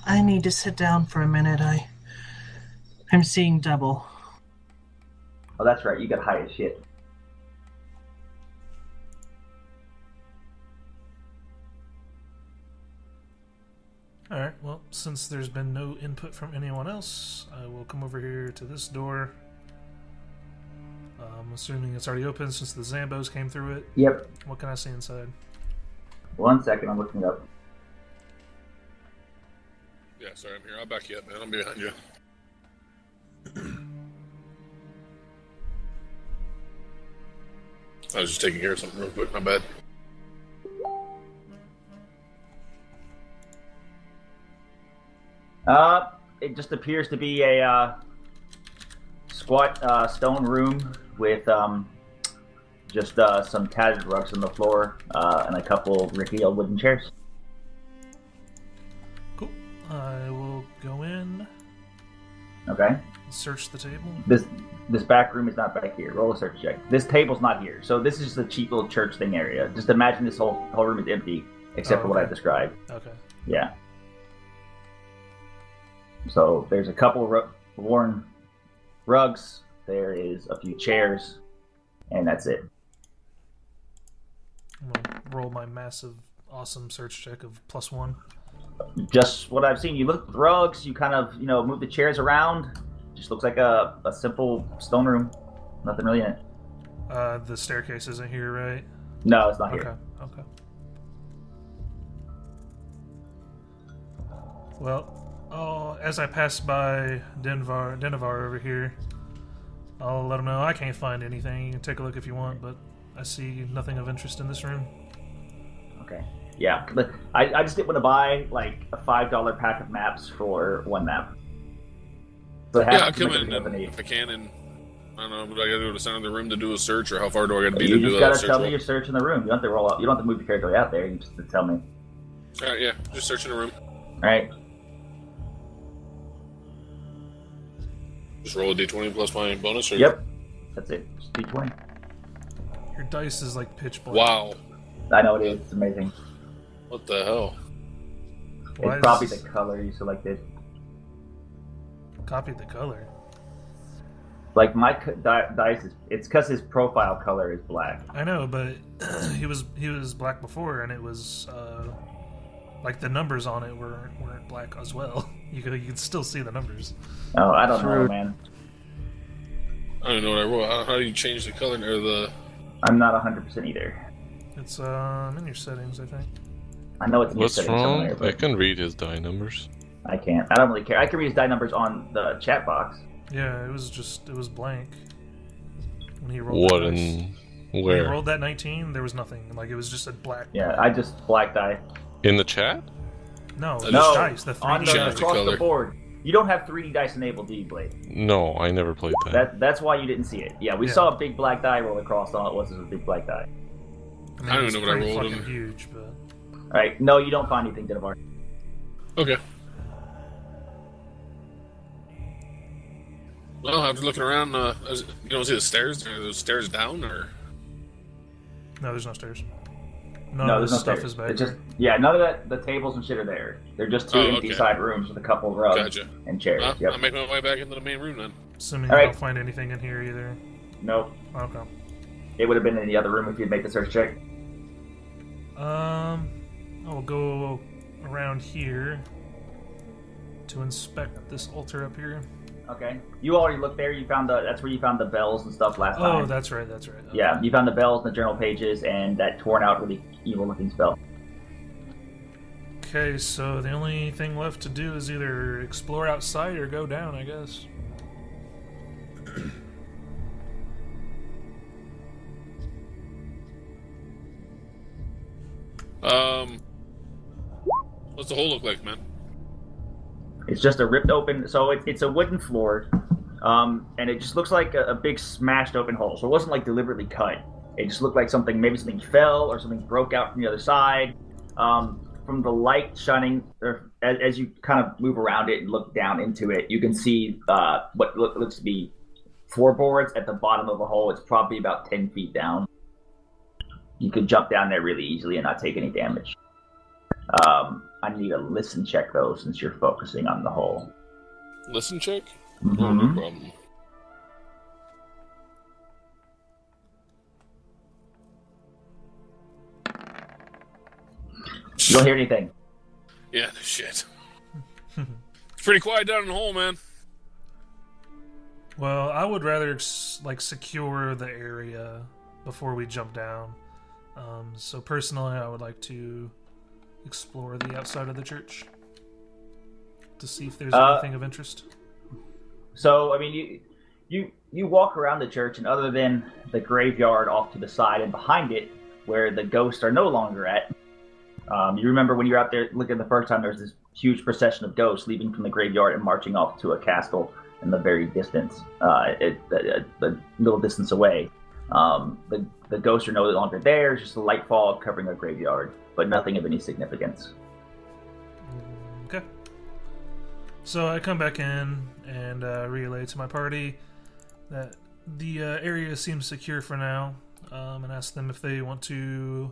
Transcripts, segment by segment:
I need to sit down for a minute. I'm seeing double. Oh, that's right. You got high as shit. Alright, well, since there's been no input from anyone else, I will come over here to this door. I'm assuming it's already open since the Zambos came through it. Yep. What can I see inside? 1 second, I'm looking it up. Yeah, sorry, I'm here. I'll back you up, man. I'm behind you. I was just taking care of something real quick. My bad. It just appears to be a squat stone room with just some tattered rugs on the floor and a couple rickety old wooden chairs. Cool. I will go in. Okay. Search the table. This back room is not back here. Roll a search check. This table's not here. So this is just a cheap little church thing area. Just imagine this whole room is empty except for what I've described. Okay. Yeah. So there's a couple worn rugs. There is a few chairs, and that's it. I'm gonna roll my massive, awesome search check of +1. Just what I've seen. You look at the rugs. You kind of move the chairs around. Just looks like a simple stone room. Nothing really in it. The staircase isn't here, right? No, it's not here. Okay. Well, as I pass by Denivar over here, I'll let him know I can't find anything. You can take a look if you want, but I see nothing of interest in this room. Okay. Yeah, but I just didn't want to buy like a $5 pack of maps for one map. So Yeah, I'll come in if I can, and I don't know, but I gotta go to the center of the room to do a search, or how far do I gotta be to do that? You just gotta tell me your search in the room. You don't have to roll up. You don't have to move your character out there. You just have to tell me. Alright, yeah, just searching the room. Alright. Just roll a d20 plus my bonus, or? Yep. That's it. Just d20. Your dice is like pitch black. Wow. I know it is. It's amazing. What the hell? It's probably the color you selected. Copied the color. Like my dice it's because his profile color is black. I know, but he was black before, and it was like the numbers on it weren't black as well. You could still see the numbers. Oh, I don't know, man. I don't know what I roll. How do you change the color or the? I'm not 100% either. It's in your settings, I think. I know it's in your What's settings wrong? somewhere, but I can read his die numbers. I can't. I don't really care. I can read his die numbers on the chat box. Yeah, it was blank when he rolled. What that dice. and When where? he rolled that 19, there was nothing. Like it was just a black. Yeah, I just black die. In the chat? No, the No, dice, the 3D on the, Change dice. the across color. the board. You don't have 3D dice enabled, do you, Blade? No, I never played that. That's why you didn't see it. Yeah, we Yeah. saw a big black die roll across. All it was a big black die. mean, I don't it's know what I pretty rolled fucking in. huge, but Alright, no, you don't find anything, Denivar. Okay. Well, after looking around, you don't see the stairs? Are those stairs down, or? no, there's no stairs. None No, of there's this no stuff stairs. is back It's here. just none of that. The tables and shit are there. They're just two Oh, empty okay. side rooms with a couple of rugs Gotcha. and chairs. Well, Yep. I'll make my way back into the main room then. Assuming All you right. don't find anything in here either. Nope. Okay. It would have been in the other room if you'd made the search check. I'll go around here to inspect this altar up here. Okay. You already looked there. You found that's where you found the bells and stuff last time. Oh, that's right. Okay. Yeah, you found the bells and the journal pages and that torn out, really evil-looking spell. Okay, so the only thing left to do is either explore outside or go down, I guess. What's the hole look like, man? It's just a ripped open. So it's a wooden floor, and it just looks like a big smashed open hole. So it wasn't like deliberately cut. It just looked like maybe something fell or something broke out from the other side. From the light shining, as you kind of move around it and look down into it, you can see what looks to be floorboards at the bottom of a hole. It's probably about 10 feet down. You could jump down there really easily and not take any damage. I need a listen check though, since you're focusing on the hole. Listen check? Mm-hmm. Oh, no problem. You don't hear anything. Yeah, no shit. It's pretty quiet down in the hole, man. Well, I would rather secure the area before we jump down. So personally, I would like to explore the outside of the church to see if there's anything of interest. So, I mean, you walk around the church, and other than the graveyard off to the side and behind it, where the ghosts are no longer at, you remember when you were out there looking the first time, there was this huge procession of ghosts leaving from the graveyard and marching off to a castle in the very distance, a little distance away. The ghosts are no longer there, it's just a light fog covering a graveyard, but nothing of any significance. Okay. So I come back in and relay to my party that the area seems secure for now, and ask them if they want to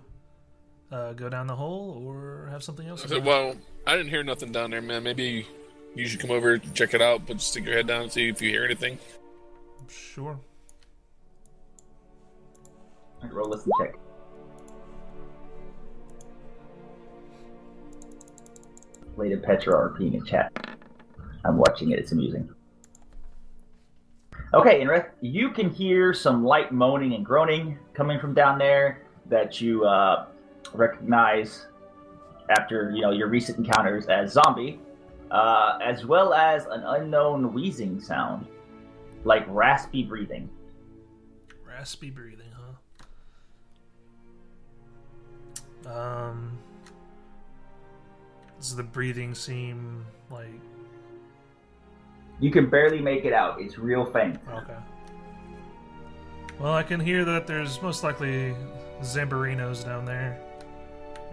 go down the hole or have something else. I said, well, I didn't hear nothing down there, man. Maybe you should come over, check it out, but stick your head down and see if you hear anything. Sure. Roll listen check. Lady Petra RPing in chat. I'm watching it, it's amusing. Okay, Nreth, you can hear some light moaning and groaning coming from down there that you recognize after your recent encounters as zombie, as well as an unknown wheezing sound, like raspy breathing. Raspy breathing, huh? Does the breathing seem like... You can barely make it out. It's real faint. Okay. Well, I can hear that there's most likely Zambarinos down there.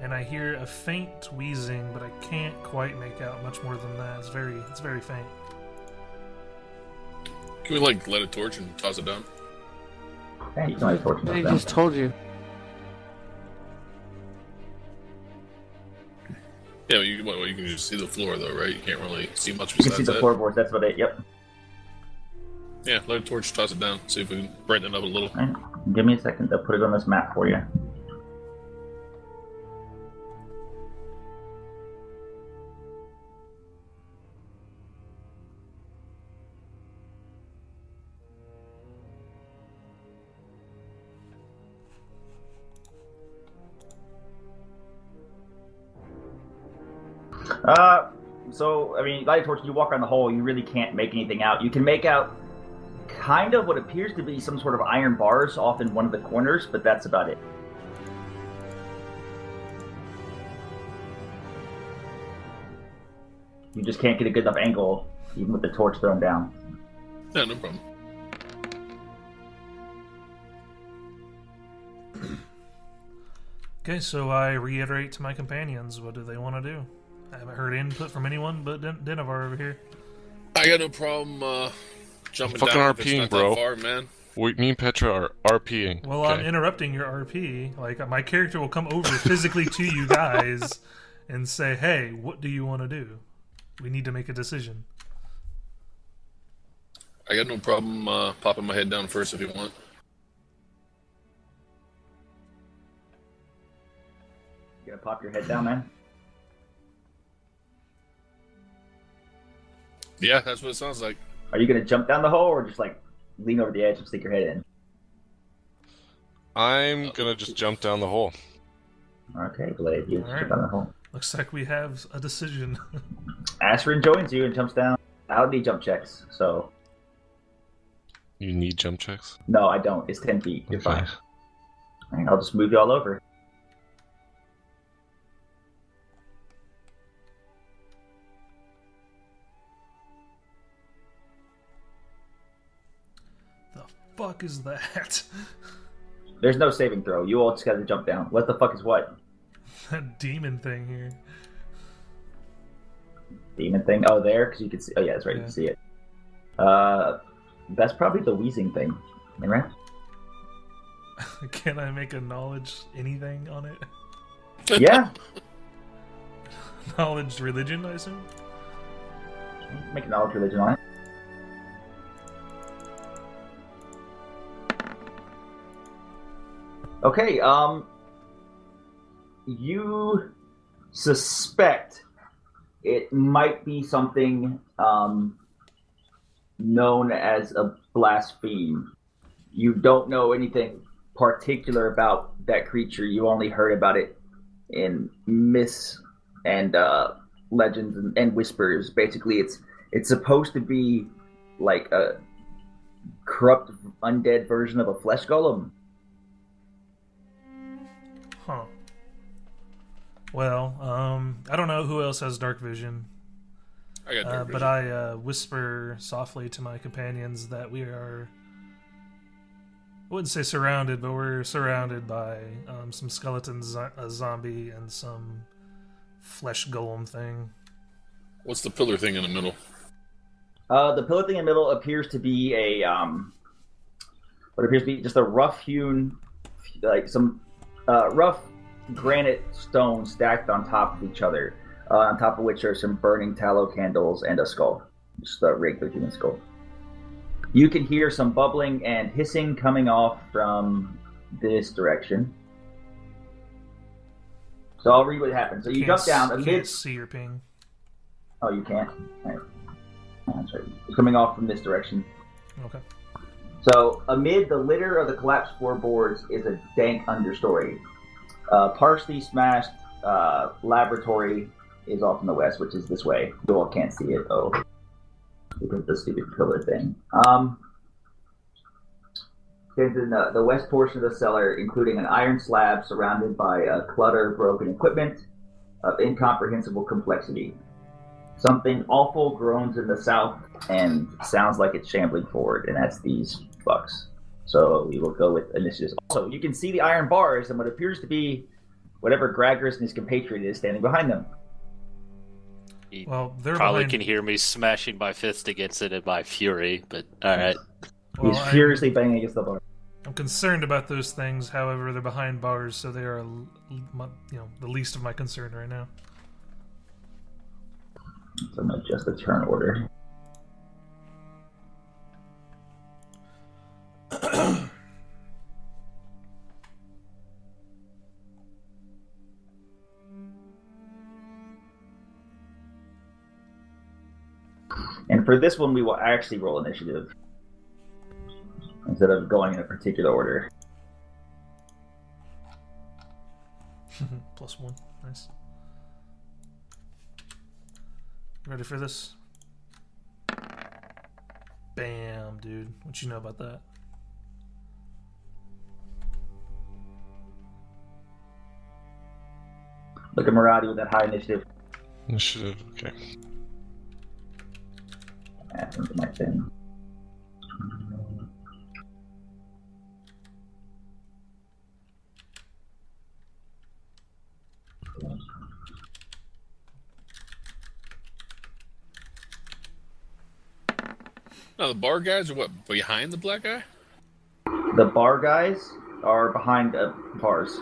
And I hear a faint wheezing, but I can't quite make out much more than that. It's very faint. Can we, light a torch and toss it down? Yeah, you can light a torch and toss it down. I just told you. Yeah, you can just see the floor, though, right? You can't really see much You besides can see the floorboards, that's about it, yep. Yeah, light a torch, toss it down, see if we can brighten it up a little. Right. Give me a second to put it on this map for you. So, I mean, light a torch, you walk around the hole, you really can't make anything out. You can make out kind of what appears to be some sort of iron bars off in one of the corners, but that's about it. You just can't get a good enough angle, even with the torch thrown down. Yeah, no problem. Okay, so I reiterate to my companions, what do they want to do? I haven't heard input from anyone but Denivar over here. I got no problem jumping fucking down RPing, if it's not bro. that far, man. Me and Petra are RPing. Well, okay. I'm interrupting your RP. Like, my character will come over physically to you guys and say, hey, what do you want to do? We need to make a decision. I got no problem popping my head down first if you want. You gonna pop your head down, man? Yeah, that's what it sounds like. Are you gonna jump down the hole, or just lean over the edge and stick your head in? I'm gonna just jump down the hole. Okay, Blade, you All jump right. down the hole. Looks like we have a decision. Astrid joins you and jumps down. I don't need jump checks, so... You need jump checks? No, I don't. It's 10 feet. You're Okay. fine. All right, I'll just move you all over. The fuck is that? There's no saving throw. You all just gotta jump down. What the fuck is what? That demon thing here. Demon thing? Oh, there? Because you can see... Oh, yeah, that's right. Yeah. You can see it. That's probably the wheezing thing. Right? Can I make a knowledge anything on it? Yeah. Knowledge religion, I assume? Make a knowledge religion on it. Okay, you suspect it might be something known as a blaspheme. You don't know anything particular about that creature. You only heard about it in myths and legends and whispers. Basically, it's supposed to be like a corrupt undead version of a flesh golem. Huh. Well, I don't know who else has dark vision. I got dark vision. But I whisper softly to my companions that we are, I wouldn't say surrounded, but we're surrounded by some skeletons, a zombie, and some flesh golem thing. What's the pillar thing in the middle? The pillar thing in the middle appears to be what appears to be just a rough-hewn, like some rough granite stones stacked on top of each other, on top of which are some burning tallow candles and a skull, just a regular human skull. You can hear some bubbling and hissing coming off from this direction. So I'll read what happened. So you jump down You amid. can't see your ping. Oh, you can't. All right. That's right. It's coming off from this direction. Okay. So, amid the litter of the collapsed floorboards is a dank understory. Partially smashed laboratory is off in the west, which is this way. You all can't see it, though, because of the stupid pillar thing. In the west portion of the cellar, including an iron slab surrounded by a clutter of broken equipment of incomprehensible complexity. Something awful groans in the south and sounds like it's shambling forward, and that's these fucks. So we will go with initiatives. Also, you can see the iron bars and what appears to be whatever Graggers and his compatriot is standing behind them. Well, they're Probably behind... can hear me smashing my fist against it in my fury, but alright. He's furiously banging against the bar. I'm concerned about those things. However, they're behind bars, so they are, the least of my concern right now. So I'm going to adjust the turn order. And for this one, we will actually roll initiative instead of going in a particular order. +1. Nice. Ready for this? Bam, dude. What you know about that? Look at Marathi with that high initiative. Initiative, okay. Add into my thing. No, the bar guys are what, behind the black guy? The bar guys are behind the bars.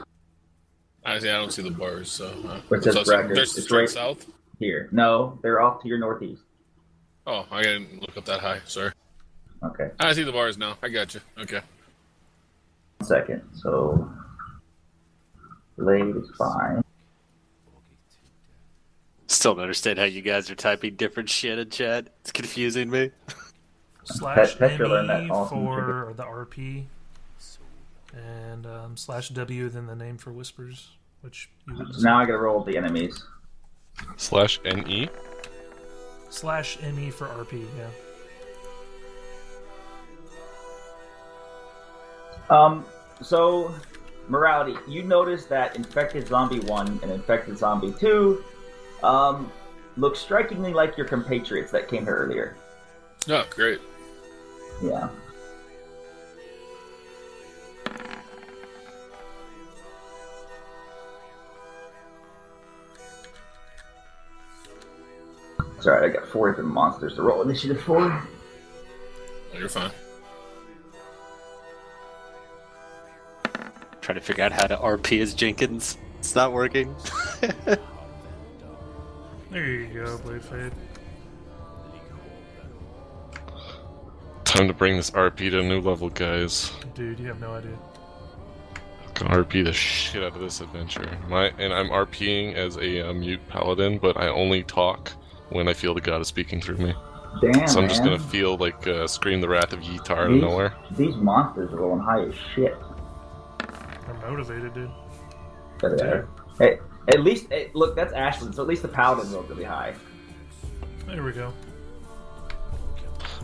I don't see the bars, so... Where it says so Graggers. they're It's straight right south? here. No, they're off to your northeast. Oh, I didn't look up that high, sorry. Okay. I see the bars now. I got you. Okay. 1 second. So, Blade is fine. Still don't understand how you guys are typing different shit in chat. It's confusing me. Petra learned that /ME awesome for the RP, and /W then the name for whispers, which you would So now I gotta roll the enemies. /NE. /ME for RP, yeah. So, Morality, you notice that Infected Zombie 1 and Infected Zombie 2 look strikingly like your compatriots that came here earlier. Oh, great. Yeah. Sorry, I got 4 different monsters to roll initiative for. Oh, you're fine. Trying to figure out how to RP as Jenkins. It's not working. There you go, Bladefade. Time to bring this RP to a new level, guys. Dude, you have no idea. Gonna RP the shit out of this adventure. And I'm RPing as a mute paladin, but I only talk when I feel the god is speaking through me. Damn, So I'm just man. gonna feel like scream the wrath of Yeetar out of nowhere. These monsters are rolling high as shit. I'm motivated, dude. Hey, at least, look, that's Ashland, so at least the paladin rolled really high. There we go.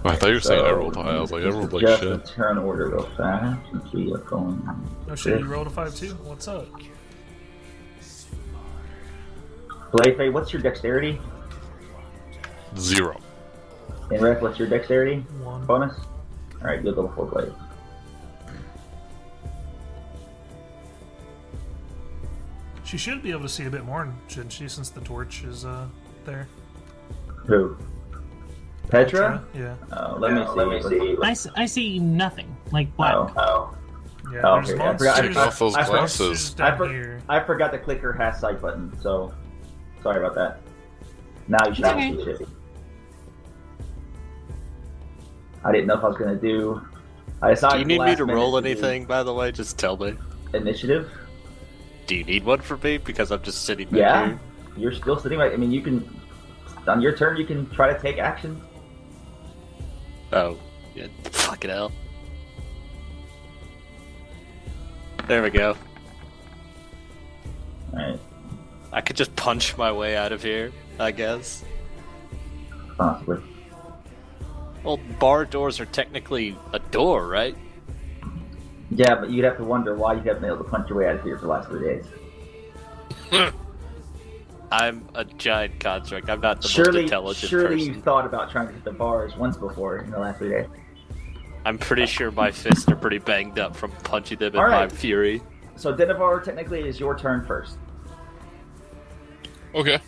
Oh, I thought you were saying I rolled high. I was like, I rolled like just shit. a turn order real fast and see what's going on. Oh shit, you rolled a 5-2? What's up? Bladefade, what's your dexterity? 0. Nreth, what's your dexterity? 1. Bonus? Alright, good level 4 blade. She should be able to see a bit more, shouldn't she, since the torch is there? Who? Petra? Yeah. Let me see. I see nothing. Like black. Yeah, Oh, there's okay. monsters. Off those I forgot- glasses. Down here. I forgot to click her has sight button, so sorry about that. Now you should Okay. see shit. I didn't know if I was gonna do. I decided. Do you need me last to minute roll do anything, by the way? Just tell me. Initiative? Do you need one for me? Because I'm just sitting back Yeah. here. You're still sitting right. I mean, you can. On your turn, you can try to take action. Oh, yeah. Fucking hell. There we go. Alright. I could just punch my way out of here, I guess. Possibly. Well, bar doors are technically a door, right? Yeah, but you'd have to wonder why you haven't been able to punch your way out of here for the last 3 days. I'm a giant construct. I'm not the most Surely intelligent you person. thought about trying to hit the bars once before in the last 3 days. I'm pretty sure my fists are pretty banged up from punching them in All my right. fury. So Denivar, technically, it is your turn first. Okay.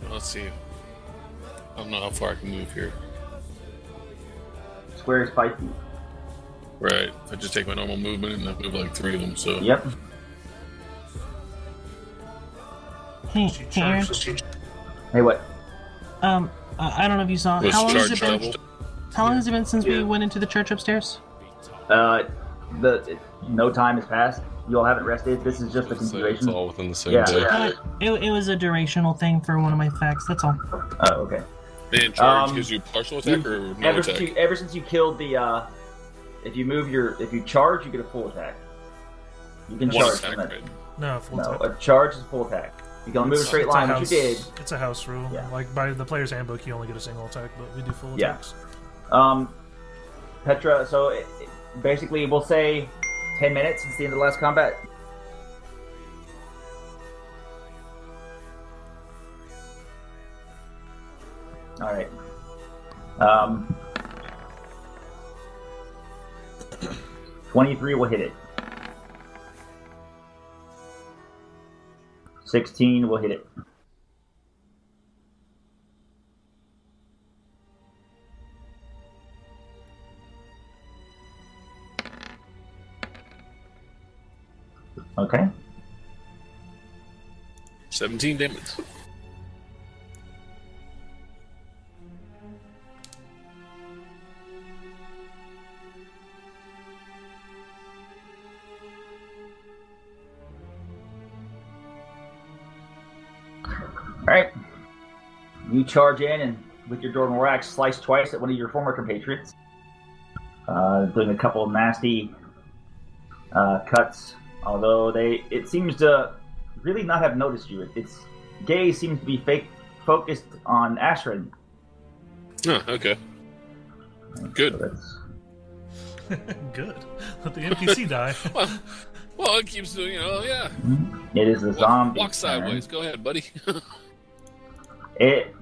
Let's see. I don't know how far I can move here. Square is 5 feet. Right. I just take my normal movement and I move like 3 of them, so. Yep. Hey, She hey, Aaron. charged. Hey, what? I don't know if you saw. Was How long has charge it been? level? How long has it been since we went into the church upstairs? No time has passed. You all haven't rested. This is just a So it's continuation. all within the same Yeah. day. It was a durational thing for one of my facts. That's all. Oh, okay. And charge Um, gives you partial attack or no Ever attack? since you killed the, if you charge, you get a full attack. You can One charge attack, from that. right? No, full No, attack. a charge is full attack. You can only move a straight It's a line, which you did. house- It's a house rule. Yeah. Like by the player's handbook, you only get a single attack, but we do full Yeah. attacks. Petra, so basically we'll say 10 minutes since the end of the last combat. Alright. 23 will hit it. 16 will hit it. Okay. 17 damage. Alright. You charge in and with your Jordan axe slice twice at one of your former compatriots. Doing a couple of nasty cuts. Although it seems to really not have noticed you. Its gaze seems to be focused on Ashrin. Oh, okay. Good. So that's, Good. Let the NPC die. Well, it keeps doing, yeah. it is the zombie. Walk sideways. Go ahead, buddy. It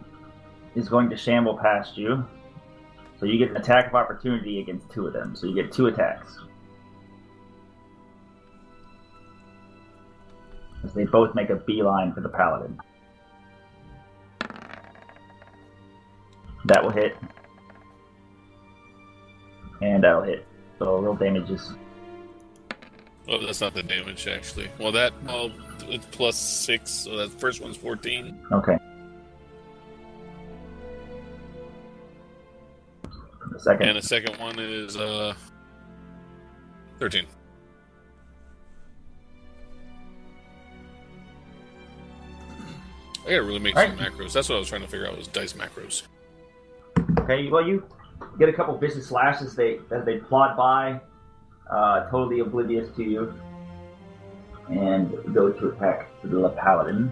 is going to shamble past you. So you get an attack of opportunity against 2 of them. So you get 2 attacks. As they both make a beeline for the Paladin. That will hit. And that'll hit. So roll damages. Oh, that's not the damage, actually. Well, it's plus 6, so that first one's 14. Okay. The second. And the second one is 13. I gotta really make some macros. That's what I was trying to figure out was dice macros. Okay, well, you get a couple vicious slashes as they plod by, totally oblivious to you, and go to attack the Paladin.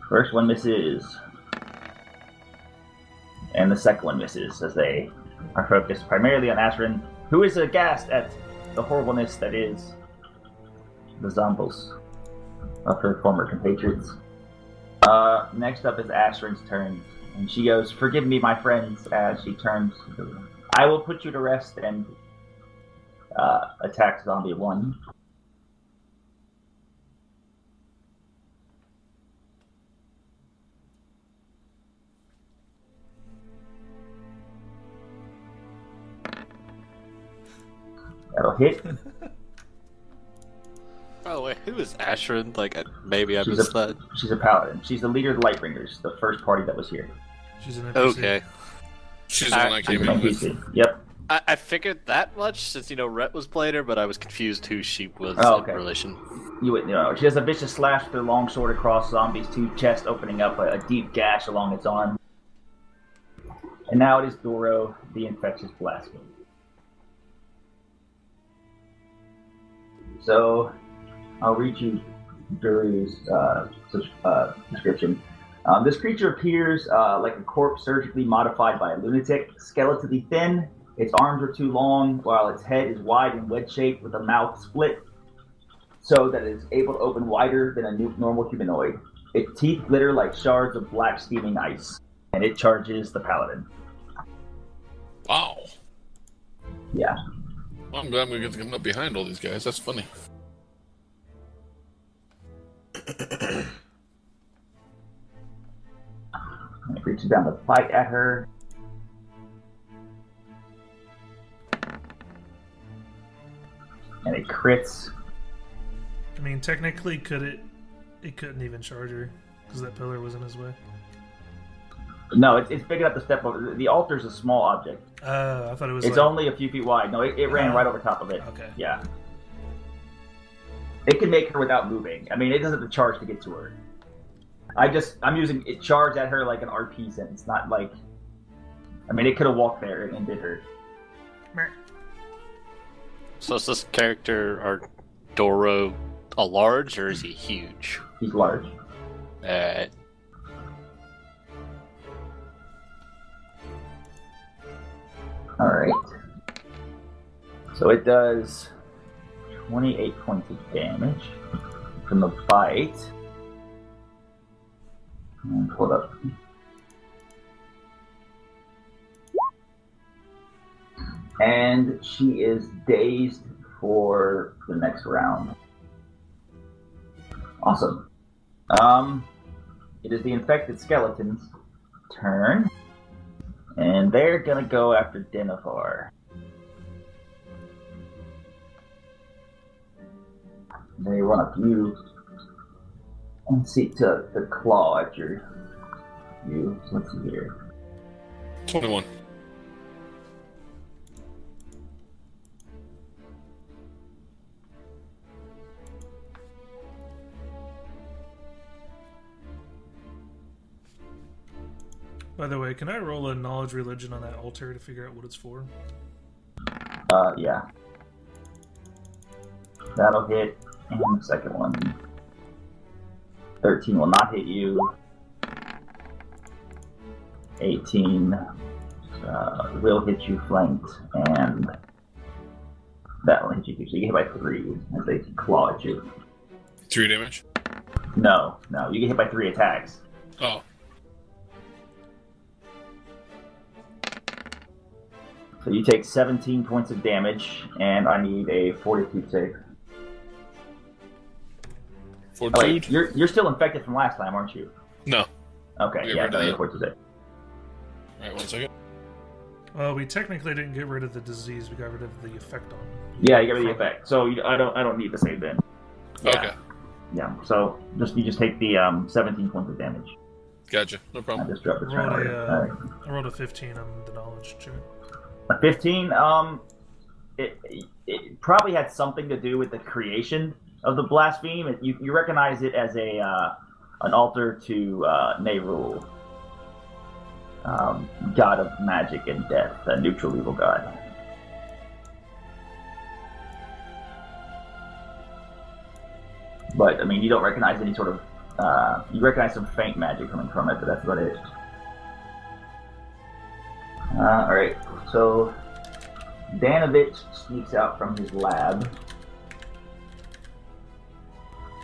First one misses. And the second one misses as they are focused primarily on Ashrin, who is aghast at the horribleness that is the zombies of her former compatriots. Next up is Ashrin's turn, and she goes, "Forgive me, my friends," as she turns. "I will put you to rest," and attack zombie 1. That'll hit. By the way, who is Ashrin? Like, maybe I missed that. She's a paladin. She's the leader of the Lightbringers, the first party that was here. She's an NPC. Okay. She's the one I came in with. Yep. I figured that much since, Rhett was playing her, but I was confused who she was in relation. You wouldn't know. She has a vicious slash with her long sword across zombies' 2 chest, opening up a deep gash along its arm. And now it is Doro, the infectious blasphemer. So, I'll read you Duru's description. This creature appears like a corpse surgically modified by a lunatic, skeletally thin. Its arms are too long, while its head is wide and wedge-shaped with a mouth split so that it is able to open wider than a normal humanoid. Its teeth glitter like shards of black steaming ice, and it charges the paladin. Wow. Yeah. Well, I'm glad we get to come up behind all these guys. That's funny. It reaches down to fight at her. And it crits. I mean, technically, it couldn't even charge her because that pillar was in his way. No, it's big enough to step over. The altar's a small object. I thought it was. It's only a few feet wide. No, it ran right over top of it. Okay. Yeah. It can make her without moving. I mean, it doesn't have to charge to get to her. I'm using it charge at her like an RP sense, not like. I mean, it could have walked there and did her. So is this character, or Doro, a large, or is he huge? He's large. Alright. So it does 28 points of damage from the bite. And pull it up. And she is dazed for the next round. Awesome. It is the infected skeleton's turn. And they're gonna go after Denethor. They run up you and seek to claw at you. So let's see here. 21. By the way, can I roll a knowledge religion on that altar to figure out what it's for? Yeah. That'll hit. And the second one. 13 will not hit you. 18 will hit you flanked, and that will hit you. So you get hit by 3 as they claw at you. 3 damage? No, you get hit by 3 attacks. Oh. So you take 17 points of damage, and I need a fortitude save. Oh, Fortitude? wait, you're still infected from last time, aren't you? No. Okay, Yeah, yeah, we're no, done. you're fortitude. Alright, 1 second. Well, we technically didn't get rid of the disease. We got rid of the effect on. Yeah, you get the effect. So I don't need to save then. Yeah. Okay. Yeah. So you just take the 17 points of damage. Gotcha. No I problem. just dropped the Rolled turn. Alright. I rolled a 15 on the knowledge check. A 15. It probably had something to do with the creation of the blaspheme. You recognize it as an altar to Nerul, god of magic and death, a neutral evil god. But I mean, you don't recognize any sort of. You recognize some faint magic coming from it, but that's about it. All right, so Danovich sneaks out from his lab.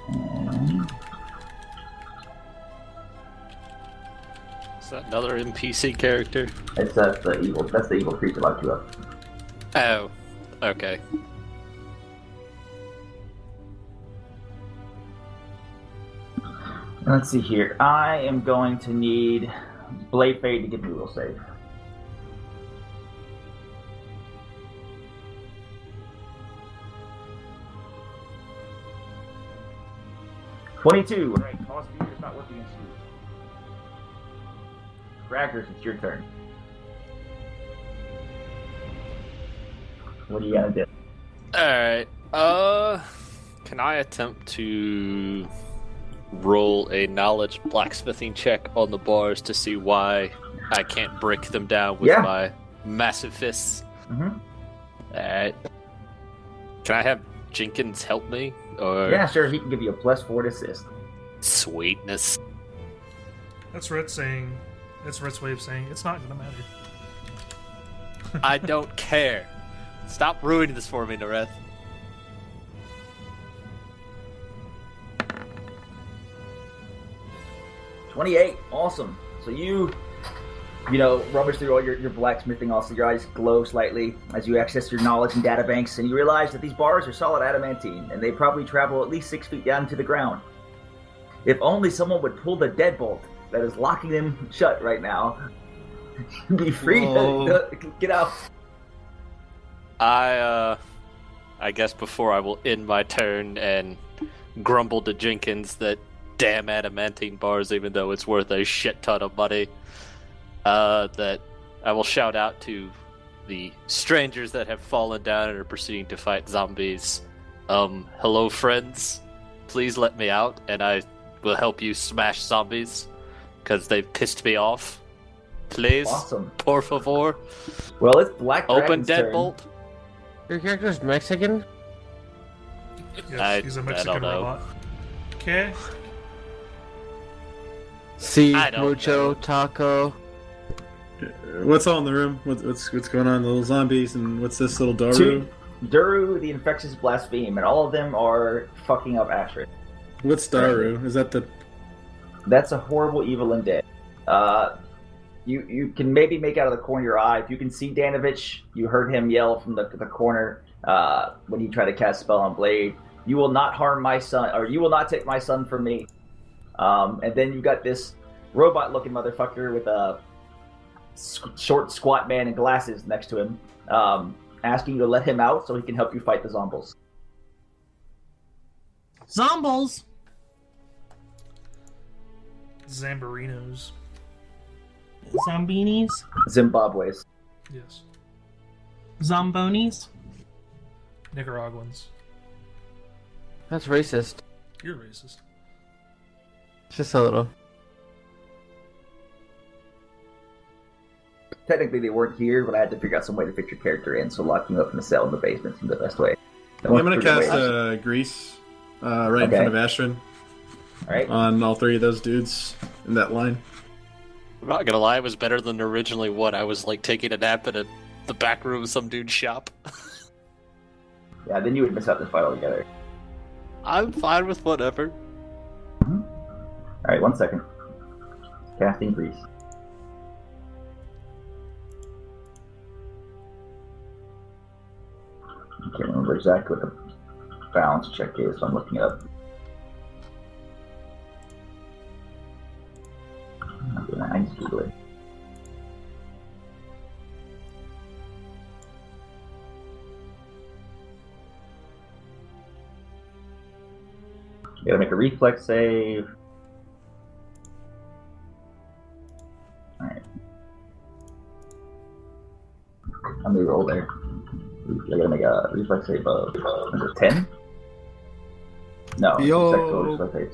And Is that another NPC character? it's the evil. That's the evil creature locked you up. Oh, okay. Let's see here. I am going to need Bladefade to give me a will save. $22. All right, cost meter is not working against you. Graggers, it's your turn. What are you gonna do? Alright, can I attempt to roll a knowledge blacksmithing check on the bars to see why I can't break them down with Yeah. my massive fists? Mm-hmm. Alright. Can I have Jenkins help me? Or Yeah, sure. He can give you a +4 to assist. sweetness? That's Rhett's saying. That's Rhett's way of saying it's not gonna matter. I don't care. Stop ruining this for me, Nreth. $28. Awesome. So you rummage through all your blacksmithing. Also, your eyes glow slightly as you access your knowledge and data banks, and you realize that these bars are solid adamantine, and they probably travel at least 6 feet down to the ground. If only someone would pull the deadbolt that is locking them shut right now. Be free to get out. I guess before I will end my turn and grumble to Jenkins that damn adamantine bars, even though it's worth a shit ton of money, that I will shout out to the strangers that have fallen down and are proceeding to fight zombies. Hello friends, please let me out and I will help you smash zombies, because they've pissed me off. Please, Awesome. por favor, Well, it's Black open Dragon's turn. deadbolt. Your character's Mexican? Yes, he's a I Mexican don't know. robot. Okay. Si, I don't mucho, know. taco. What's all in the room? What's going on? The little zombies and what's this little Daru? Two, Duru, the infectious blaspheme, and all of them are fucking up Ashrid. What's Daru? Is that the? That's a horrible evil undead. You can maybe make out of the corner of your eye. If you can see Danovich, you heard him yell from the corner when he tried to cast spell on Blade. You will not harm my son, or you will not take my son from me. And then you got this robot-looking motherfucker with a short, squat man and glasses next to him, asking you to let him out so he can help you fight the zombies. Zombies! Zambarinos. Zombinis? Zimbabwe's. Yes. Zombonis? Nicaraguans. That's racist. You're racist. Just a little. Technically, they weren't here, but I had to figure out some way to fit your character in, so locking you up in a cell in the basement seemed the best way. I'm gonna cast Grease right in Okay. front of Astrid All right. on all three of those dudes in that line. I'm not gonna lie, it was better than originally what I was like taking a nap in the back room of some dude's shop. Yeah, then you would miss out this fight altogether. I'm fine with whatever. All right, 1 second. Casting Grease. I can't remember exactly what the balance check is, so I'm looking it up. Googling. You gotta make a reflex save. Alright. I'm gonna roll there. I gotta make a reflex save of 10? No, Yo. reflex save.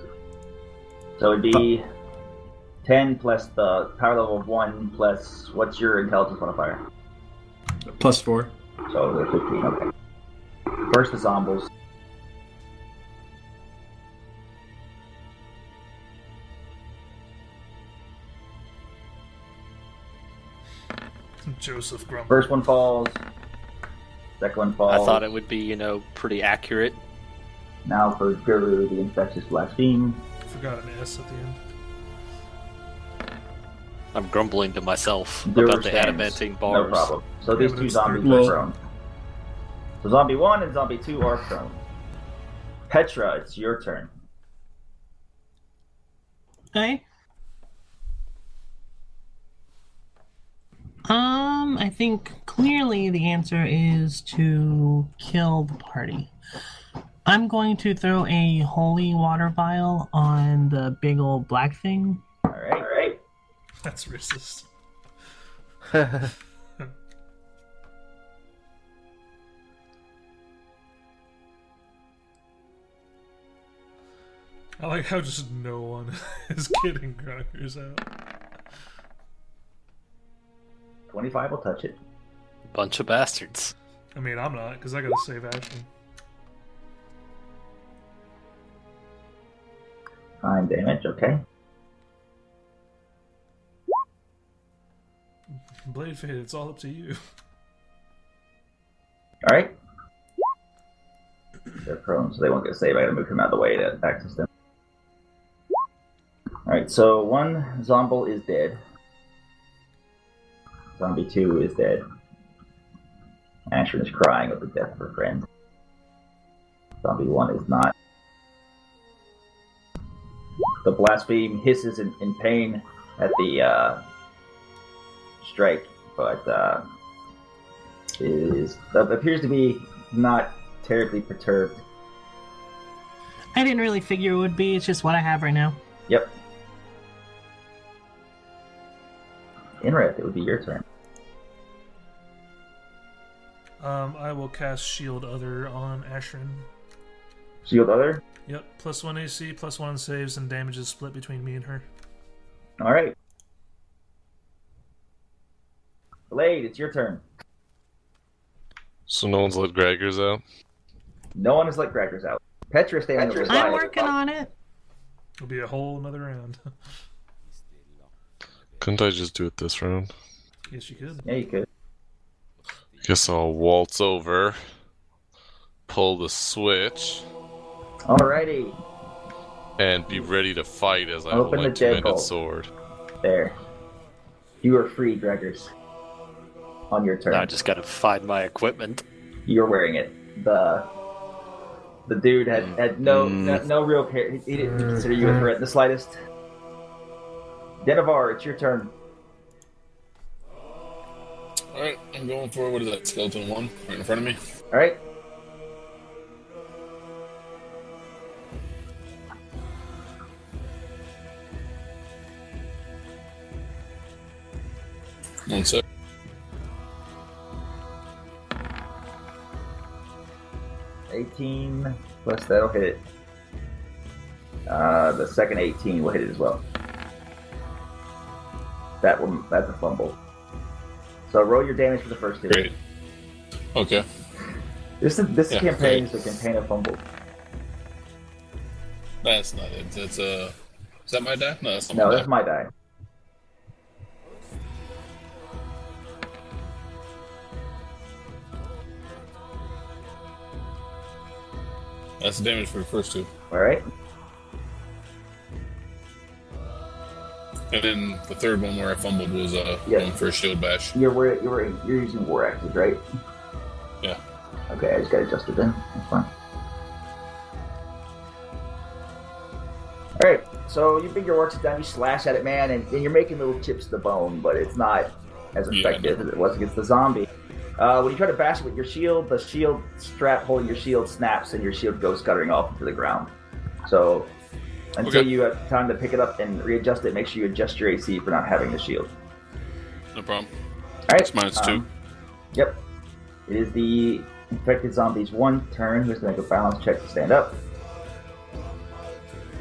So it'd be 10 plus the power level of 1 plus what's your intelligence modifier? +4. So they're 15, okay. First the zombies. Joseph Grumble. First one falls. Second one falls. I thought it would be, pretty accurate. Now for Guru, the infectious blaspheme. Forgot an S at the end. I'm grumbling to myself Guru about the stands. adamantine bars. No problem. So Yeah, these but two it's zombies third. are prone. So zombie 1 and zombie 2 are prone. Petra, it's your turn. Okay. I think clearly the answer is to kill the party. I'm going to throw a holy water vial on the big old black thing. Alright. That's racist. I like how just no one is getting Graggers out. 25 will touch it. Bunch of bastards. I mean, I'm not, because I gotta save action. 9 damage, okay. Bladefade, it's all up to you. Alright. They're prone, so they won't get saved. I gotta move him out of the way to access them. Alright, so one zombie is dead. Zombie 2 is dead. Ashrin is crying over the death of her friend. Zombie 1 is not. The blaspheme hisses in pain at the strike, but appears to be not terribly perturbed. I didn't really figure it would be. It's just what I have right now. Yep. Nreth, it would be your turn. I will cast Shield Other on Ashrin. Shield Other? Yep, +1 AC, +1 saves, and damage is split between me and her. Alright. Blade, it's your turn. So no one's let Graggers out? No one has let Graggers out. Petra standing over the I'm side. working on it. It'll be a whole another round. Couldn't I just do it this round? Yes, you could. Yeah, you could. Guess I'll waltz over, pull the switch, Alrighty. and be ready to fight as I Open hold the my two-handed deadbolt. sword. There. You are free, Graggers. On your turn. Now I just gotta find my equipment. You're wearing it. The dude had no real care. He didn't consider you a threat in the slightest. Denavar, it's your turn. Alright, I'm going for, what is that, skeleton 1 right in front of me? Alright. One sec. $18 plus that'll hit it. The second 18 will hit it as well. That's a fumble. So roll your damage for the first two. Great. Okay. This Yeah, campaign great. is a campaign of fumbles. That's not it. That's is that my die? No, that's not No, my that's die. my die. That's the damage for the first two. Alright. And then the third one where I fumbled was going for a shield bash. You're using war axes, right? Yeah. Okay, I just got adjusted then. That's fine. Alright. So you bring your orcs down, you slash at it, man, and you're making little chips to the bone, but it's not as effective as it was against the zombie. When you try to bash it with your shield, the shield strap holding your shield snaps and your shield goes scuttering off into the ground. So until you have time to pick it up and readjust it, make sure you adjust your AC for not having the shield. No problem. All right. It's -2. Yep. It is the infected zombie's one turn. Who's going to make a balance check to stand up?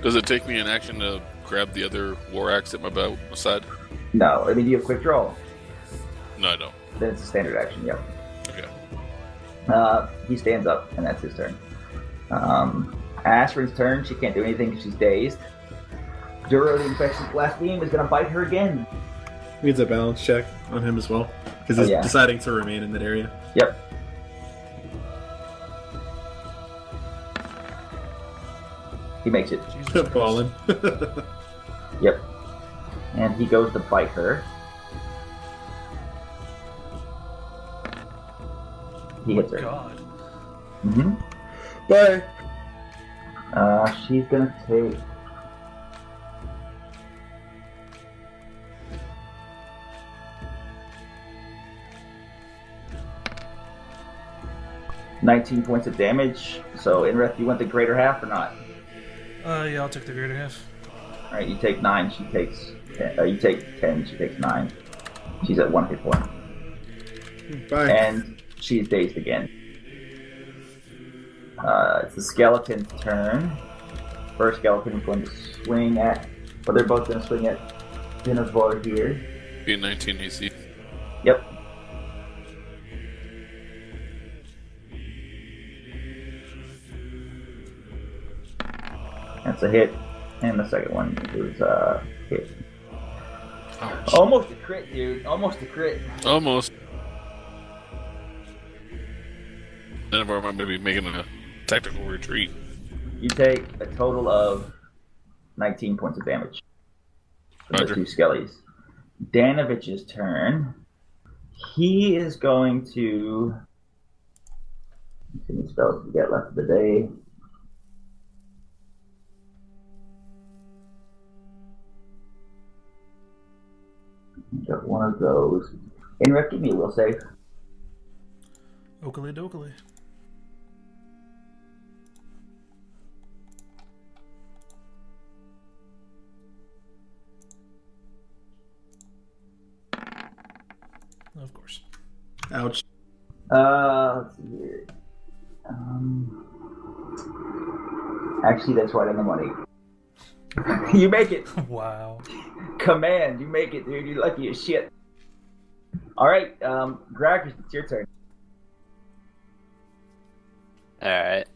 Does it take me an action to grab the other war axe at my side? No. I mean, do you have quick draw? No, I don't. Then it's a standard action, yep. Okay. He stands up, and that's his turn. Ashrin's turn. She can't do anything because she's dazed. Duro, the infection's last beam, is going to bite her again. Needs a balance check on him as well. Because he's deciding to remain in that area. Yep. He makes it. Fallen. Yep. And he goes to bite her. He hits her. God. Mm-hmm. Bye. She's gonna take... $19 points of damage. So, Nreth, you want the greater half or not? Yeah, I'll take the greater half. Alright, you take 9, she takes 10. You take 10, she takes 9. She's at 1 hit point. Bye. And she's dazed again. It's the skeleton's turn. First skeleton is going to swing at... Well, they're both going to swing at Dinavor here. Be 19 AC. Yep. That's a hit. And the second one is a hit. Ouch. Almost a crit, dude. Almost a crit. Almost. Then I'm going to be making a tactical retreat. You take a total of 19 points of damage from the two skellies. Danovich's turn. He is going to... How many spells we got left of the day? Got one of those. Nreth, give me a will save. Oakley dokley. Of course. Ouch. Let's see here. Actually, that's right on the money. You make it. Wow. Command, you make it, dude. You're lucky as shit. Alright, Graggers, it's your turn. Alright.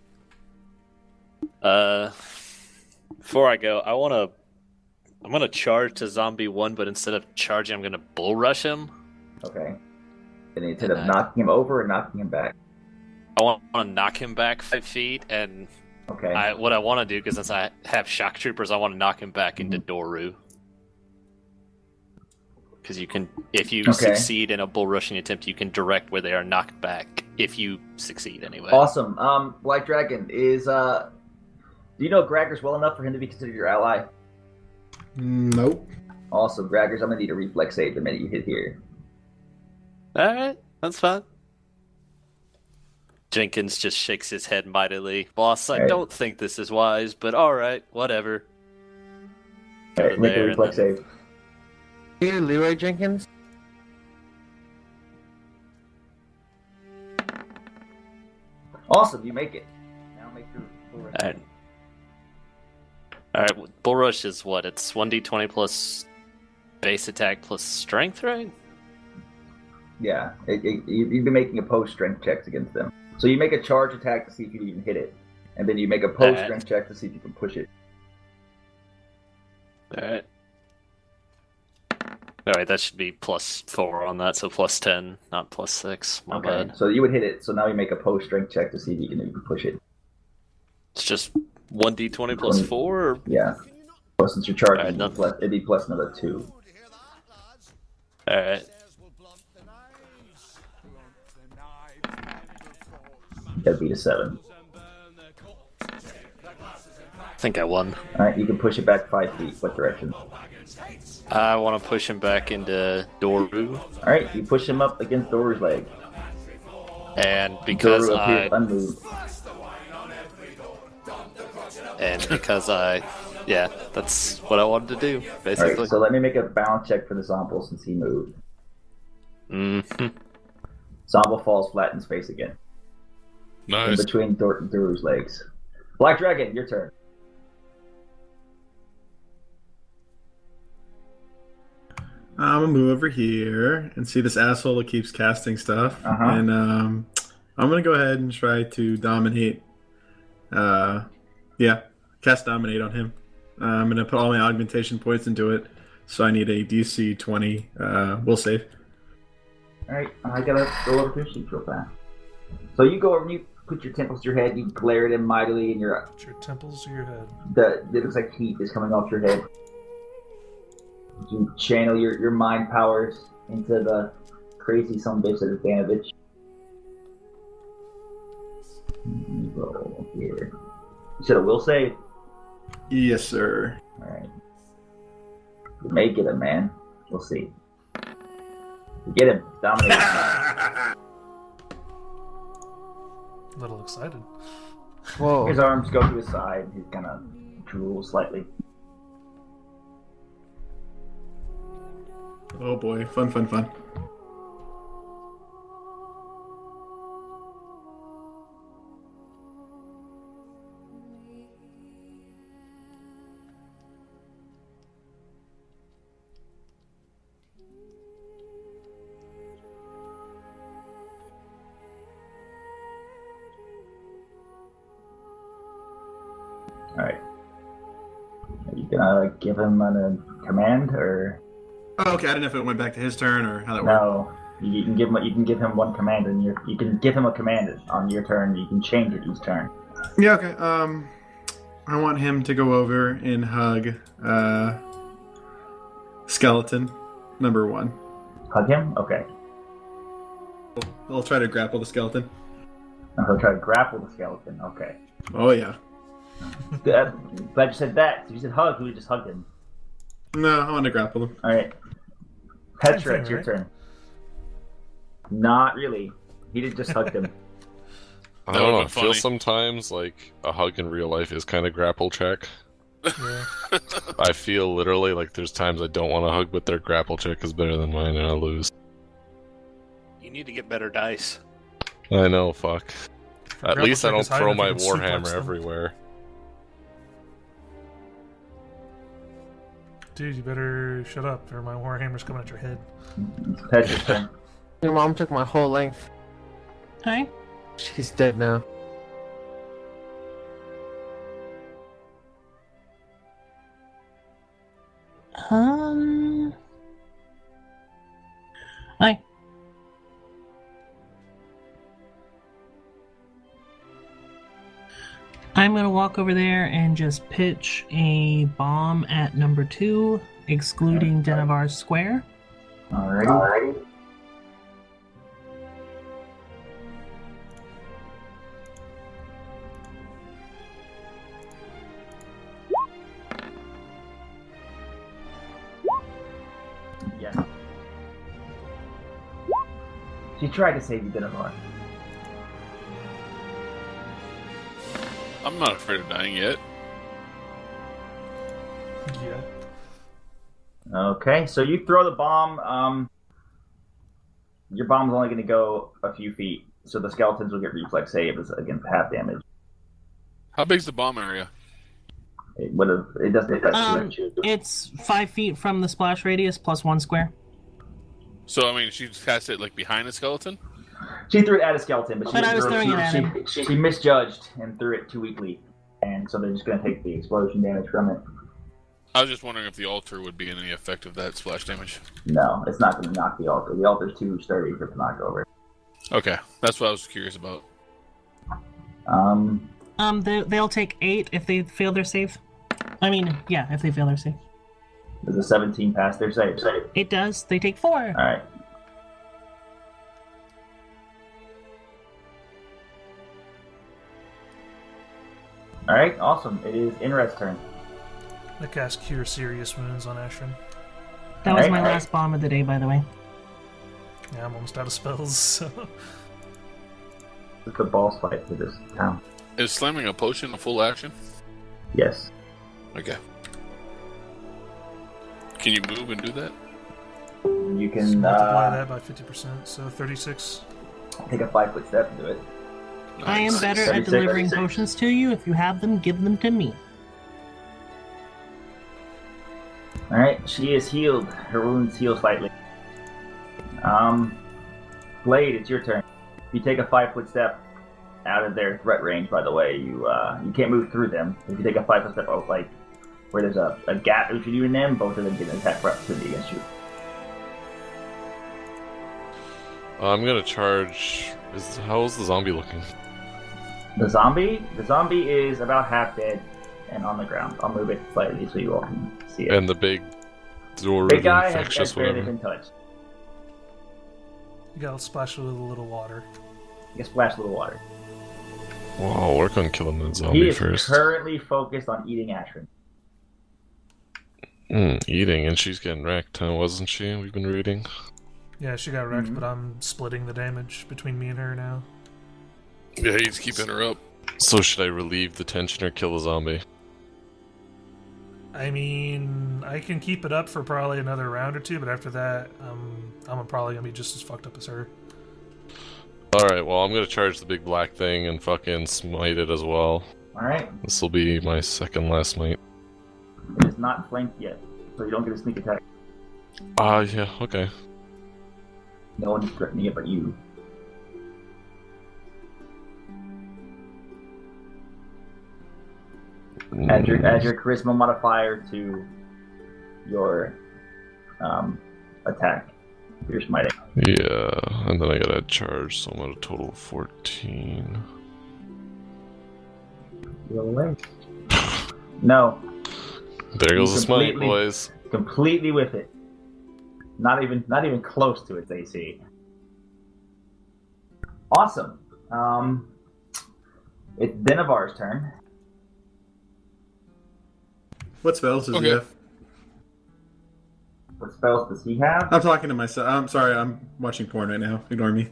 Before I go, I'm gonna charge to zombie 1, but instead of charging, I'm gonna bull rush him. Okay. And instead of knocking him over or knocking him back? I want to knock him back 5 feet, and okay. What I want to do, because since I have shock troopers, I want to knock him back into Doru. Because you can, if you succeed in a bull rushing attempt, you can direct where they are knocked back. If you succeed, anyway. Awesome. Blackdragon is. Do you know Graggers well enough for him to be considered your ally? Nope. Awesome, Graggers. I'm gonna need a reflex save the minute you hit here. All right, that's fine. Jenkins just shakes his head mightily. Boss, I don't think this is wise, but all right, whatever. All right, make a reflex save. Here, Leroy Jenkins. Awesome, you make it. Now make your bull rush. All right, bull rush is what? It's 1d20 plus base attack plus strength, right? Yeah, you've been making opposed strength checks against them. So you make a charge attack to see if you can even hit it, and then you make a opposed strength check to see if you can push it. Alright. Alright, that should be +4 on that, so +10, not +6. My bad. So you would hit it, so now you make a opposed strength check to see if you can even push it. It's just 1d20 plus 4? Or... Yeah. Plus, since you're charging, it'd be plus another 2. Alright. That'd be a 7. think I won. Alright, you can push it back 5 feet. What direction? I want to push him back into Doru. Alright, you push him up against Doru's leg. And because Doru I... appears unmoved. And because I... Yeah, that's what I wanted to do, basically. Alright, so let me make a balance check for the Zombie since he moved. Mm-hmm. Zombie falls flat in his face again. In Nice. between Doru's legs. Blackdragon, your turn. I'm gonna move over here and see this asshole that keeps casting stuff, and I'm gonna go ahead and try to dominate. Cast dominate on him. I'm gonna put all my augmentation points into it, so I need a DC 20 will save. Alright, I gotta go over to your sheet real fast. So you go over and you put your temples to your head, you glare at him mightily, and your temples to your head. it looks like heat is coming off your head. You channel your mind powers into the crazy son bitch that is Danovich. Roll here. You said a will save? Yes, sir. Alright. You may get him, man. We'll see. You get him. Dominate. A little excited. Whoa. His arms go to his side. He's gonna drool slightly. Oh boy, fun. Alright. Are you gonna give him a command, or...? Oh, okay, I didn't know if it went back to his turn or how that worked. No. You can give him one command, and you can give him a command on your turn. You can change it each turn. Yeah, okay. I want him to go over and hug Skeleton number 1. Hug him? Okay. I'll try to grapple the skeleton. And he'll try to grapple the skeleton. Okay. Oh yeah. Glad you said that. If you said hug, we would just hug him. No, I want to grapple him. Alright. Petra, Same thing, it's your right? turn. Not really. He did just hug him. I That don't know. would've I been feel funny. sometimes like a hug in real life is kind of grapple check. Yeah. I feel literally like there's times I don't want to hug, but their grapple check is better than mine, and I lose. You need to get better dice. I know, fuck. At Grapple least I check don't is high throw enough my you can suplex warhammer them. everywhere. Dude, you better shut up, or my warhammer's coming at your head. It's Petra's turn. Your mom took my whole length. Hi. She's dead now. Hi. I'm gonna walk over there and just pitch a bomb at number 2, excluding Denovar's square. Alrighty. Yeah. She tried to save you, Denovar. I'm not afraid of dying yet. Yeah. Okay, so you throw the bomb. Your bomb's only going to go a few feet, so the skeletons will get reflex saves against half damage. How big's the bomb area? It would have. It doesn't affect you. It's 5 feet from the splash radius plus 1 square. So, I mean, she just cast it, like, behind a skeleton? She threw it at a skeleton, but But I was throwing it at him. She misjudged and threw it too weakly, and so they're just going to take the explosion damage from it. I was just wondering if the altar would be in any effect of that splash damage. No, it's not going to knock the altar. The altar's too sturdy for it to knock over. Okay, that's what I was curious about. They'll take 8 if they fail their save. I mean, yeah, if they fail their save. Does a 17 pass their save? It does. They take 4. All right. All right, awesome. It is Nreth's turn. I cast Cure Serious Wounds on Ashrin. That was my last bomb of the day, by the way. Yeah, I'm almost out of spells, so... It's a boss fight for this town. Is slamming a potion a full action? Yes. Okay. Can you move and do that? You So can multiply that by 50%, so 36. take a 5-foot step and do it. I am Nice. better at 36. delivering potions to you. If you have them, give them to me. All right, she is healed. Her wounds heal slightly. Blade, it's your turn. You take a 5-foot step out of their threat range. By the way, you can't move through them. If you take a 5-foot step out, like where there's a gap between you and them, both of them get an attack for opportunity against you. I'm gonna charge. How is the zombie looking? The zombie is about half dead and on the ground. I'll move it slightly so you all can see it. And the big Big guy has infectious barely whatever. been touched. You gotta splash it with a little water. You can splash a little water. Well, I'll work on killing that He zombie is first. currently focused on eating Ashrin. Eating, and she's getting wrecked, huh? Wasn't she? We've been reading. Yeah, she got wrecked, but I'm splitting the damage between me and her now. Yeah, he's keeping her up. So should I relieve the tension or kill the zombie? I mean, I can keep it up for probably another round or two, but after that, I'm probably gonna be just as fucked up as her. Alright, well, I'm gonna charge the big black thing and fucking smite it as well. Alright? This will be my second last smite. It is not flanked yet, so you don't get a sneak attack. Yeah, okay. No one's threatening it but you. Add your charisma modifier to your attack. You're smiting. Yeah, and then I gotta charge, so I'm at a total of 14. No. There goes the smite, Completely- boys. Completely with it. Not even close to its AC. Awesome. It's Denivar's turn. What spells does he Okay. have? What spells does he have? I'm talking to myself. I'm sorry, I'm watching porn right now. Ignore me.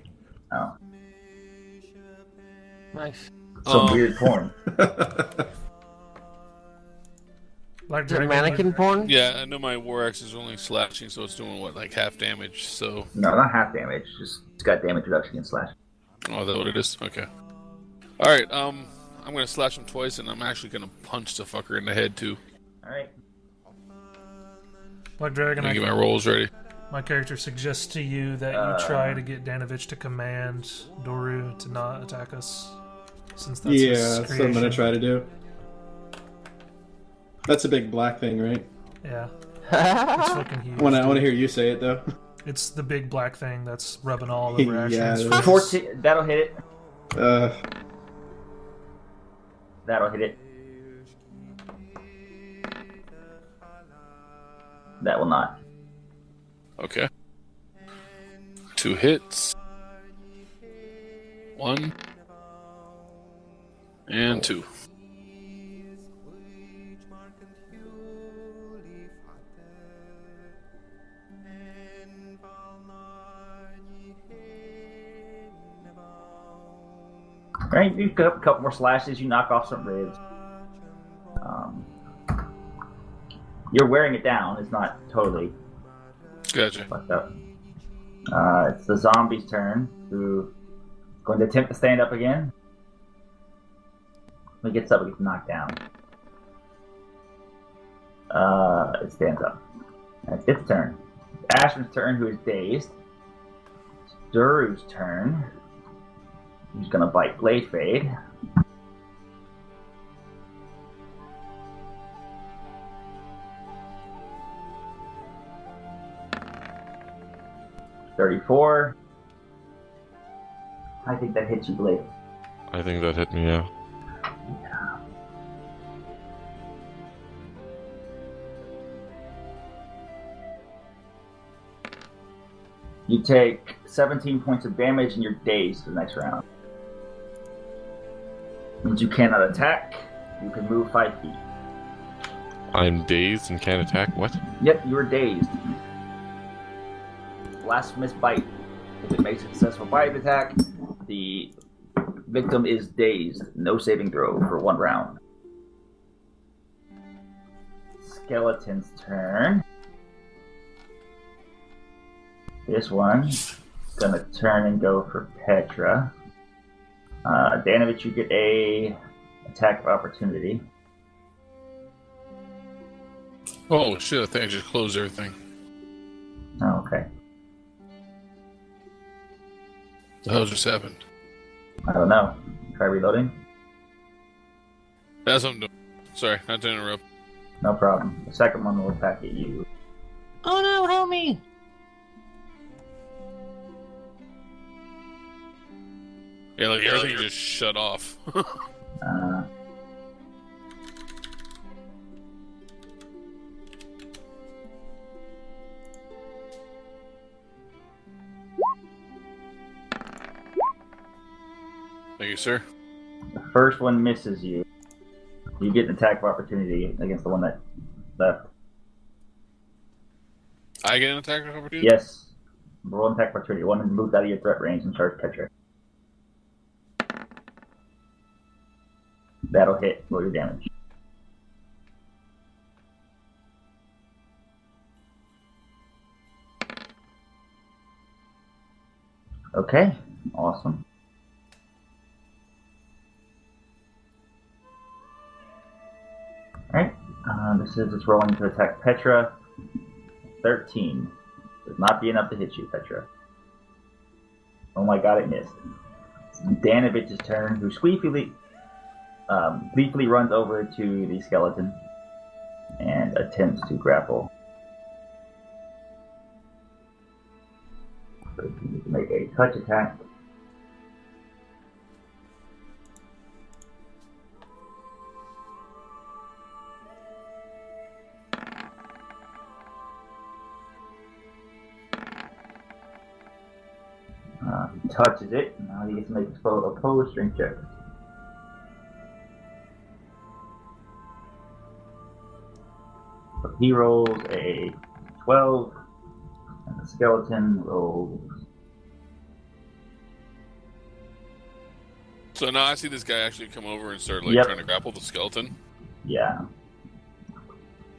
Oh, Nice. some weird porn. Black Is it mannequin porn? Yeah, I know my war axe is only slashing, so it's doing what, like half damage. So, No, not half damage. Just it's got damage reduction and slash. oh, is that what it is? Okay. All right. I'm gonna slash him twice, and I'm actually gonna punch the fucker in the head too. All right. Black Dragon, Let me get my rolls ready. my character suggests to you that you try to get Danovich to command Doru to not attack us, since that's Yeah, his that's what I'm gonna creation. try to do. That's a big black thing, right? Yeah, it's fucking huge. I want to hear you say it though. It's the big black thing that's rubbing all over Yeah, Ashton's it is. face. 14. That'll hit it. That'll hit it. That will not. Okay. 2 hits. 1 and 2. Alright, you cut up a couple more slashes, you knock off some ribs. You're wearing it down, it's not totally Gotcha. fucked up. It's the zombie's turn, who is going to attempt to stand up again. When he gets up, he gets knocked down. It stands up. And it's its turn. It's Ashton's turn, who is dazed. It's Duru's turn. He's gonna bite Bladefade. $34. I think that hits you, Blade. I think that hit me, yeah. You take 17 points of damage and you're dazed for the next round. Means you cannot attack. You can move 5 feet. I'm dazed and can't attack. What? Yep, you are dazed. Blasphemous Bite. If it makes a successful bite attack, the victim is dazed. No saving throw for 1 round. Skeleton's turn. This one's gonna turn and go for Petra. Danovich, you get a attack of opportunity. Oh shit! I think I just closed everything. Oh, okay. What the hell just happened? I don't know. Try reloading. That's what I'm doing. Sorry, not to interrupt. No problem. The second one will attack at you. Oh no, help me! Yeah, like everything just shut off. Thank you, sir. The first one misses you. You get an attack of opportunity against the one that left. I get an attack of opportunity? Yes. Roll an attack of opportunity. One moved out of your threat range and charge Petra. That'll hit. Roll your damage. Okay. Awesome. Alright. This is just rolling to attack Petra. 13. Does not be enough to hit you, Petra. Oh my god, it missed. It's Danovich's turn, who gleefully runs over to the skeleton and attempts to grapple. So you need to make a touch attack. He touches it. Now he gets to make a opposed strength check. So he rolls a 12, and the skeleton rolls. So now I see this guy actually come over and start trying to grapple the skeleton. Yeah.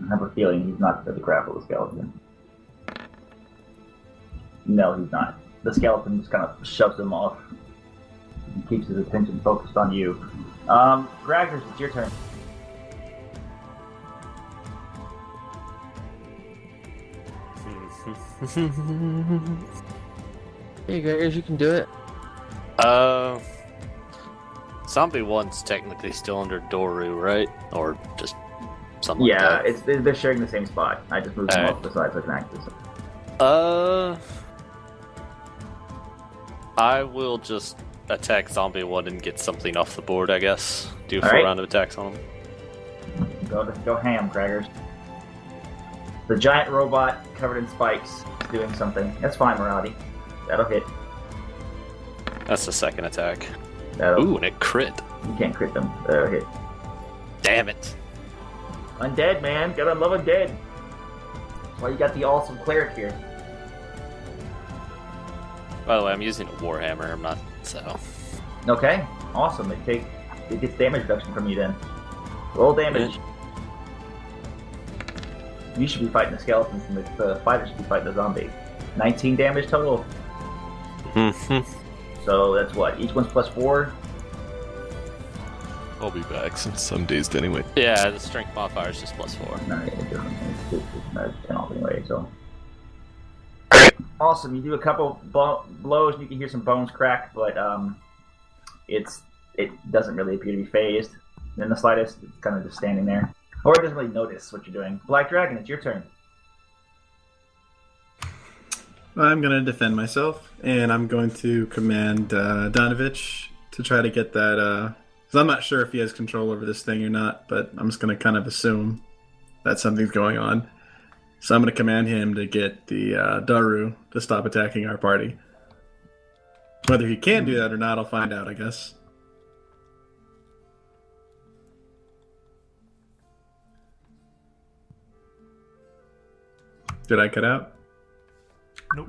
I have a feeling he's not going to grapple the skeleton. No, he's not. The skeleton just kind of shoves him off and keeps his attention focused on you. Graggers, it's your turn. Hey, Graggers, you can do it. Zombie 1's technically still under Doru, right? Or just something like that? Yeah, they're sharing the same spot. I just moved them off the side so I can access them. I will just attack Zombie 1 and get something off the board, I guess. Do a full round of attacks on him. Go ham, Graggers. The giant robot covered in spikes is doing something. That's fine, Morality. That'll hit. That's the second attack. Ooh, and it crit. You can't crit them. That'll hit. Damn it. Undead, man. Gotta love undead. That's why you got the awesome Cleric here. By the way, I'm using a Warhammer, I'm not, so... Okay, awesome. It gets damage reduction from you then. Roll damage. You should be fighting the skeletons, and the fighter should be fighting the zombie. 19 damage total. So that's what? Each one's plus 4? I'll be back since I'm dazed anyway. Yeah, the strength modifier is just plus 4. No, it's 10 off anyway, so... Awesome. You do a couple blows, and you can hear some bones crack, but it doesn't really appear to be phased in the slightest. It's kind of just standing there, or it doesn't really notice what you're doing. Blackdragon, it's your turn. I'm going to defend myself, and I'm going to command Danovich to try to get that. Because I'm not sure if he has control over this thing or not, but I'm just going to kind of assume that something's going on. So I'm going to command him to get the Daru to stop attacking our party. Whether he can do that or not, I'll find out, I guess. Did I cut out? Nope.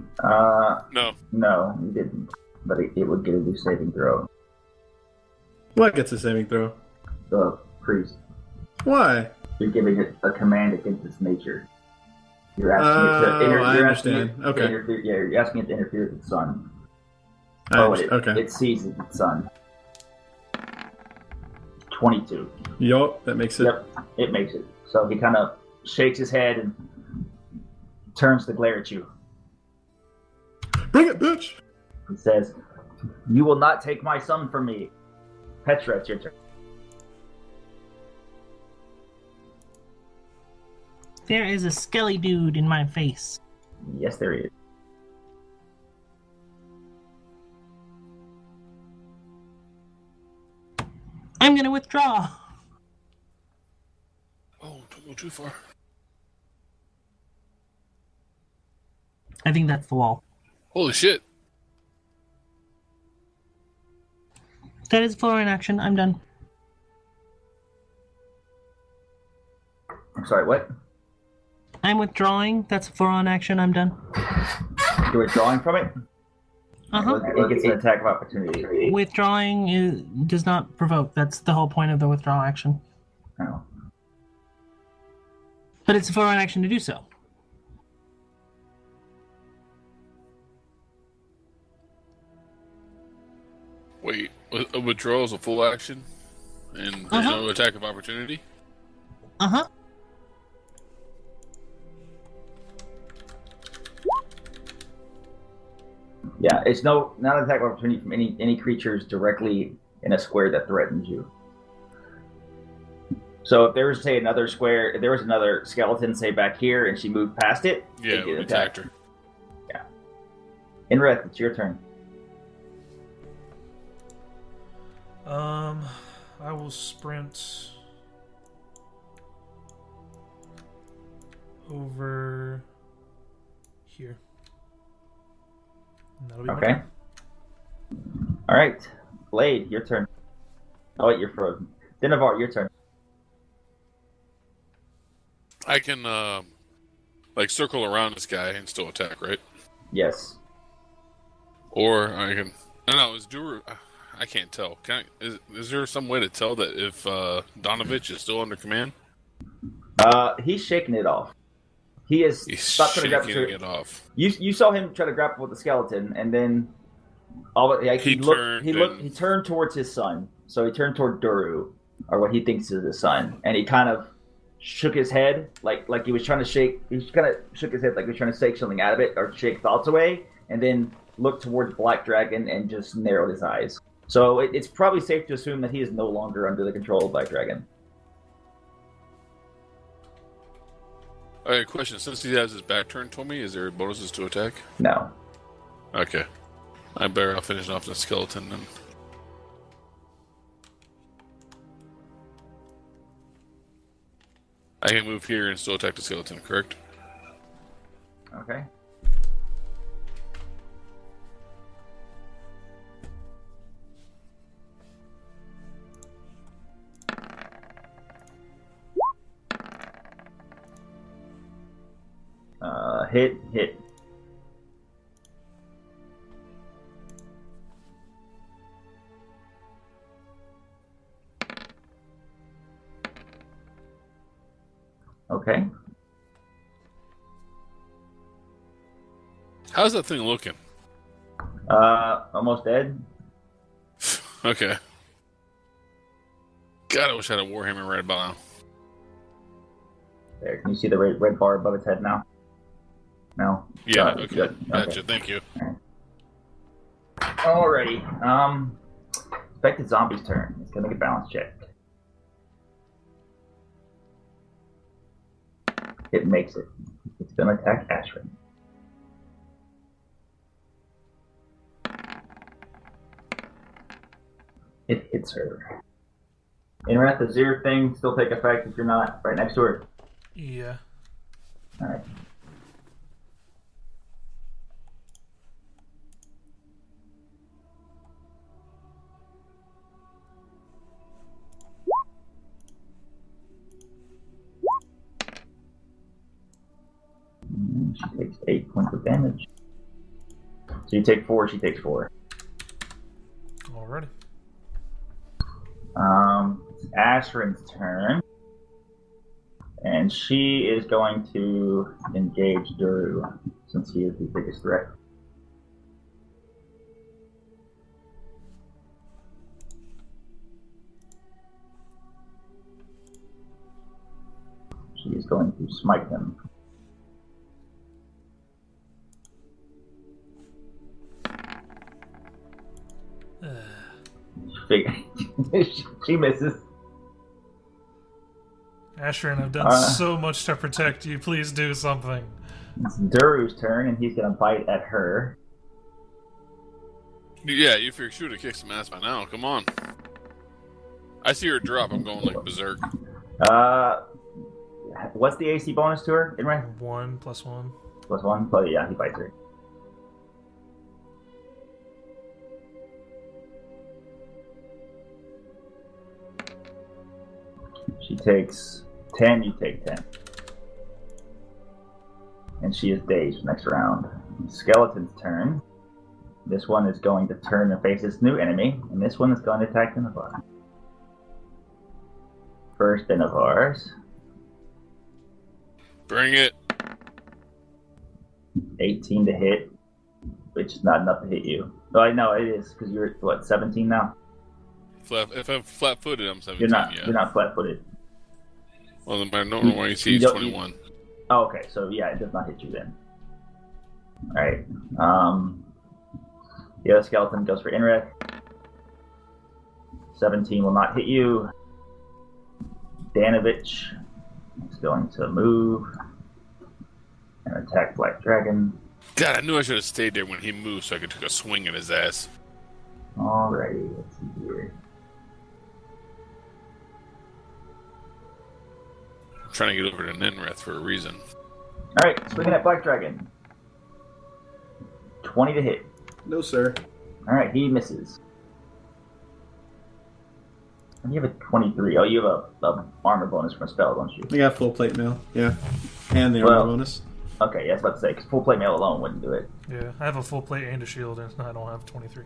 No. No, you didn't. But it would get a new saving throw. What gets a saving throw? The priest. Why? You're giving it a command against its nature. You're asking it to I you're understand. asking it Okay. to interfere, yeah, you're asking it to interfere with its sun. Okay. It seizes its sun. 22. Yup, that makes it. Yep, it makes it. So he kind of shakes his head and turns to glare at you. Bring it, bitch! He says, "You will not take my son from me." Petra, it's your turn. There is a skelly dude in my face. Yes, there is. I'm gonna withdraw. Oh, don't go too far. I think that's the wall. Holy shit. That is full in action. I'm done. I'm sorry, what? I'm withdrawing. That's a full on action. I'm done. You're withdrawing from it? Uh-huh. It gets an attack of opportunity. Withdrawing does not provoke. That's the whole point of the withdrawal action. Oh. But it's a full on action to do so. Wait, a withdrawal is a full action? And there's no attack of opportunity? Uh-huh. Yeah, it's not an attack of opportunity from any creatures directly in a square that threatens you. So if there was, say, another square, if there was another skeleton, say, back here, and she moved past it, Yeah, it would attack her. Yeah. Nreth, it's your turn. I will sprint over here. And that'll be my Okay. turn. All right. Blade, your turn. Oh, wait, you're frozen. Dinavar, your turn. I can, circle around this guy and still attack, right? Yes. Or I can... No, is Duru... I can't tell. Is there some way to tell that if Donovich is still under command? He's shaking it off. He's stopped trying to grapple. Shaking it off. You saw him try to grapple with the skeleton, and then he turned towards his son. So he turned toward Duru, or what he thinks is his son, and he kind of shook his head like he was trying to shake. He kind of shook his head like he was trying to shake something out of it or shake thoughts away, and then looked towards Blackdragon and just narrowed his eyes. So it's probably safe to assume that he is no longer under the control of Blackdragon. Alright, question. Since he has his back turned to me, is there bonuses to attack? No. Okay. I better finish off the skeleton then. I can move here and still attack the skeleton, correct? Okay. Hit. Okay. How's that thing looking? Almost dead. Okay. God, I wish I had a Warhammer right about now. There, can you see the red bar above its head now? No? Yeah, Got it. okay. Good. Gotcha, Okay. thank you. Alrighty. Infected zombie's turn. It's gonna make a balance check. It makes it. It's gonna attack Ashwin. It hits her. Nreth, does your thing still take effect if you're not right next to her? Yeah. Alright. takes 8 points of damage. So you take 4, she takes 4. Alrighty. It's Ashrin's turn. And she is going to engage Duru, since he is the biggest threat. She is going to smite him. She misses. Ashrin, I've done so much to protect you. Please do something. It's Duru's turn, and he's going to bite at her. Yeah, you figure she would have kicked some ass by now. Come on. I see her drop. I'm going like berserk. What's the AC bonus to her? Nreth? 1 + 1. +1? Oh yeah, he bites her. She takes 10, you take 10. And she is dazed next round. Skeleton's turn. This one is going to turn and face its new enemy, and this one is going to attack Dinavar. First Dinavars. Bring it. 18 to hit, which is not enough to hit you. Oh, I know it is, because you're, what, 17 now? If I'm flat-footed, I'm 17, You're not flat-footed. Well, my normal AC is 21. Oh, okay, so yeah, it does not hit you then. Alright. The other skeleton goes for Nreth. 17 will not hit you. Danovich is going to move and attack Blackdragon. God, I knew I should have stayed there when he moved so I could take a swing at his ass. Alrighty, let's see here. I'm trying to get over to Nreth for a reason. Alright, swinging at Blackdragon. 20 to hit. No, sir. Alright, he misses. And you have a 23. Oh, you have a armor bonus from a spell, don't you? I got full plate mail, yeah. And the armor bonus. Okay, yeah, I was about to say, because full plate mail alone wouldn't do it. Yeah, I have a full plate and a shield, and I don't have 23.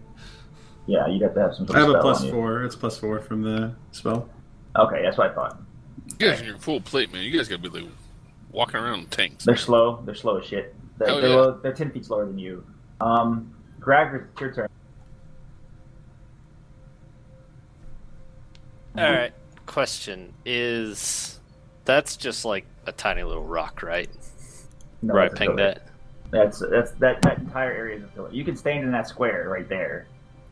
Yeah, you'd have to have some sort I of have a spell on +4. It's +4 from the spell. Okay, that's what I thought. You guys in your full plate, man. You guys gotta be like walking around in tanks. They're slow. They're slow as shit. They're 10 feet slower than you. Graggers, it's your turn. Alright, question is... That's just like a tiny little rock, right? No, Where I that's a pinged pillar. that? That entire area is a pillar. You can stand in that square right there,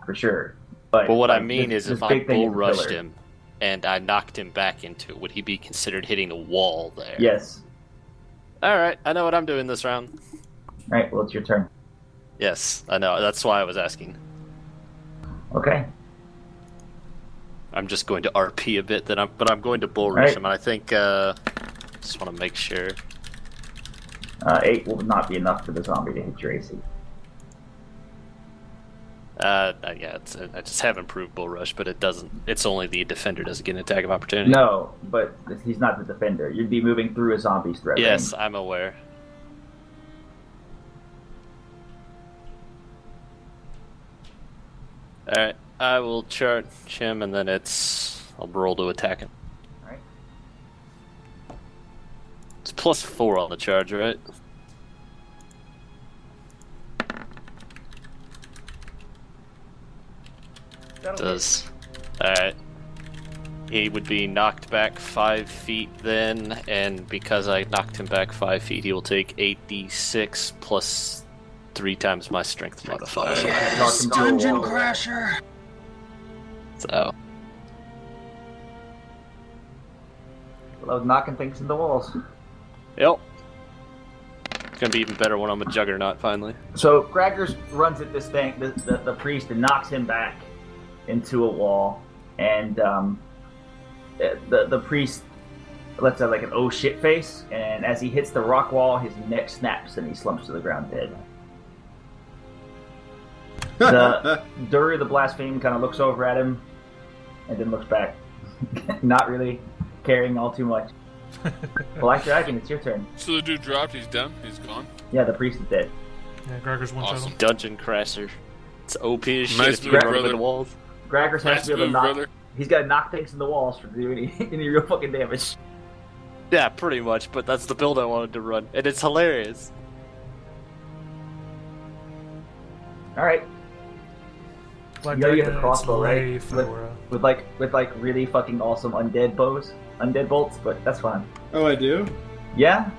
for sure. But what I like, mean this is if I big thing bull is a rushed pillar. him and I knocked him back into it, would he be considered hitting a wall there? Yes. Alright, I know what I'm doing this round. Alright, well, it's your turn. Yes, I know. That's why I was asking. Okay. I'm just going to RP a bit, but I'm going to bull rush Right. him, and I think, just want to make sure. 8 will not be enough for the zombie to hit your AC. Yeah, I just have improved bull rush, but it doesn't. It's only the defender doesn't get an attack of opportunity. No, but he's not the defender. You'd be moving through a zombie's threat range. Yes, I'm aware. Alright, I will charge him, and then I'll roll to attack him. Alright. It's +4 on the charge, right? Does. Alright. He would be knocked back 5 feet then, and because I knocked him back 5 feet, he will take 8d6 plus 3 times my strength modifier. Yes, Dungeon Crasher! So, Love knocking things into walls. yep. It's gonna be even better when I'm a Juggernaut finally. So Graggers runs at this thing, the priest, and knocks him back into a wall, and the priest lets out like an oh shit face, and as he hits the rock wall, his neck snaps and he slumps to the ground dead. Duru the Blaspheme kind of looks over at him and then looks back, not really caring all too much. Blackdragon, it's your turn. So the dude dropped. He's done. He's gone. Yeah, the priest is dead. Yeah, Graggers one Awesome. shot. Dungeon Crasher. It's OP as shit Nice if you move, run brother. into walls. Graggers has Nice to be able to move, knock. brother. He's got to knock things in the walls for doing any real fucking damage. Yeah, pretty much, but that's the build I wanted to run, and it's hilarious. Alright, Black You gotta get the Dragon, crossbow, it's right? way Fedora. with like really fucking awesome undead bows, undead bolts, but that's fine. Oh, I do? Yeah?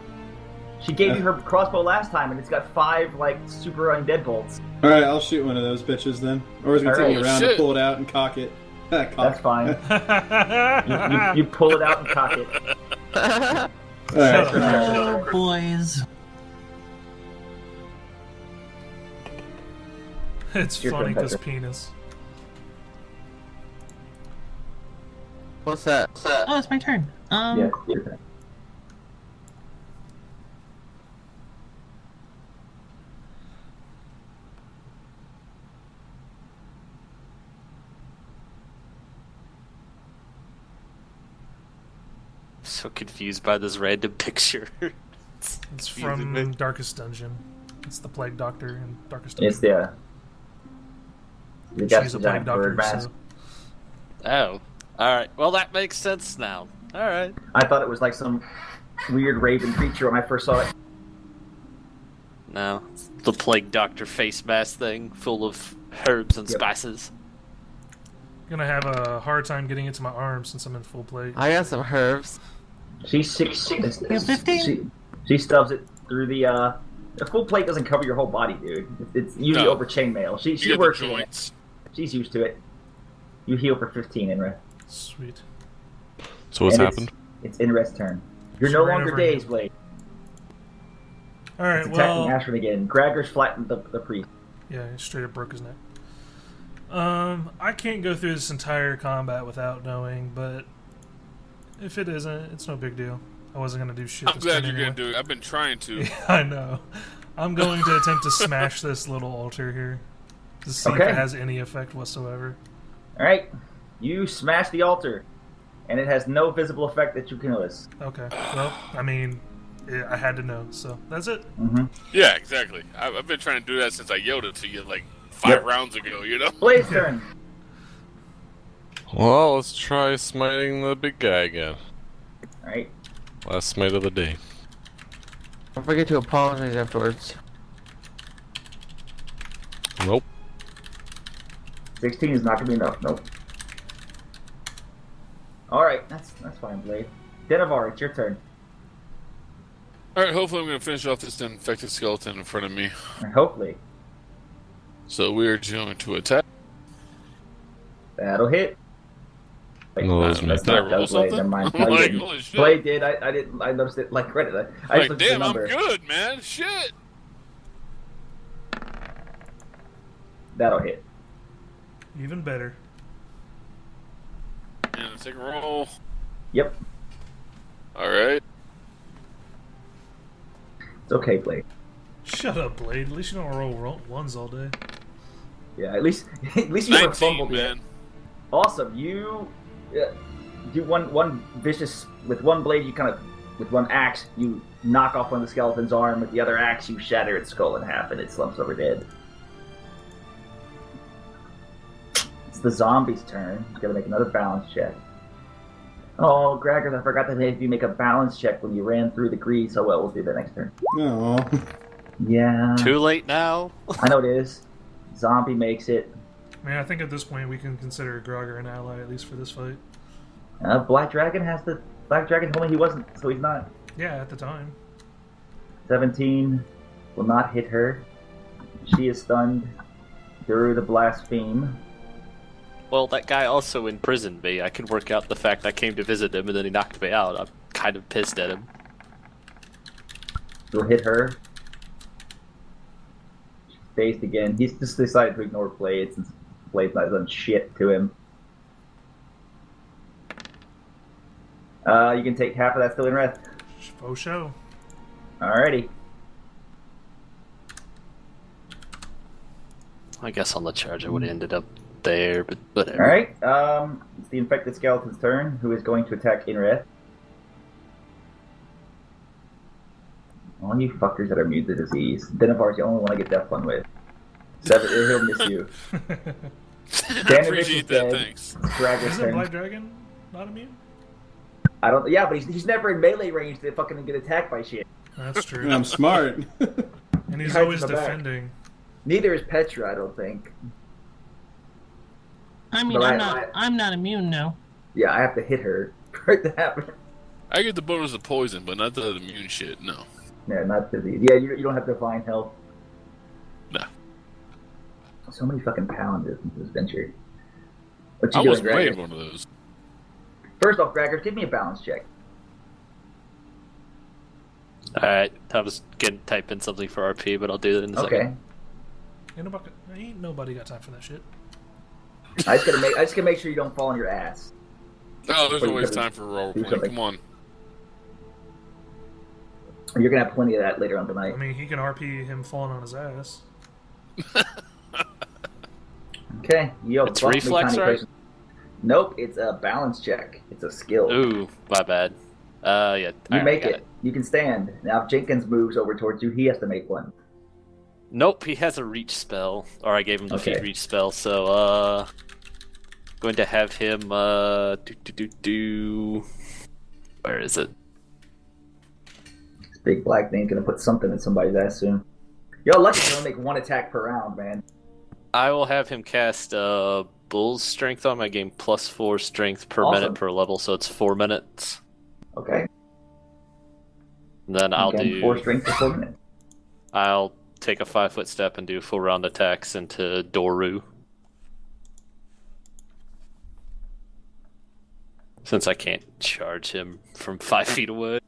She gave you her crossbow last time, and it's got 5, like, super undead bolts. Alright, I'll shoot one of those bitches then. Or is it going to take me Alright. around to Shit. pull it out and cock it? That's Cock. fine. You pull it out and cock it. Alright. Oh, boys. It's Your funny turn, because Petra. penis. What's that? Oh, it's my turn. Yeah, your turn. So confused by this random picture. It's confusing from me. Darkest Dungeon. It's the Plague Doctor in Darkest Dungeon. It's the gas She's a giant Plague bird Doctor, mask. so... Oh. Alright, well that makes sense now. Alright. I thought it was like some weird raven creature when I first saw it. No, it's the Plague Doctor face mask thing, full of herbs and Yep. spices. Gonna have a hard time getting it to my arm since I'm in full plate. I got some herbs. She's 6. You're 15? She stubs it through the full plate doesn't cover your whole body, dude. It's usually No. over chainmail. She You get the works with it. joints. She's used to it. You heal for 15, Nreth. Sweet. So what's And happened? It's Nreth's turn. You're She no ran longer over him. dazed, Blade. Alright, It's attacking well... Ashford again. Graggers flattened the priest. Yeah, he straight up broke his neck. I can't go through this entire combat without knowing, but if it isn't, it's no big deal. I wasn't gonna do shit. I'm this glad turn you're anyway. gonna do it. I've been trying to. I know. I'm going to attempt to smash this little altar here to see if Okay. it has any effect whatsoever. Alright. You smash the altar, and it has no visible effect that you can notice. Okay. Well, I mean, I had to know, so that's it. Mm-hmm. Yeah, exactly. I've been trying to do that since I yelled it to you like 5 Yep. rounds ago. You know. Blade's turn. Well, let's try smiting the big guy again. Alright. Last smite of the day. Don't forget to apologize afterwards. Nope. 16 is not gonna be enough. Nope. Alright, that's fine, Blade. Denavar, it's your turn. All right. Hopefully, I'm gonna finish off this infected skeleton in front of me. Hopefully. So we're going to attack. That'll hit. Wait, No, that's me. that's Did I not roll that was Blade. something? Never mind. I'm No, you like, didn't. holy shit. Blade did. I didn't. I noticed it like credit. I Like, just looked at damn, the I'm number. good, man. Shit. That'll hit. Even better. And let's take a roll. Yep. All right. It's okay, Blade. Shut up, Blade. At least you don't roll ones all day. Yeah. At least you never 19, fumbled yet. man. Awesome. You do one vicious with one blade. You kind of with one axe you knock off one of the skeleton's arm. With the other axe you shatter its skull in half and it slumps over dead. It's the zombie's turn. He's got to make another balance check. Oh, Graggers, I forgot to make you make a balance check when you ran through the grease. Oh well, we'll do that next turn. No. Yeah. Too late now. I know it is. Zombie makes it. I mean, I think at this point we can consider Grogger an ally, at least for this fight. Blackdragon told me he wasn't, so he's not. Yeah, at the time. 17 will not hit her. She is stunned through the blaspheme. Well, that guy also imprisoned me. I can work out the fact I came to visit him and then he knocked me out. I'm kind of pissed at him. Will hit her. She's dazed again. He's just decided to ignore Blade since Blade's not done shit to him. You can take half of that still in Reht. Faux show. Alrighty. I guess on the charge I would have ended up there, but whatever. Alright. It's the infected skeleton's turn, who is going to attack Nreth. All you fuckers that are immune to disease. Denivar's the only one I get death fun with. Seven, he'll miss you. I appreciate that, thanks. Graggers Isn't turn. Blackdragon not immune? I don't. Yeah, but he's never in melee range to fucking get attacked by shit. That's true. I'm smart. And he's hides always in the back. defending. Neither is Petra, I don't think. I mean, But I'm not immune now. Yeah, I have to hit her for it to happen. I get the bonus of poison, but not the immune shit. No. Yeah, not disease. Yeah, you don't have divine health. No. So many fucking paladins in this venture. What you I doing, was Graggers? playing one of those. First off, Graggers, give me a balance check. Alright, I was gonna type in something for RP, but I'll do that in a Okay. second. Ain't nobody got time for that shit. I just gotta make sure you don't fall on your ass. Oh, there's But you always gotta time for role do playing. something. Come on. You're gonna have plenty of that later on tonight. I mean, he can RP him falling on his ass. Okay, yo, It's fuck me, reflex, tiny right? person. Nope, it's a balance check. It's a skill. Ooh, my bad. Yeah. You alright, make got it. You can stand. Now, if Jenkins moves over towards you, he has to make one. Nope, he has a reach spell. Or I gave him the Okay. feat reach spell, so, going to have him, Where is it? This big black thing's gonna put something in somebody's ass soon. Yo, Lucky's gonna make one attack per round, man. I will have him cast, Bull's Strength on my game, +4 strength per Awesome. minute per level, so it's 4 minutes. Okay. And then I'll Again, do... 4 strength for 4 minutes. I'll take a 5-foot step and do full round attacks into Doru. Since I can't charge him from 5 feet away.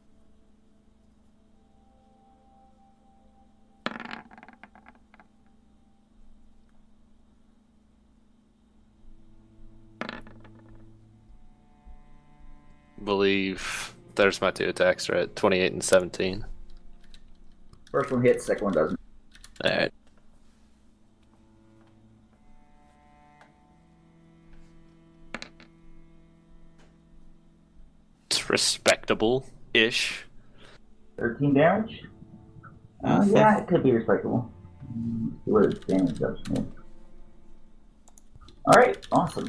Believe there's my 2 attacks, right? 28 and 17. First one hits, second one doesn't. Alright. It's respectable-ish. 13 damage? Yeah, it could be respectable. See what its damage does. Yeah. Alright, awesome.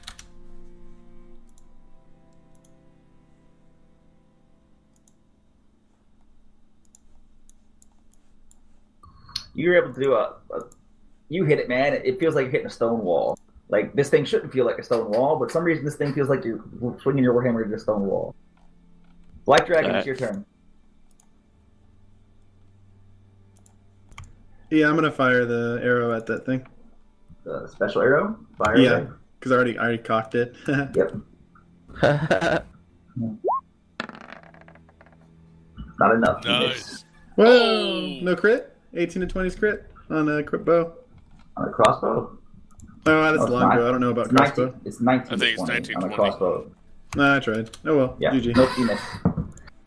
You're able to do you hit it, man. It feels like you're hitting a stone wall. Like, this thing shouldn't feel like a stone wall, but for some reason this thing feels like you're swinging your warhammer into a stone wall. Blackdragon, it's your turn. Yeah, I'm gonna fire the arrow at that thing. The special arrow? Fire Yeah, away. because I already cocked it. Yep. Not enough. You miss. Nice. Whoa! Oh. No crit? 18 to 20's crit on a crit bow. On a crossbow? Oh, that's it's longbow. not. I don't know about It's crossbow. 19, it's 19 I think to it's 20 19, on a 20. crossbow. Nah, I tried. Oh well. Yeah, GG. nope, you miss.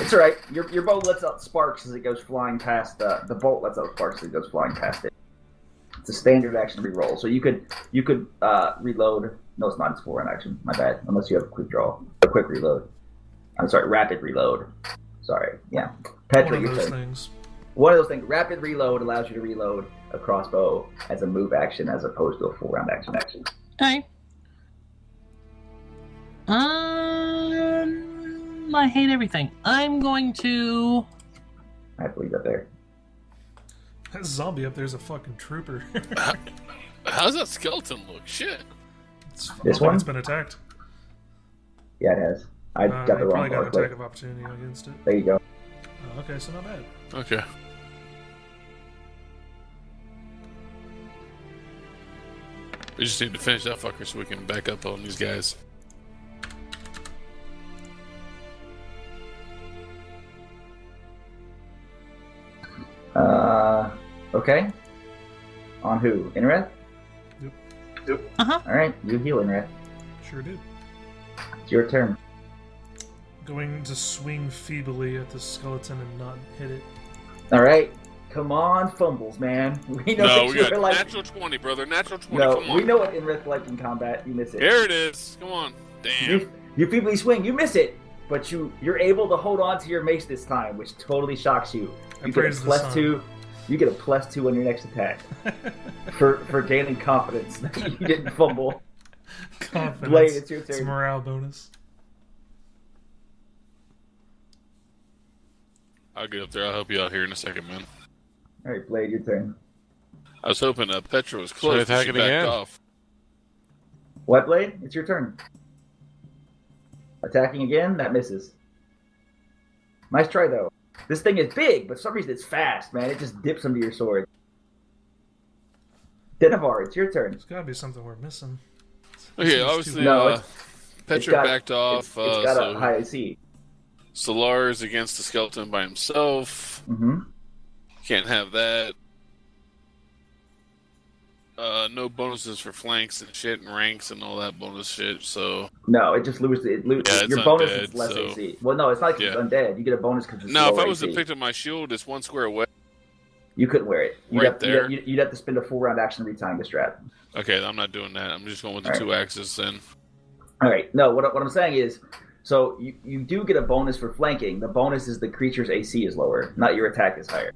It's alright. Your bow lets out sparks as it goes flying past, the bolt lets out sparks as it goes flying past it. It's a standard action reroll, so you could reload. No, it's not. It's full round action. My bad. Unless you have a quick draw, a quick reload. I'm sorry, rapid reload. Sorry. Yeah. Petra, One of your those turn. things. One of those things. Rapid reload allows you to reload a crossbow as a move action as opposed to a full round action. Okay. I hate everything. I'm going to. I have to leave that there. That zombie up there's a fucking trooper. How's that skeleton look? Shit. It's, I don't This think one? it's been attacked. Yeah, it has. I got the They wrong probably got one. an attack of opportunity against it. There you go. Oh, okay, so not bad. Okay. We just need to finish that fucker so we can back up on these guys. Okay. On who? Nreth? Uh-huh. Alright, you heal Nreth. Sure did. It's your turn. Going to swing feebly at the skeleton and not hit it. Alright. Come on, fumbles, man. We know No, that we you're got like. natural 20, brother. Natural 20. No, Come on. we know what Nreth like in combat. You miss it. Here it is. Come on. Damn. You feebly swing, you miss it, but you're able to hold on to your mace this time, which totally shocks you. You get a praise the sun. +2. You get a +2 on your next attack for gaining confidence that you didn't fumble. Confidence. Blade, it's your It's a turn. morale bonus. I'll get up there. I'll help you out here in a second, man. All right, Blade, your turn. I was hoping Petra was Try close. But she attacking backed again. off. What, Blade? It's your turn. Attacking again? That misses. Nice try, though. This thing is big, but for some reason it's fast, man. It just dips into your sword. Denevar, it's your turn. There's gotta be something we're missing. Okay, obviously, No, Petra got- backed off. It's got so a high AC. Solar's against the skeleton by himself. Mm-hmm. Can't have that. No bonuses for flanks and shit and ranks and all that bonus shit. So No, it just loses. Yeah, it's your bonus undead, is less so- AC. Well, no, it's not because Yeah. it's undead. You get a bonus because it's now, if lower I was to AC. pick up my shield, it's one square away. You couldn't wear it. Right there. You'd have to spend a full round action every time to strap. Okay, I'm not doing that. I'm just going with the All 2 axes then. All right. No, what I'm saying is, so you do get a bonus for flanking. The bonus is the creature's AC is lower, not your attack is higher.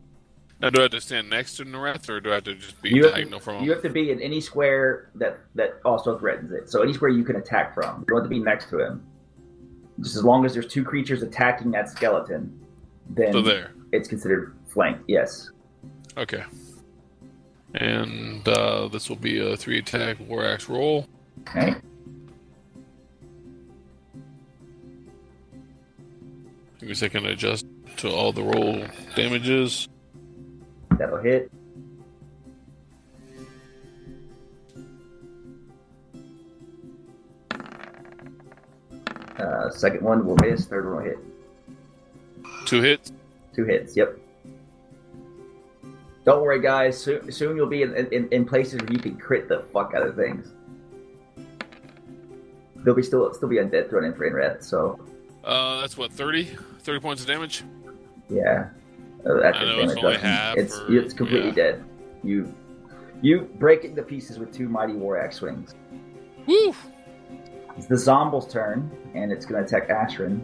Now, do I have to stand next to Nreth, or do I have to just be You diagonal from you him? have to be in any square that also threatens it. So any square you can attack from. You don't have to be next to him. Just as long as there's 2 creatures attacking that skeleton, then So there. it's considered flanked. Yes. Okay. And this will be a 3 attack war axe roll. Okay. Give me a second to adjust to all the roll damages. That'll hit. Second one will miss. Third one will hit. 2 hits. 2 hits. Yep. Don't worry, guys. Soon you'll be in places where you can crit the fuck out of things. They'll still be undead thrown in for Nreth. So That's what, 30? 30 points of damage? yeah, that's I know damage it's only reduction. half, It's completely dead. You break it into pieces with 2 mighty war axe swings. Woo! It's the Zomble's turn, and it's going to attack Ashrin.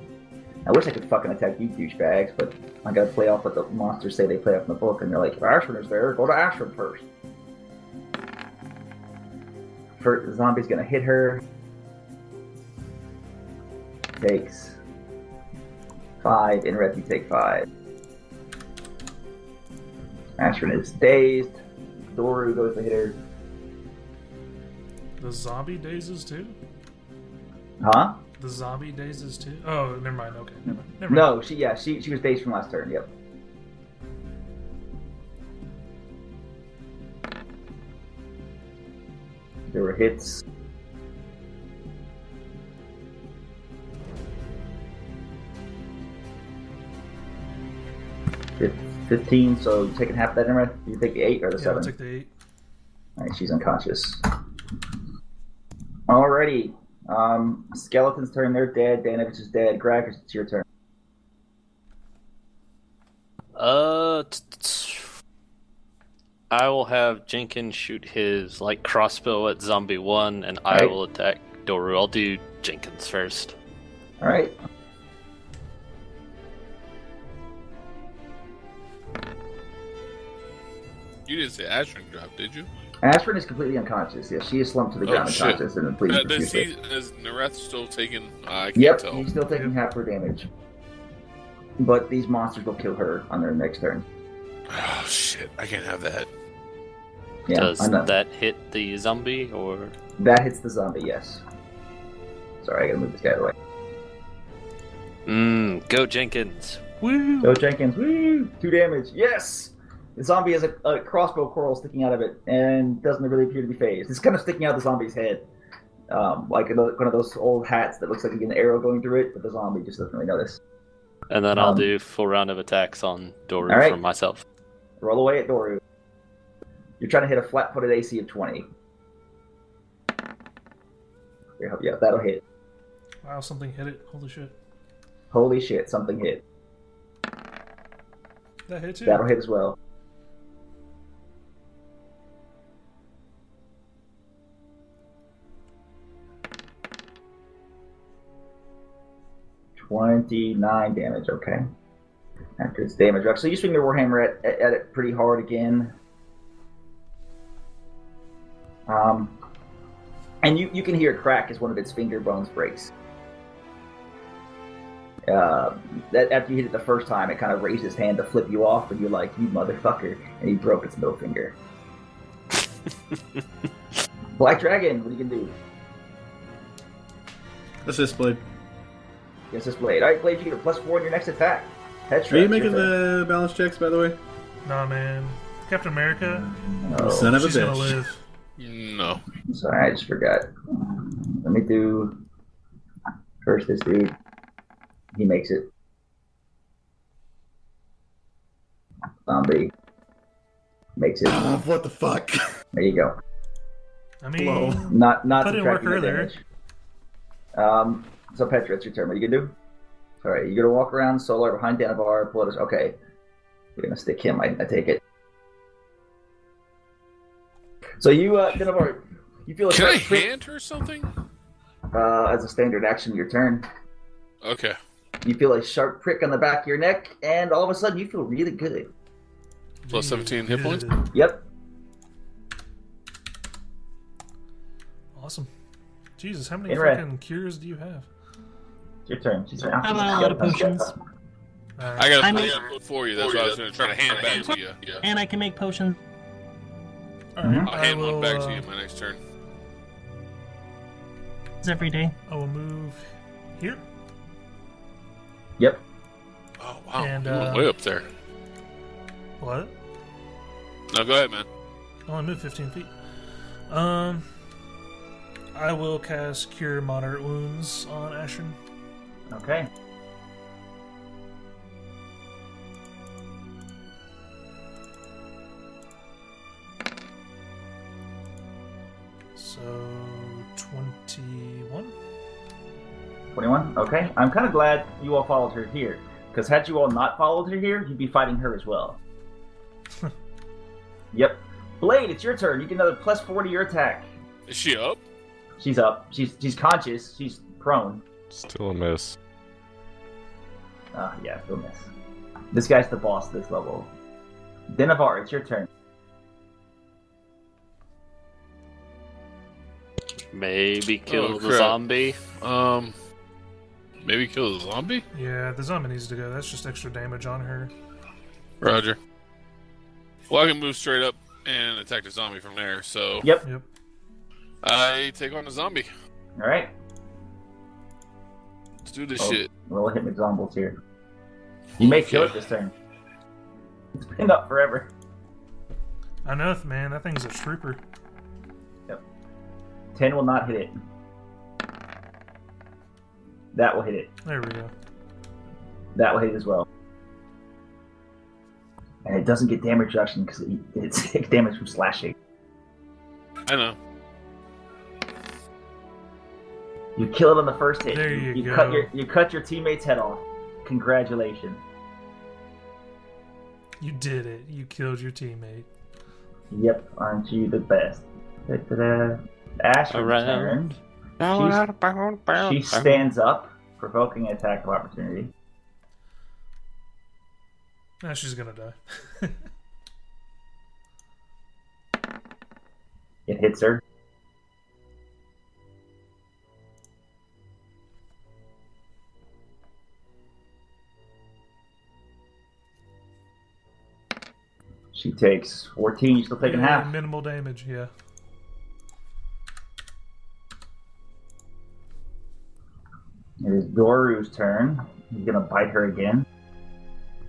I wish I could fucking attack you douchebags, but I gotta play off what the monsters say they play off in the book, and they're like, if Ashrin is there, go to Ashrin first. The zombie's gonna hit her. Takes 5. Nreth, you take 5. Ashrin is dazed. Doru goes to hit her. The zombie dazes too? Huh? The zombie dazes too? Oh, never mind. Okay, never mind. No, she was dazed from last turn. Yep. There were hits. Fif- 15, so you're taking half of that, Nreth? You take the 8 or the Yeah, 7? I'll take the 8. Alright, she's unconscious. Alrighty. Skeleton's turn, they're dead. Danovich is dead. Graggers, it's your turn. I will have Jenkins shoot his light crossbow at Zombie 1, and I Right. will attack Doru. I'll do Jenkins first. Alright. You didn't say Ashrin dropped, did you? Ashrin is completely unconscious. Yes, she is slumped to the ground shit. unconscious and bleeding profusely. Is Nreth still taking... I can't Yep, tell. he's still taking half her damage. But these monsters will kill her on their next turn. Oh, shit. I can't have that. Yeah, Does I'm not. that hit the zombie, or... That hits the zombie, yes. Sorry, I gotta move this guy away. Go Jenkins. Woo! Go Jenkins, woo! 2 damage, yes! The zombie has a crossbow coral sticking out of it and doesn't really appear to be phased. It's kind of sticking out the zombie's head. Like one of those old hats that looks like you get an arrow going through it, but the zombie just doesn't really notice. And then I'll do full round of attacks on Doru Alright. for myself. Roll away at Doru. You're trying to hit a flat-footed AC of 20. Here, help you out. That'll hit. Wow, something hit it. Holy shit. Holy shit, something hit. That hits you? That'll hit as well. $29 damage, okay. After its damage rock. So you swing the Warhammer at it pretty hard again. And you can hear it crack as one of its finger bones breaks. That after you hit it the first time, it kind of raised its hand to flip you off, and you're like, "You motherfucker!" And he broke its middle finger. Blackdragon, what are you gonna do? Assist Blade. Yes, this Blade. All right, Blade, you get a +4 in your next attack. Petra, Are you it's your making turn. the balance checks, by the way? Nah, man. Captain America, Oh, Son of a she's gonna bitch. live. No. sorry, I just forgot. Let me do first this dude. He makes it. Zombie makes it. What the fuck? There you go. I mean, Whoa. Not Put in work subtracting the earlier. damage. So Petra, it's your turn. What are you gonna do? All right, you're gonna walk around Solar behind Danavar. Pull it. Okay, you're gonna stick him. I take it. So you, Danavar, you feel a Can I sharp prick, hand her something? as a standard action your turn. Okay. You feel a sharp prick on the back of your neck, and all of a sudden you feel really good. Plus 17 hit points? Yep. Awesome. Jesus, how many Nreth. fucking cures do you have? It's your turn. She's How about a lot of potions? Alright. I gotta I put mean- it for you. That's what I was gonna try to hand back to you. And I can make potions. Alright, I'll hand one back to you my next turn. Every day. I will move here. Yep. Oh wow, And, you went way up there. What? No, go ahead, man. I only moved 15 feet. I will cast Cure Moderate Wounds on Ashen. Okay. So 21. 21? Okay. I'm kind of glad you all followed her here. Because had you all not followed her here, you'd be fighting her as well. Yep. Blade, it's your turn. You get another +4 to your attack. Is she up? She's up. She's conscious. She's prone. Still a miss. Yeah, still miss. This guy's the boss at this level. Danavar, it's your turn. Maybe kill the crap. zombie. Maybe kill the zombie? Yeah, the zombie needs to go. That's just extra damage on her. Roger. Well, I can move straight up and attack the zombie from there, so Yep. Yep. I take on the zombie. All right. Let's do this Oh, shit. Roll a hit McZombles here. You may kill it this turn. It's been up forever. I know, man. That thing's a trooper. 10 will not hit it. That will hit it. There we go. That will hit it as well. And it doesn't get damage reduction because it's damage from slashing. I know. You kill it on the first hit. There you go. Cut your teammate's head off. Congratulations. You did it. You killed your teammate. Yep, aren't you the best? Da-da-da. Ash Around. returns. She stands up, provoking an attack of opportunity. Now she's gonna die. It hits her. She takes 14. You're still taking half. Minimal damage, yeah. It is Doru's turn. He's gonna bite her again.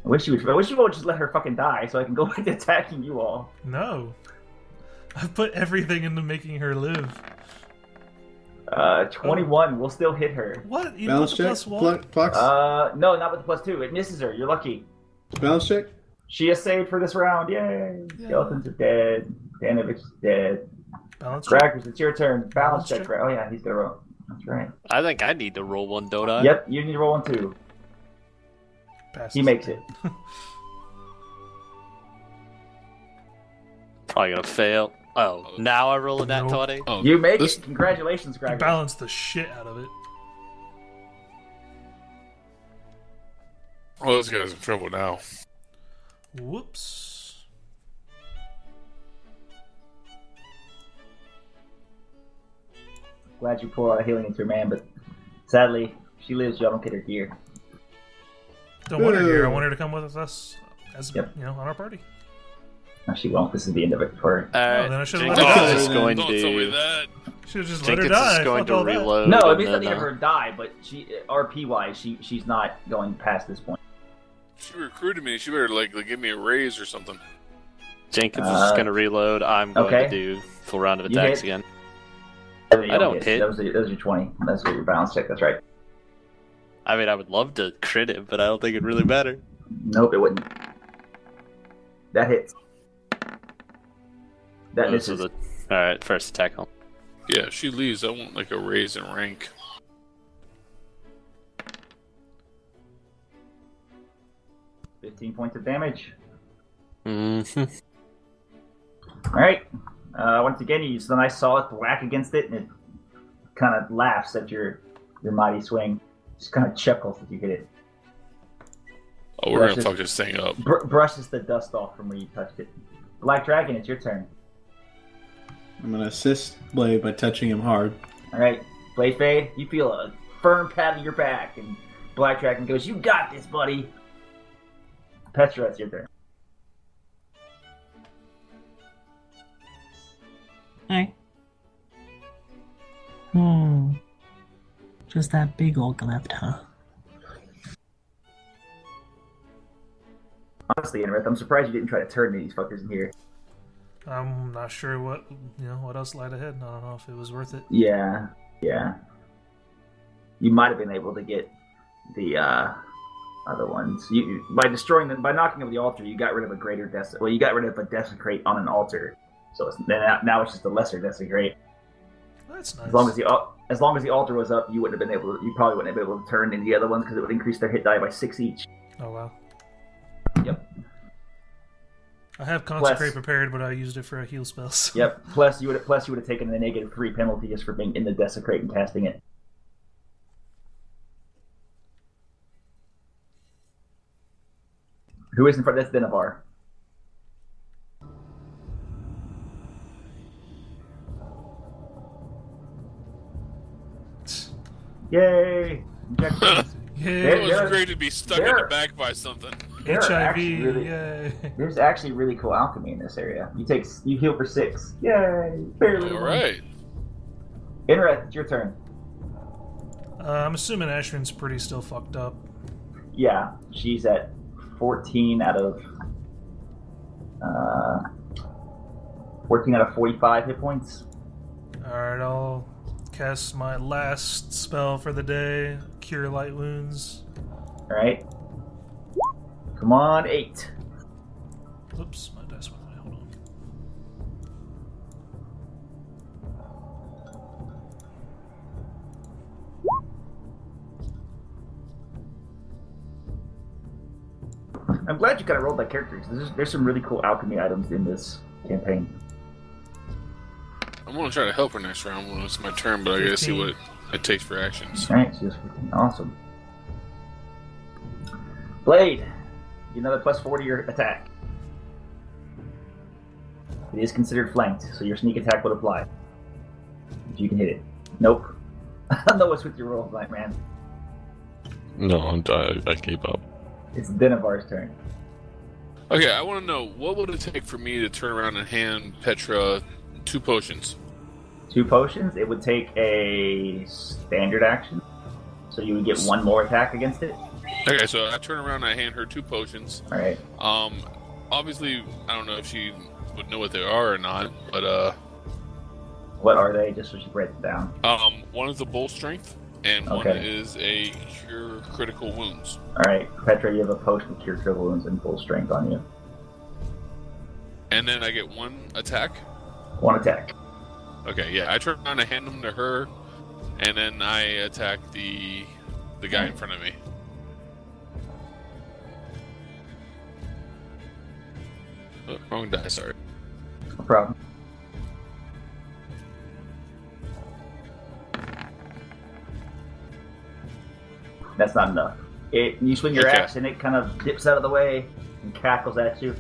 I wish you would just let her fucking die so I can go back to attacking you all. No. I've put everything into making her live. 21 will still hit her. What? You Balance know check? the +1? Plex? No, not with the +2. It misses her. You're lucky. Balance check? She is saved for this round. Yay! Yeah. Skeletons are dead. Danovich is dead. Balance check. Graggers, it's your turn. Balance Balance check. check. Right? Oh yeah, he's gonna roll. That's right. I think I need to roll one, don't I? Yep, you need to roll one too. Passes. He makes it. Probably gonna fail. Oh, now I roll a nat Nope. 20? Oh, You make this, it. Congratulations, You Graggers. balance the shit out of it. Oh, this guy's in trouble now. Whoops. Glad you pulled out healing into her, man, but sadly, she lives. Y'all don't get her gear. Don't want her here. I want her to come with us as Yep. on our party. No, she won't. This is the end of it for her. then I should've Jenkins let her is die. going Don't tell me to. that. Should have just let her Jenkins die. is going Fuck to all that. reload. No, and it means then, not the end of her die, but she RP wise, she's not going past this point. She recruited me. She better like give me a raise or something. Jenkins is just going to reload. I'm going okay. to do full round of You attacks hit. again. I don't hit. That was your 20. That's your balance check. That's right. I mean, I would love to crit it, but I don't think it'd really matter. Nope, it wouldn't. That hits. That Oh, misses. so Alright, first attack home. Yeah, if she leaves, I want like a raise in rank. $15 points of damage. Mm-hmm. Alright. Once again, you use the nice solid whack against it, and it kind of laughs at your mighty swing. Just kind of chuckles as you hit it. Oh, we're That's gonna just- fuck this thing up. Brushes the dust off from where you touched it. Blackdragon, it's your turn. I'm gonna assist Blade by touching him hard. Alright, Bladefade, you feel a firm pat on your back, and Blackdragon goes, "You got this, buddy!" Petra, it's your turn. Hey. Just that big old left, huh? Honestly, Nreth, I'm surprised you didn't try to turn these fuckers in here. I'm not sure what else lied ahead. I don't know if it was worth it. Yeah. You might have been able to get the other ones. By destroying them, by knocking over the altar, you got rid of a greater you got rid of a desecrate on an altar. So now it's just a lesser desecrate. That's nice. As long as the altar was up, you probably wouldn't have been able to turn in the other ones because it would increase their hit die by 6 each. Oh wow. Yep. I have consecrate prepared, but I used it for a heal spell. So. Yep. Plus you would have taken the -3 penalty just for being in the desecrate and casting it. Who is in front? That's Denavar. Yay! Injections. Yeah. It was great to be stuck in the back by something. There are HIV. actually really- Yay. There's actually really cool alchemy in this area. You heal for 6. Yay! Barely. All right. Nreth, it's your turn. I'm assuming Ashrin's pretty still fucked up. Yeah, she's at 14 out of 45 hit points. Alright, I'll cast my last spell for the day. Cure Light Wounds. All right. Come on, 8. Oops, my dice went away. Hold on. I'm glad you kind of rolled that character because there's some really cool alchemy items in this campaign. I'm gonna try to help her next round when it's my turn, but I gotta see what it takes for actions. All right, so that's freaking awesome. Blade, get another +4 to your attack. It is considered flanked, so your sneak attack would apply. If you can hit it. Nope. I don't know what's with your rolls, my man. No, I gave up. It's Denavar's turn. Okay, I want to know what would it take for me to turn around and hand Petra 2 potions. 2 potions, it would take a standard action. So you would get 1 more attack against it. Okay, so I turn around and I hand her 2 potions. Alright. Obviously, I don't know if she would know what they are or not, but What are they? Just so she breaks it down. one is a bull strength, and one Okay. is a cure critical wounds. Alright, Petra, you have a potion of cure critical wounds and full strength on you. And then I get 1 attack. 1 attack. Okay, yeah, I turn around and hand them to her, and then I attack the guy in front of me. Oh, wrong die, sorry. No problem. That's not enough. You swing your Okay. axe and it kind of dips out of the way and cackles at you.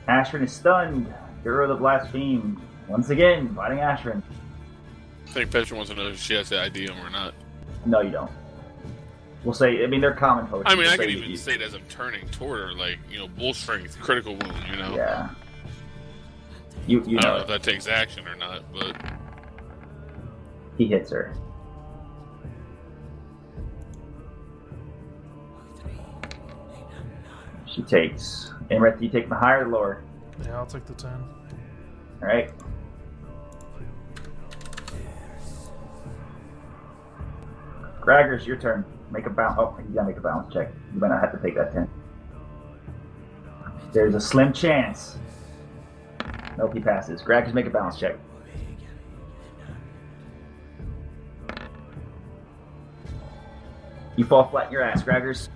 Ashrin is stunned. Hero of the Blaspheme. Once again, fighting Ashrin. I think Petra wants to know if she has to ID him or not. No, you don't. We'll say, I mean, they're common potions. I mean, I We'll could say even you- say it as I'm turning toward her, like, bull strength, critical wound, Yeah. You I don't know know if that takes action or not, but he hits her. She takes. Nreth, you take the higher or the lower? Yeah, I'll take the 10. Alright. Graggers, your turn. Make a balance. Oh, you gotta make a balance check. You might not have to take that 10. There's a slim chance. Nope, he passes. Graggers, make a balance check. You fall flat in your ass, Graggers.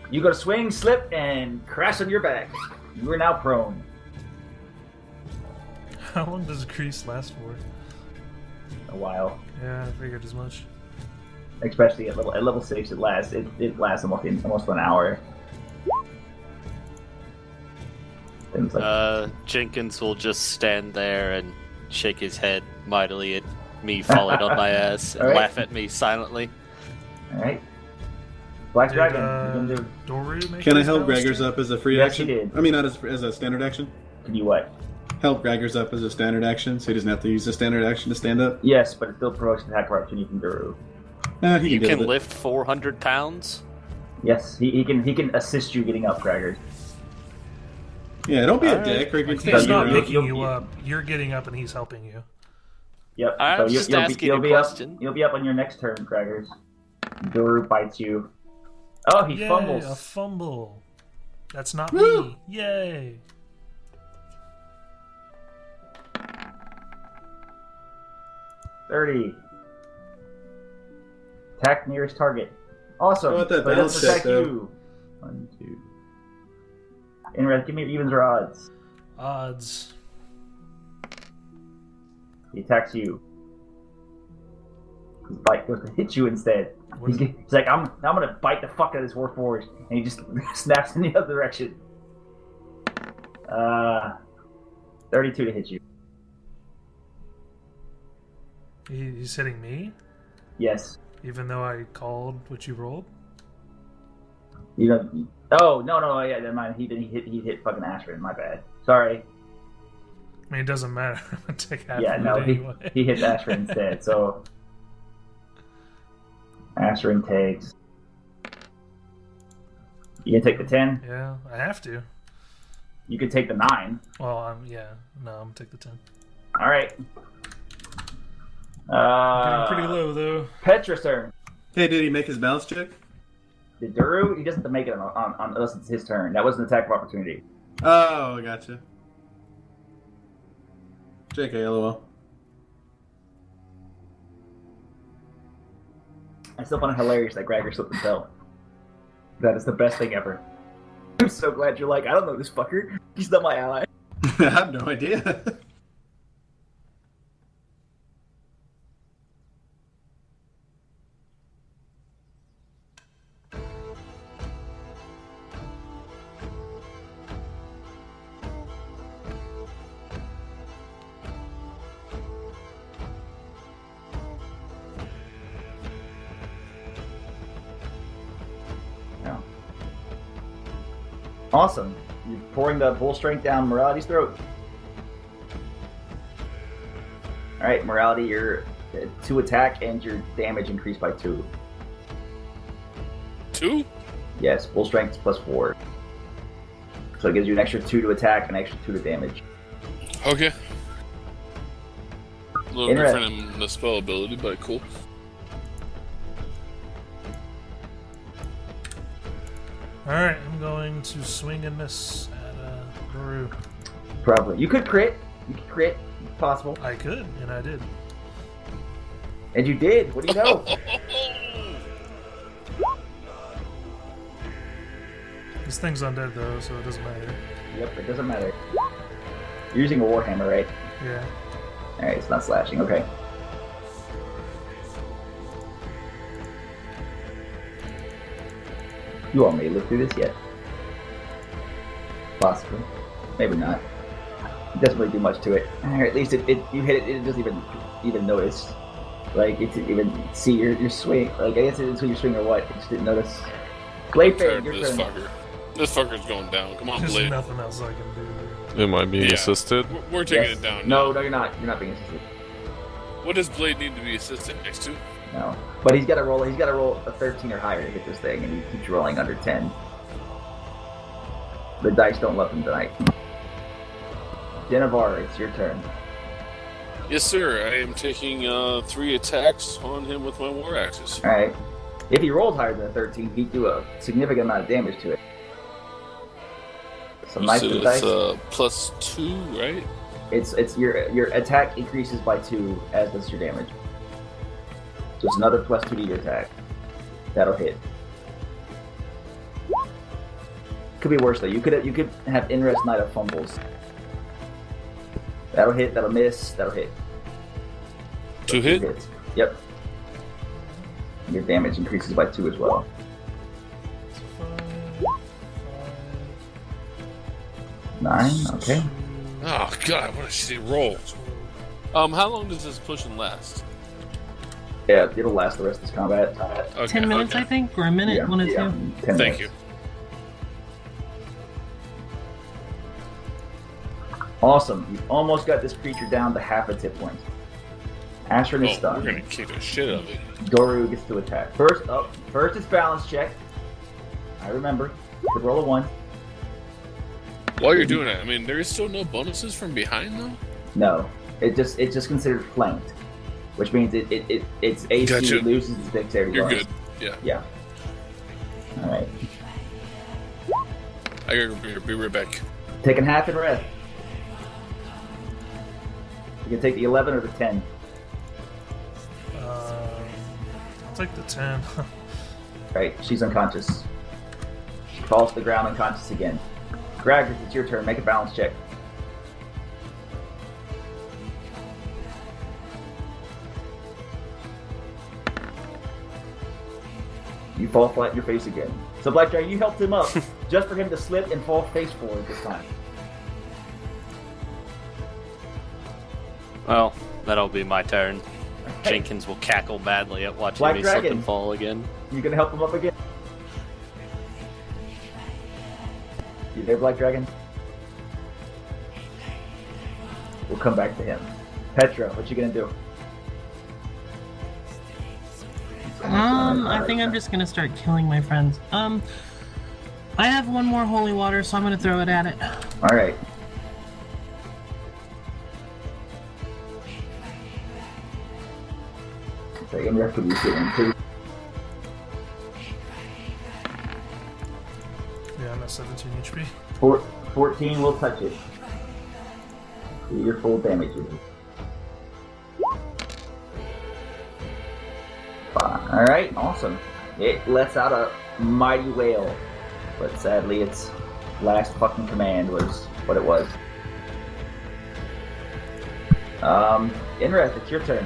You go to swing, slip, and crash on your back. You are now prone. How long does Grease last for? A while. Yeah, I figured as much. Especially at level 6, it lasts almost an hour. Things like Jenkins will just stand there and shake his head mightily at me falling on my ass and All right. laugh at me silently. Alright. Blackdragon, Did, you can do. Doru make Can I his help balance Graggers check? up as a free Yes, action? he did. I mean, not as a standard action. Can you what? Help Graggers up as a standard action, so he doesn't have to use a standard action to stand up. Yes, but it still provokes an attack of opportunity from Duru. He You can, can deal with it. lift 400 pounds? Yes, he can assist you getting up, Graggers. Yeah, don't be a Alright. dick. Or you Like, can he's stand not around. picking you up. You're getting up and he's helping you. Yep. I was just asking a be question. Up, you'll be up on your next turn, Graggers. Duru bites you. Oh, he Yay, fumbles. a fumble. That's not me. Yay. $30. Attack nearest target. Awesome. How about that But it balance doesn't check, attack though? you. 1, 2. Nreth, give me your evens or odds. Odds. He attacks you. His bite goes to hit you instead. What is- He's like, I'm gonna bite the fuck out of this Warforged, and he just snaps in the other direction. 32 to hit you. He's hitting me, Yes. even though I called what you rolled. You know. Oh no, yeah, never mind. He hit fucking Ashrin. My bad. Sorry. I mean, it doesn't matter. I'm gonna take half Yeah, of no, it anyway. he hit Ashrin instead. So Ashrin takes. You can take the 10. Yeah, I have to. You can take the 9. Well, I'm gonna take the 10. All right. Getting pretty low though. Petra's turn. Hey, did he make his balance check? The Duru, he doesn't have to make it on unless it's his turn. That was an attack of opportunity. Oh, gotcha. JK, lol. I still find it hilarious that Gragger slipped and fell. That is the best thing ever. I'm so glad you're like, I don't know this fucker. He's not my ally. I have no idea. No. Awesome. You're pouring the bull strength down Morality's throat. Alright, Morality, your 2 attack and your damage increased by 2. 2? Yes, bull strength is plus 4. So it gives you an extra 2 to attack and an extra 2 to damage. Okay. A little Nreth. different in the spell ability, but cool. Alright, I'm going to swing and miss at Doru. Probably. You could crit. You could crit. It's possible. I could, and I did. And you did. What do you know? This thing's undead though, so it doesn't matter. Yep, it doesn't matter. You're using a Warhammer, right? Yeah. Alright, it's not slashing. Okay. You want me to look through this yet? Possibly. Maybe not. It doesn't really do much to it. Or at least you hit it, it doesn't even notice. Like, it didn't even see your swing. Like, I guess it didn't see your swing or what. It just didn't notice. Bladefade, your this turn. fucker. This fucker's going down. Come on, There's Blade. nothing else I can do. Am I being Yeah. assisted? We're taking Yes. it down. No, now. no, you're not. You're not being assisted. What does Blade need to be assisted next to? No. But he's got to roll a 13 or higher to hit this thing, and he keeps rolling under 10. The dice don't love him tonight. Denavar, it's your turn. Yes, sir. I am taking 3 attacks on him with my war axes. Alright. If he rolled higher than a 13, he'd do a significant amount of damage to it. So nice So with it's dice. +2, right? It's your attack increases by 2, as does your damage. So it's another +2 to your attack. That'll hit. Could be worse though. You could have Nreth Knight of Fumbles. That'll hit. That'll miss. That'll hit. 2 hit? Hits. Yep. Your damage increases by 2 as well. 9. Okay. Oh god, what a shitty roll. How long does this pushing last? Yeah, it'll last the rest of this combat. Okay, 10 minutes, okay. I think, or a minute, one or two. 10 Thank minutes. you. Awesome. You've almost got this creature down to half its hit points. Ashran is Oh, stunned. we're gonna kick the shit out of it. Doru gets to attack. First it's balance check. I remember. Could roll a 1. While you're doing that, I mean, there is still no bonuses from behind though. No. It's just considered flanked. Which means its AC Gotcha. loses its dexterity You're bonus. good. Yeah. Yeah. Alright. I gotta be right back. Taking half in Reht. You can take the 11 or the 10. I'll take the 10. Right, she's unconscious. She falls to the ground unconscious again. Graggers, it's your turn. Make a balance check. You fall flat in your face again. So Blackdragon, you helped him up just for him to slip and fall face forward this time. Well, that'll be my turn. Hey, Jenkins will cackle badly at watching me slip Blackdragon. and fall again. you gonna help him up again? You there, Blackdragon? We'll come back to him. Petra, what you gonna do? I think I'm just gonna start killing my friends. I have one more holy water, so I'm gonna throw it at it. Alright. So Nreth could use it in too. Yeah, I'm at 17 HP. 14 will touch it. Do your full damage with it. Alright, awesome. It lets out a mighty wail, but sadly its last fucking command was what it was. Nreth, it's your turn.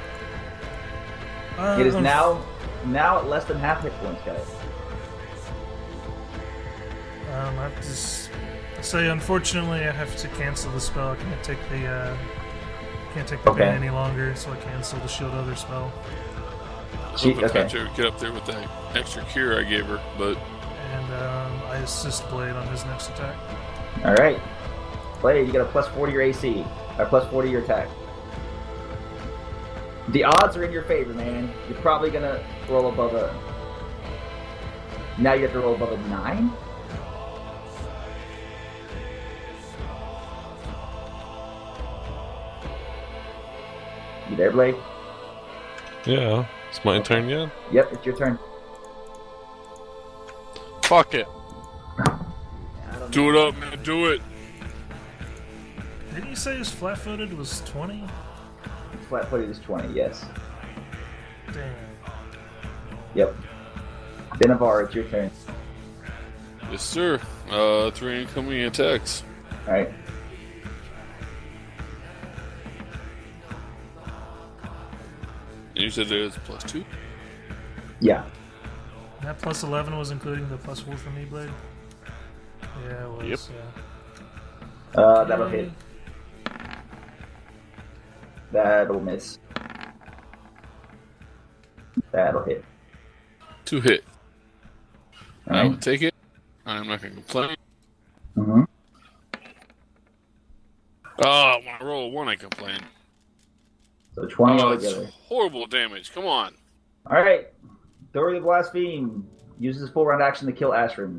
It is now at less than half hit points, guys. I just say, unfortunately, I have to cancel the spell. I can't take the Okay. pain any longer, so I cancel the shield other spell. Hoping Okay. Petra would get up there with that extra cure I gave her, but And I assist Blade on his next attack. Alright. Blade, you got a +4 to your AC. Or +4 to your attack. The odds are in your favor, man. You're probably gonna roll above a... Now you have to roll above a 9? You there, Blade? Yeah. It's my turn yet? Yep, it's your turn. Fuck it. do it up, man. Do it. Didn't you say his flat-footed was 20? Flat-footed is 20, yes. Damn. Yep. Denavar, it's your turn. Yes, sir. 3 incoming attacks. Alright. And you said it was +2? Yeah. That plus 11 was including the plus 4 for me, Blade? Yeah, it was. Yep. Yeah. That'll hit. That'll miss. That'll hit. 2 hit. I Alright. will take it. I'm not going to complain. Mm-hmm. Oh, when I roll a 1, I complain. So 20 Oh, it's altogether. horrible damage. Come on. Alright. Dory the Blaspheme uses his full round action to kill Ashrin.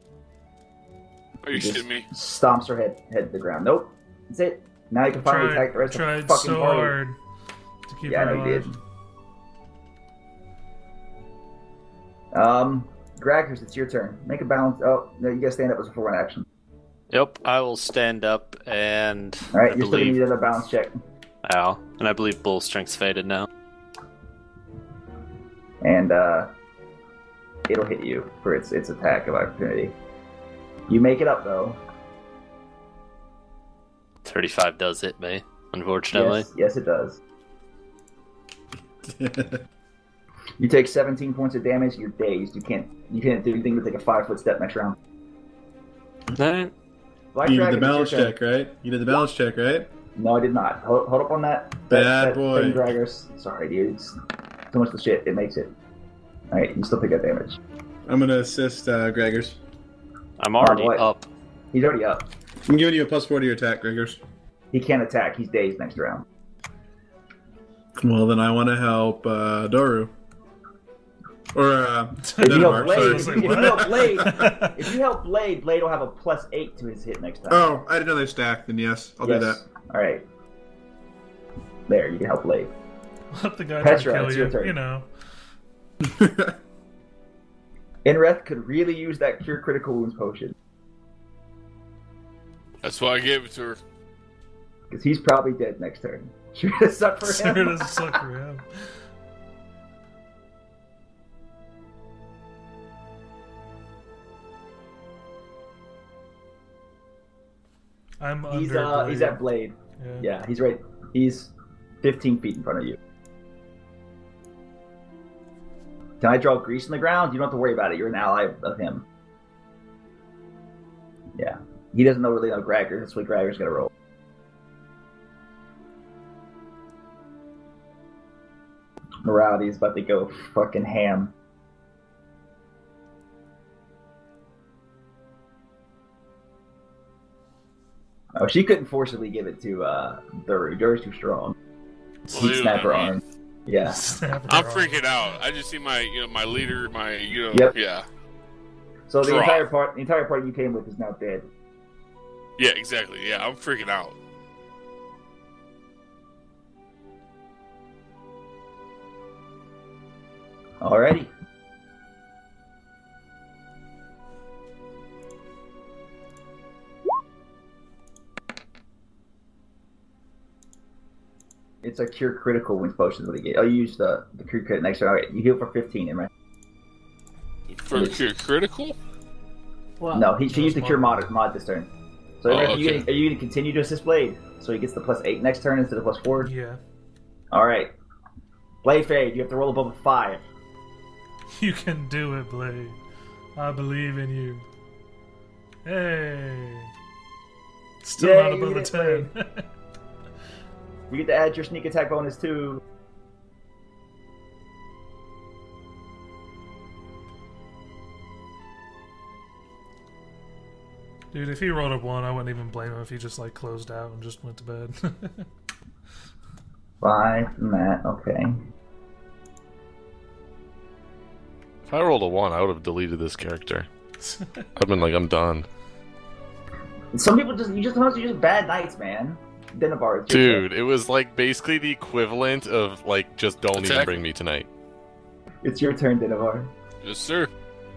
Are you Just shitting me? Stomps her head to the ground. Nope. That's it. Now you can finally attack the rest of the Tried fucking so party. hard to keep Yeah, her no, you alive. did. Graggers, it's your turn. Make a balance. Oh, no, you gotta stand up as a full round action. Yep, I will stand up and Alright, I you're still gonna believe. need another balance check. Ow. And I believe Bull Strength's faded now. And it'll hit you for its attack of opportunity. You make it up though. 35 does hit me, unfortunately. Yes, it does. You take 17 points of damage. You're dazed. You can't do anything but take a 5-foot step next round. Alright. Black You did Dragon, the it's balance your turn. check, right? You did the balance check, right? No, I did not. Hold up on that. Bad that boy. thing, Graggers. Sorry, dude. It's so much the shit. It makes it. All right, you still take that damage. I'm gonna assist Graggers. I'm already what? up. He's already up. I'm giving you a +4 to your attack, Graggers. He can't attack. He's dazed next round. Well, then I want to help Doru. Or If you help Denimar, Blade, sorry. if you help Blade, if you help Blade, Blade will have a +8 to his hit next time. Oh, I didn't know they stacked. Then yes, I'll do that. All right. There, you can help Blade. Let the guy Petra, try to it's kill your you. turn. You know. Nreth could really use that cure critical wounds potion That's why I gave it to her. because he's probably dead next turn. Sure does suck for Sure him. doesn't suck for him. I'm He's under he's Blade. at Blade. Yeah. Yeah, he's right. He's 15 feet in front of you. Can I draw grease in the ground? You don't have to worry about it. You're an ally of him. Yeah. He doesn't really know Graggers. That's what Graggers gonna roll. Morality is about to go fucking ham. Oh, she couldn't forcibly give it to Duru. Duru's too strong. Well, He'd dude, snap her I mean, arm. Yeah. Snap her I'm arm. freaking out. I just see my, my leader, Yep. yeah. So the Draw. entire party you came with is now dead. Yeah, exactly. Yeah, I'm freaking out. Alrighty. It's a cure critical wounds potion is what he get. Oh, you use the cure crit next round. Alright, you heal for 15, right? For critical? Well, No, she used the that's cure mod. mod this turn. So Oh, are you okay. going to continue to assist Blade? So he gets the +8 next turn instead of +4? Yeah. Alright. Bladefade, you have to roll above a 5. You can do it, Blade. I believe in you. Hey. Still Yay, not you above a did it, 10. You get to add your sneak attack bonus too. Dude, if he rolled a 1, I wouldn't even blame him if he just like closed out and just went to bed. 5 from that, okay. If I rolled a 1, I would have deleted this character. I've been like, I'm done. Some people sometimes you just bad nights, man. Denimar, it's your turn. Dude, it was like basically the equivalent of like, just don't even Attack. bring me tonight. It's your turn, Denimar. Yes, sir.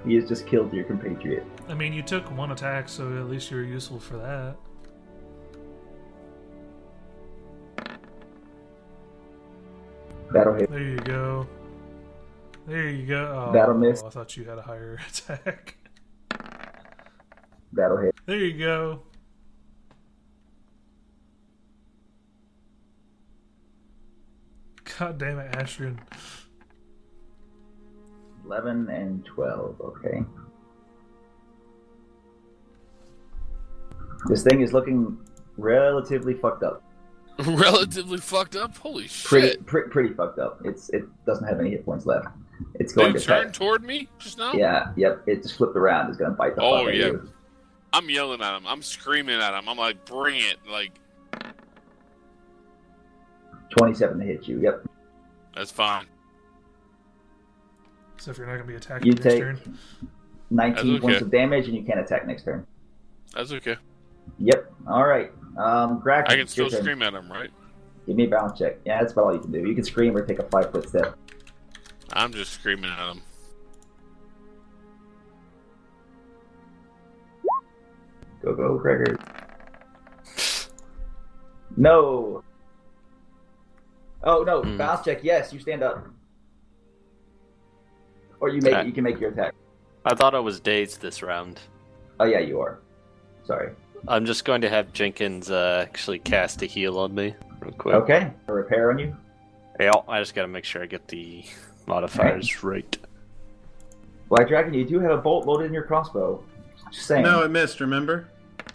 He has just killed your compatriot. I mean, you took 1 attack, so at least you're useful for that. That'll hit. There you go. There you go. Oh, That'll miss. I thought you had a higher attack. That'll hit. There you go. God damn it, Ashrin. 11 and 12. Okay. This thing is looking relatively fucked up. Relatively fucked up? Holy Pretty, shit. pretty fucked up. It doesn't have any hit points left. It's going Did it to turn attack. toward me just now? Yeah, yep. It just flipped around. It's going to bite the fuck out of you. I'm yelling at him. I'm screaming at him. I'm like, bring it. Like, 27 to hit you. Yep. that's fine. So if you're not going to be attacking You next take turn. 19 That's okay. points of damage, and you can't attack next turn. That's okay. Yep. All right. Graggers, I can still your turn. scream at him, right? Give me a balance check. Yeah, that's about all you can do. You can scream or take a 5-foot step. I'm just screaming at him. Go, Graggers. No. Oh no, balance check. Yes, you stand up. Or you Okay. can make your attack. I thought I was dazed this round. Oh yeah, you are. Sorry. I'm just going to have Jenkins actually cast a heal on me real quick. Okay. A repair on you. Yeah, I just gotta make sure I get the modifiers right. Blackdragon, you do have a bolt loaded in your crossbow. Just saying. No, it missed, remember?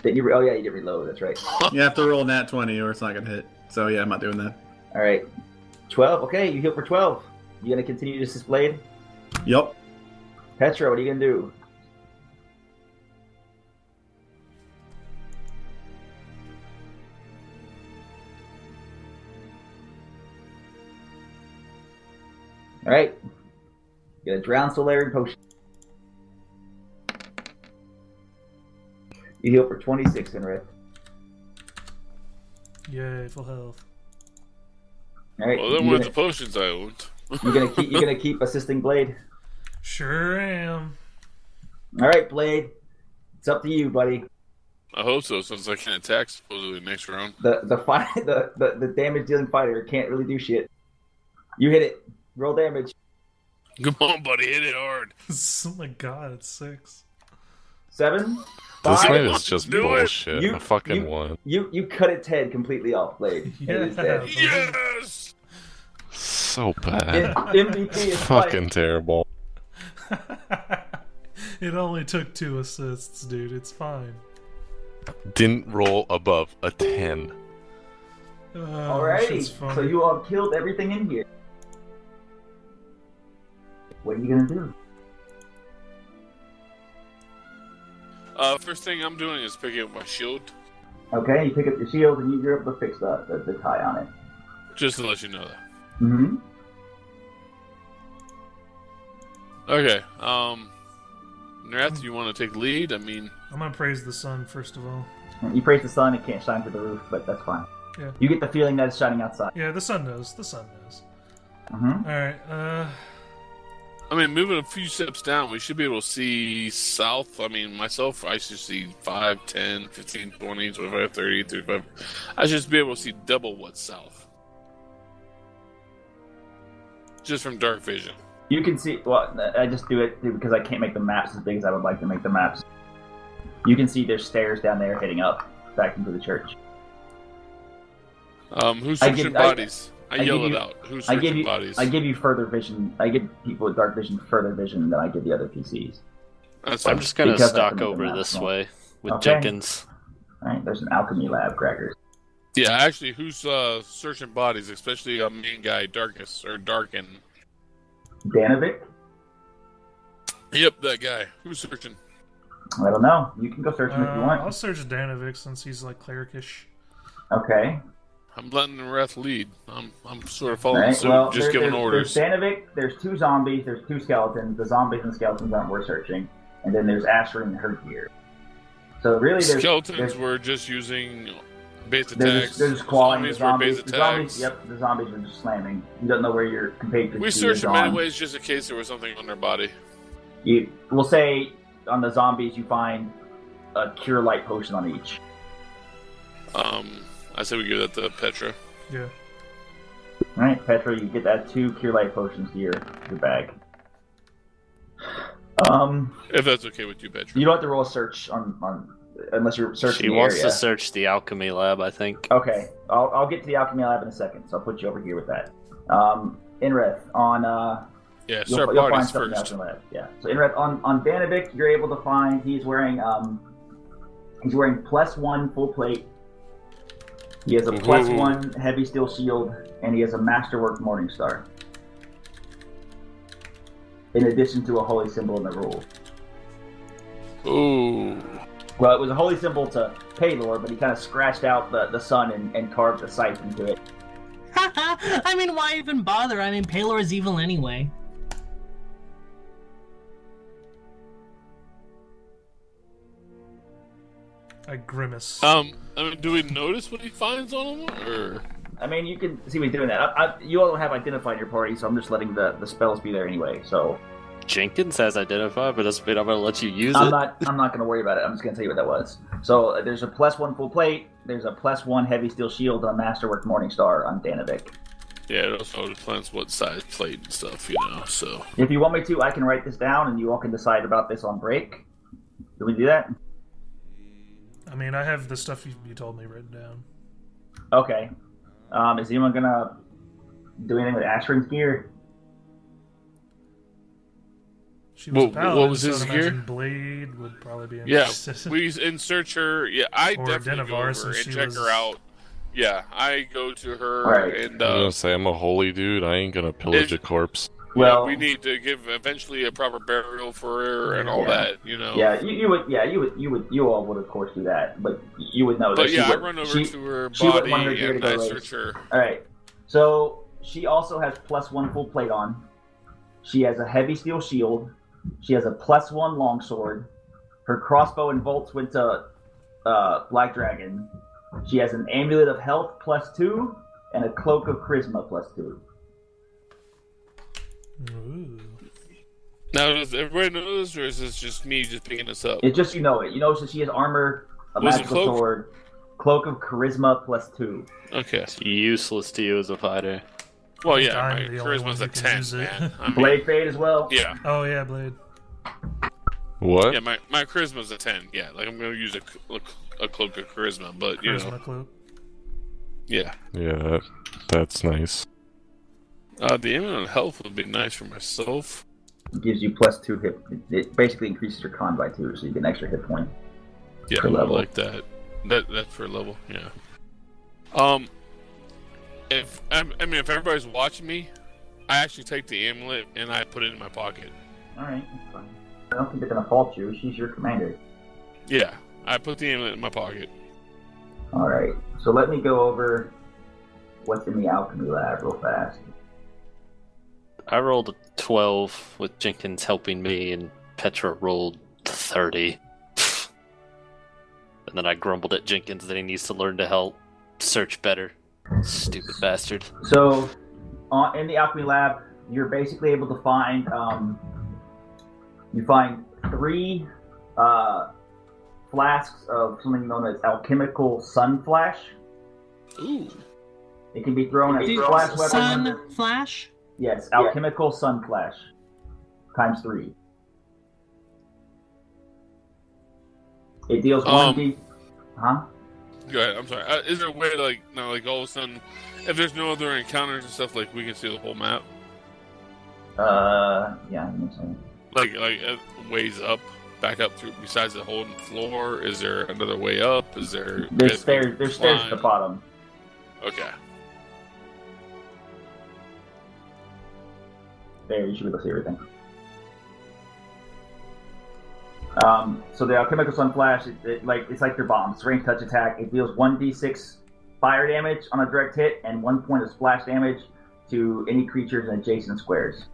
Didn't you? Oh yeah, you did reload. That's right. You have to roll nat 20 or it's not going to hit. So yeah, I'm not doing that. All right. 12. Okay, you heal for 12. You gonna continue to use this blade? Yup. Petra, what are you gonna do? All right. Get a drown Solarian potion. You heal for 26, Nreth. Yay, full health. All right. Well, then with the potions I owned. You gonna keep assisting Blade? Sure am. All right, Blade. It's up to you, buddy. I hope so, since I can attack supposedly next round. The damage dealing fighter can't really do shit. You hit it. Roll damage. Come on, buddy, hit it hard. Oh my god, it's 6. 7. This 5. fight is just Do it. bullshit. You- I fucking you- won. You cut its head completely off, Blade. Yeah. It is dead. Yes! So bad. MVP is Fucking terrible. It only took 2 assists, dude. It's fine. Didn't roll above a 10. Alrighty, so you all killed everything in here. What are you gonna do? First thing I'm doing is picking up my shield, Okay, you pick up your shield and you're able to fix the tie on it. just to let you know that. Mm-hmm. Okay, Nreth, you want to take lead? I mean, I'm gonna praise the sun first of all. You praise the sun, it can't shine through the roof, but that's fine. Yeah. You get the feeling that it's shining outside. Yeah, the sun knows. The sun knows. Mm-hmm. Alright, I mean, moving a few steps down, we should be able to see south. I mean, myself, I should see 5, 10, 15, 20, 25, 30, 35. I should be able to see double what's south. Just from dark vision. You can see, well, I just do it because I can't make the maps as big as I would like to make the maps. You can see there's stairs down there heading up, back into the church. Who's I searching give- bodies? I I yell give it you- out. Who's I give searching you, bodies? I give you further vision. I give people with dark vision further vision than I give the other PCs. That's I'm fine. just gonna Because I stalk can make over them this small. way with Okay. Jenkins. Alright, there's an alchemy lab, Graggers. Yeah, actually, who's searching bodies, especially a main guy, Darkus, or Darken? Danovic? Yep, that guy. Who's searching? I don't know. You can go search him if you I'll want. search Danovic since he's like cleric-ish. Okay. I'm letting Nreth lead. I'm sort of following Alright, suit, well, just giving orders. There's Danovic, there's 2 zombies, there's 2 skeletons. The zombies and skeletons aren't worth searching. And then there's Asher and her gear. So really, there's Skeletons were just using base they're attacks. just clawing the Zombies were base zombies. The zombies, attacks. yep, the zombies are just slamming. You don't know where your compatriots We is searched in many on. ways just in case there was something on their body. We'll say on the zombies you find a cure light potion on each. I say we give that to Petra. Yeah. Alright, Petra, you get that 2 cure light potions to your bag. If that's okay with you, Petra. You don't have to roll a search on unless you're searching She the wants area. to search the alchemy lab, I think. Okay, I'll get to the alchemy lab in a second, so I'll put you over here with that. Nreth, on Yeah, You'll start find bodies something else first. in the lab. Yeah. So Nreth, on Vanavik, you're able to find he's wearing +1 full plate. He has a +1 heavy steel shield, and he has a masterwork Morningstar. In addition to a holy symbol in the rule. Ooh. Well, it was a holy symbol to Paylor, but he kind of scratched out the sun and carved the scythe into it. I mean, why even bother? I mean, Paylor is evil anyway. I grimace. I mean, do we notice what he finds on him, or? I mean, you can see me doing that. You all don't have identify in your party, so I'm just letting the spells be there anyway. So Jenkins has identify, but doesn't mean I'm going to let you use I'm it. not going to worry about it. I'm just going to tell you what that was. So there's a +1 full plate. There's a +1 heavy steel shield and a masterwork Morningstar on Danavik. Yeah, it also depends what size plate and stuff, so. If you want me to, I can write this down, and you all can decide about this on break. Do we do that? I mean, I have the stuff you told me written down. Okay. Is anyone going to do anything with Ashrin's gear? She was a What paladin, was so his I'd imagine gear? Blade would probably be Yeah, interested. we insert her. Yeah, I Or definitely go Dennevar, over since and she check was- her out. Yeah, I go to her Right. and I'm gonna say I'm a holy dude. I ain't gonna pillage a corpse. Well, we need to give eventually a proper burial for her and all Yeah. that, Yeah, you all would of course do that, but you would know that. But she yeah, would, I run over to her she would body want her gear to and go I raise. search her. All right. So she also has +1 full plate on. She has a heavy steel shield. She has a +1 longsword. Her crossbow and bolts went to Blackdragon. She has an amulet of health +2 and a cloak of charisma +2. Ooh. Now, does everybody know this, or is this just me just picking this up? It's just you know it. You know, so she has armor, a What was the magical cloak? sword, cloak of charisma +2. Okay. It's useless to you as a fighter. Well, yeah, my I'm the only charisma's one a who can 10, use it. man. I mean, Bladefade as well. yeah. Oh yeah, Blade. What? Yeah, my charisma's a 10. Yeah, like I'm going to use a cloak of charisma, but, you know. Charisma cloak. Yeah. Yeah, that's nice. The amulet of health would be nice for myself. It gives you +2 hit. It basically increases your con by 2, so you get an extra hit point. Yeah, Per I level. like that. That's per level, yeah. If everybody's watching me, I actually take the amulet and I put it in my pocket. Alright, that's fine. I don't think they're gonna fault you. She's your commander. Yeah, I put the amulet in my pocket. Alright, so let me go over what's in the alchemy lab real fast. I rolled a 12 with Jenkins helping me, and Petra rolled 30. And then I grumbled at Jenkins that he needs to learn to help search better. Stupid bastard. So, in the alchemy lab, you're basically able to find, you find 3 flasks of something known as alchemical sun flash. Ooh. It can be thrown as Dude, flash weapon. Sun flash? Yes, alchemical sun flash. Times 3. It deals 1d. Huh? Go ahead, I'm sorry. Is there a way to, like all of a sudden, if there's no other encounters and stuff, like, we can see the whole map? Yeah, I'm saying. Like ways up, back up through, besides the hole in the floor? Is there another way up? Is there... There's stairs at the bottom. Okay. There, you should be able to see everything. So the alchemical sun flash, it's like your bombs. It's range touch attack. It deals 1d6 fire damage on a direct hit and 1 point of splash damage to any creatures in adjacent squares.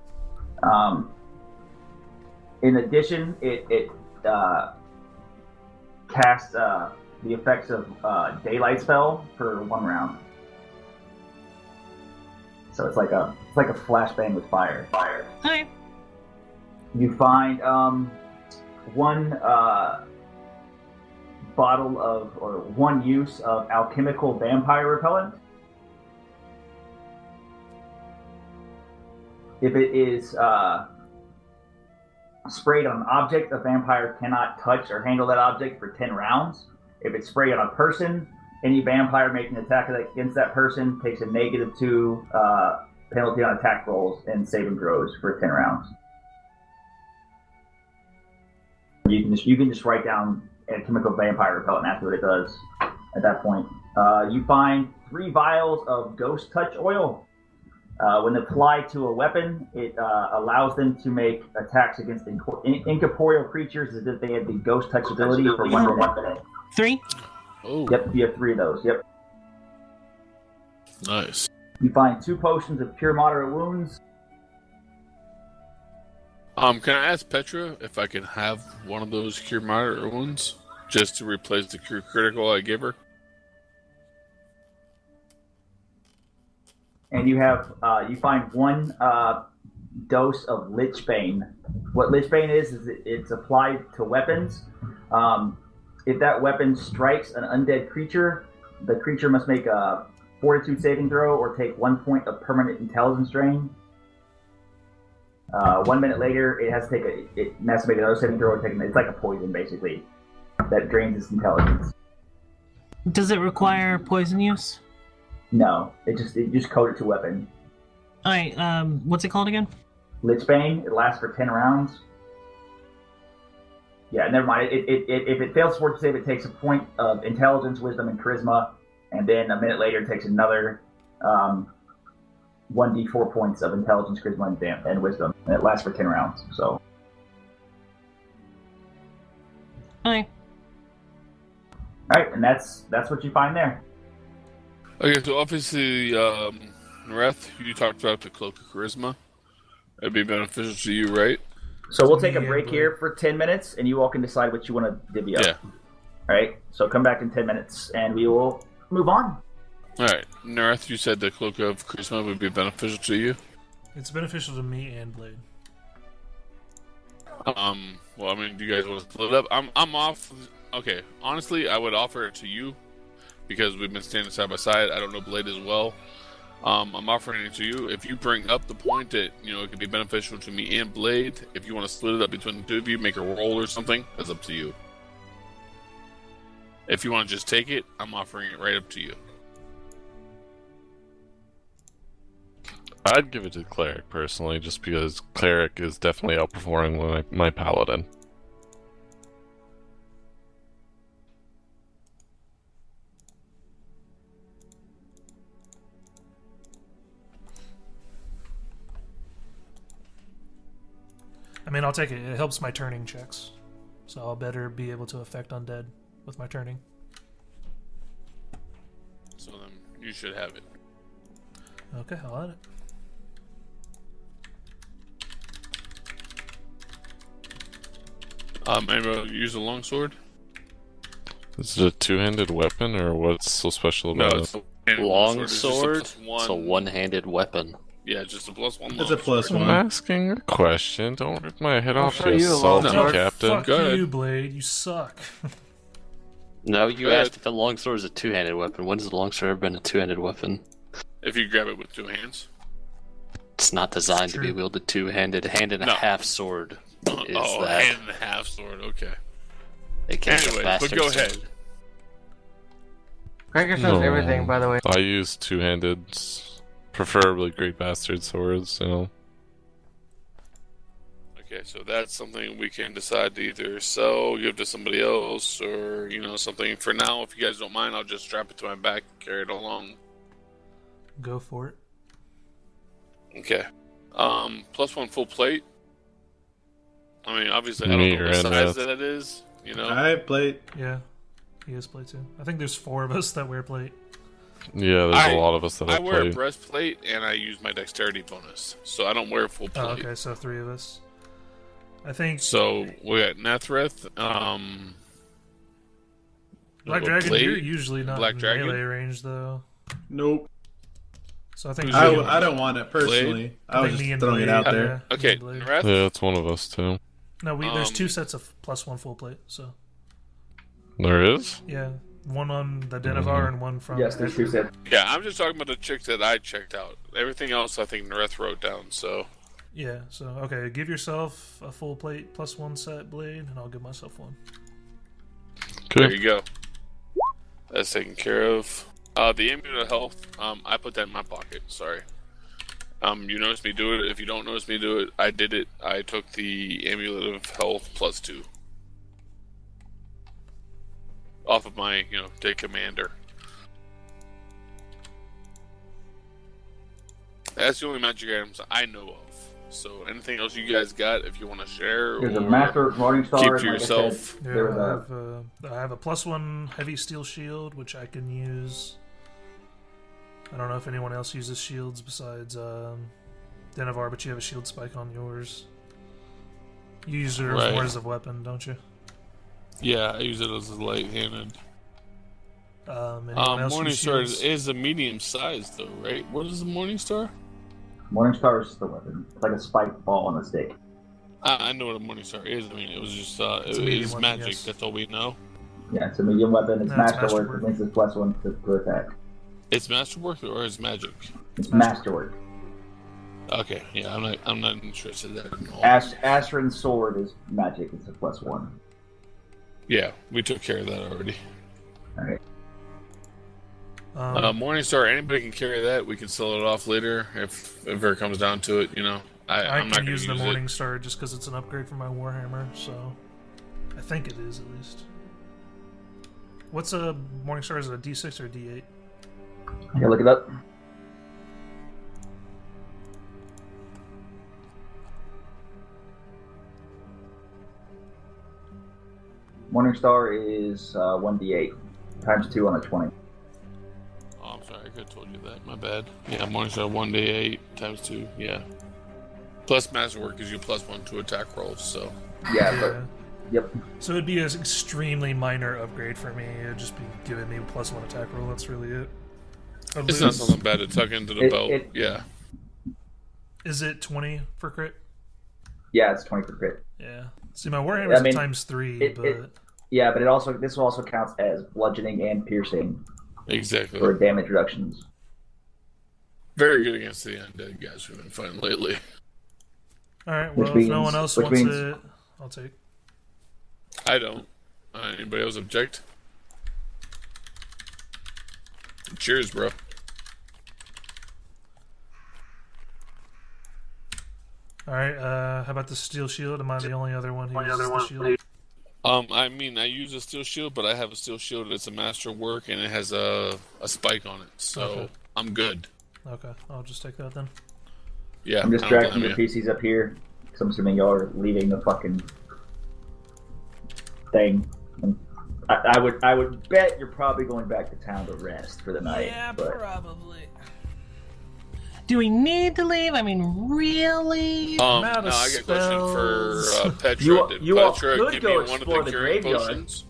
In addition, it casts the effects of daylight spell for 1 round. So it's like a flashbang with fire. Okay. You find 1 bottle of, or 1 use of alchemical vampire repellent. If it is sprayed on an object, a vampire cannot touch or handle that object for 10 rounds. If it's sprayed on a person, any vampire making an attack against that person takes a -2 penalty on attack rolls and saving throws for 10 rounds. You can just write down a chemical vampire repellent and ask what it does at that point. You find 3 vials of ghost touch oil. When applied to a weapon, it allows them to make attacks against incorporeal creatures as if they had the ghost touch ability for 1 minute. 3? Oh, Yep, you have 3 of those. Yep. nice. You find 2 potions of cure moderate wounds. Can I ask Petra if I can have one of those cure moderate wounds just to replace the cure critical I gave her? And you have you find 1 dose of Lichbane. What Lichbane is it's applied to weapons. If that weapon strikes an undead creature, the creature must make a Fortitude saving throw or take 1 point of permanent intelligence drain. 1 minute later, it has to make another saving throw. It's like a poison, basically, that drains its intelligence. Does it require poison use? No, it just code it to weapon. Alright, what's it called again? Lichbane. It lasts for 10 rounds. Yeah, never mind. If it fails Fortitude save, it takes a point of intelligence, wisdom, and charisma, and then a minute later, it takes another 1d4 points of intelligence, charisma, and wisdom, and it lasts for 10 rounds. So. Alright. Alright, and that's what you find there. Okay, so obviously, Nreth, you talked about the Cloak of Charisma. That'd be beneficial to you, right? So we'll take a break here for 10 minutes, and you all can decide what you want to divvy up. Yeah. Alright, so come back in 10 minutes, and we will move on. Alright, Nreth, you said the Cloak of Charisma would be beneficial to you? It's beneficial to me and Blade. Well, I mean, do you guys want to split it up? I'm off. Okay, honestly, I would offer it to you because we've been standing side by side. I don't know Blade as well. I'm offering it to you. If you bring up the point that, it could be beneficial to me and Blade, if you want to split it up between the 2 of you, make a roll or something, that's up to you. If you want to just take it, I'm offering it right up to you. I'd give it to Cleric personally, just because Cleric is definitely outperforming my Paladin. I mean, I'll take it. It helps my turning checks. So I'll better be able to affect undead with my turning. So then you should have it. Okay, I'll add it. Anybody use a longsword? Is it a 2-handed weapon, or what's so special about it? It's a Longsword? It's It's a one-handed weapon. Yeah, just a +1. It's a +1. I'm asking a question. Don't rip my head off, show you you a salty longsword. captain. Fuck Go ahead. you, Blade. You suck. No, you Go ahead. asked if a longsword is a two-handed weapon. When has the longsword ever been a two-handed weapon? If you grab it with 2 hands. It's not designed to be true. wielded two-handed. Hand and a No. half sword is Oh, that. hand and a half sword. Okay. It can't Anyway, bastard but go sword. ahead. Graggers knows everything, by the way. I use 2-handed, preferably Great Bastard swords, Okay, so that's something we can decide to either sell, give to somebody else, or, something. For now, if you guys don't mind, I'll just strap it to my back and carry it along. Go for it. Okay. +1 full plate. I mean, obviously, I don't know You're what in size that. that it is, Alright, Blade. Yeah, he has plate too. I think there's 4 of us that wear plate. Yeah, there's a lot of us that I have wear a played. breastplate, and I use my dexterity bonus, so I don't wear full plate. Oh, okay, so 3 of us. I think So we got Nreth, Blackdragon, Blade, you're usually not in Blackdragon? melee range though. Nope. So I think Who's I don't want it personally. Blade? I was think me just and throwing it Blade, out there. yeah, me Okay, and Blade. Nreth, Yeah, it's one of us too. No, there's 2 Um, sets of +1 full plate. So There is? yeah, one on the Denevar and one from. Yes, there's 2 sets. yeah, I'm just talking about the chicks that I checked out. Everything else, I think Nreth wrote down. So Yeah. So okay, give yourself a full plate +1 set blade, and I'll give myself one. there Good. you go. That's taken care of. The amulet of health, I put that in my pocket. Sorry. You notice me do it. If you don't notice me do it, I did it. I took the Amulet of Health +2 off of my, day commander. That's the only magic items I know of. So anything else you guys got, if you want to share, There's or a Master Morningstar. keep to yourself. I have a +1 heavy steel shield, which I can use. I don't know if anyone else uses shields besides Denevar, but you have a shield spike on yours. You use it more as a weapon, don't you? Yeah, I use it as a light-handed. Morningstar is a medium size, though, right? What is the Morningstar? Morningstar is the weapon. It's like a spiked ball on a stick. I know what a Morningstar is. I mean, it was just it is magic. Yes. That's all we know. Yeah, it's a medium weapon. It's masterwork. It makes it +1 to attack. It's masterwork or is magic? It's masterwork. Okay, yeah, I'm not interested in that at all. Astron's sword is magic. It's a +1. Yeah, we took care of that already. Alright. Morningstar, anybody can carry that. We can sell it off later if it comes down to it. I'm not can use the it. Morningstar just because it's an upgrade for my Warhammer. So I think it is at least. What's a Morningstar? Is it a D6 or a D8? I can look it up. Morningstar is 1d8 times 2 on a 20. Oh, I'm sorry. I could have told you that. My bad. Yeah, Morningstar 1d8 times 2. Yeah. Plus Masterwork gives you +1 to attack rolls. So. Yeah. Yep. So it'd be an extremely minor upgrade for me. It'd just be giving me +1 attack roll. That's really it. It's not something bad to tuck into the belt. Yeah. Is it 20 for crit? Yeah, it's 20 for crit. Yeah. See, my Warhammer's ×3, but... This also counts as bludgeoning and piercing. Exactly. For damage reductions. Very good against the undead guys we've been fighting lately. Alright, well, if no one else wants it, I'll take. I don't. Anybody else object? Cheers, bro. Alright, how about the steel shield? Am I the only other one who uses the shield? I mean, I use a steel shield, but I have a steel shield that's a masterwork, and it has a spike on it, so I'm good. Okay, I'll just take that then. Yeah, I'm distracting the PCs up here, because I'm assuming y'all are leaving the fucking thing. I would bet you're probably going back to town to rest for the night. Yeah, probably. Do we need to leave? I mean, really? I got a question for Petra. Did Petra give me one of the curing potions?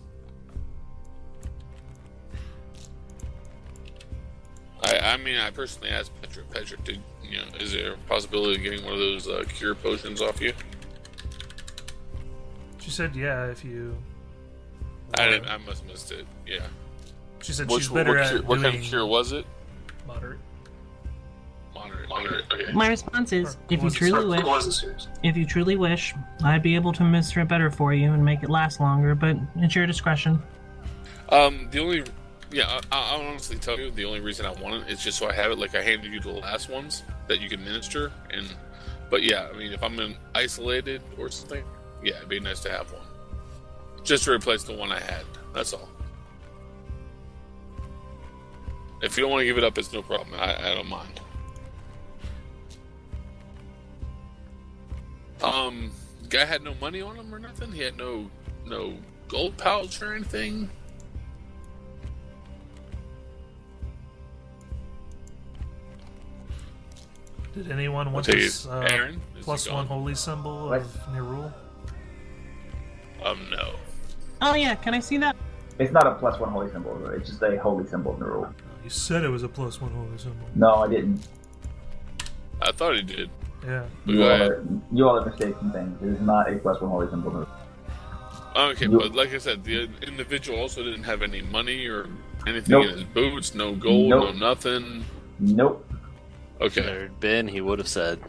I personally asked Petra. Petra, is there a possibility of getting one of those cure potions off you? She said, yeah, if you... I must have missed it, yeah. She said she's better at what kind of cure was it? Moderate. Okay. My response is, if you truly wish, I'd be able to minister it better for you and make it last longer, but it's your discretion. I'll honestly tell you, the only reason I want it is just so I have it, like I handed you the last ones that you can minister, but yeah, I mean, if I'm isolated or something, yeah, it'd be nice to have one. Just to replace the one I had, that's all. If you don't want to give it up, it's no problem, I don't mind. Guy had no money on him or nothing? He had no gold pouch or anything? Did anyone want this Aaron? +1 holy symbol of Nerul? No. Oh yeah, can I see that? It's not a +1 holy symbol, it's just a holy symbol in the rule. You said it was a +1 holy symbol. No, I didn't. I thought he did. Yeah. You all are mistaken things. It is not a +1 holy symbol in the rule. Okay, but like I said, the individual also didn't have any money or anything in his boots, no gold, no nothing. Nope. Okay. If there had been, he would have said.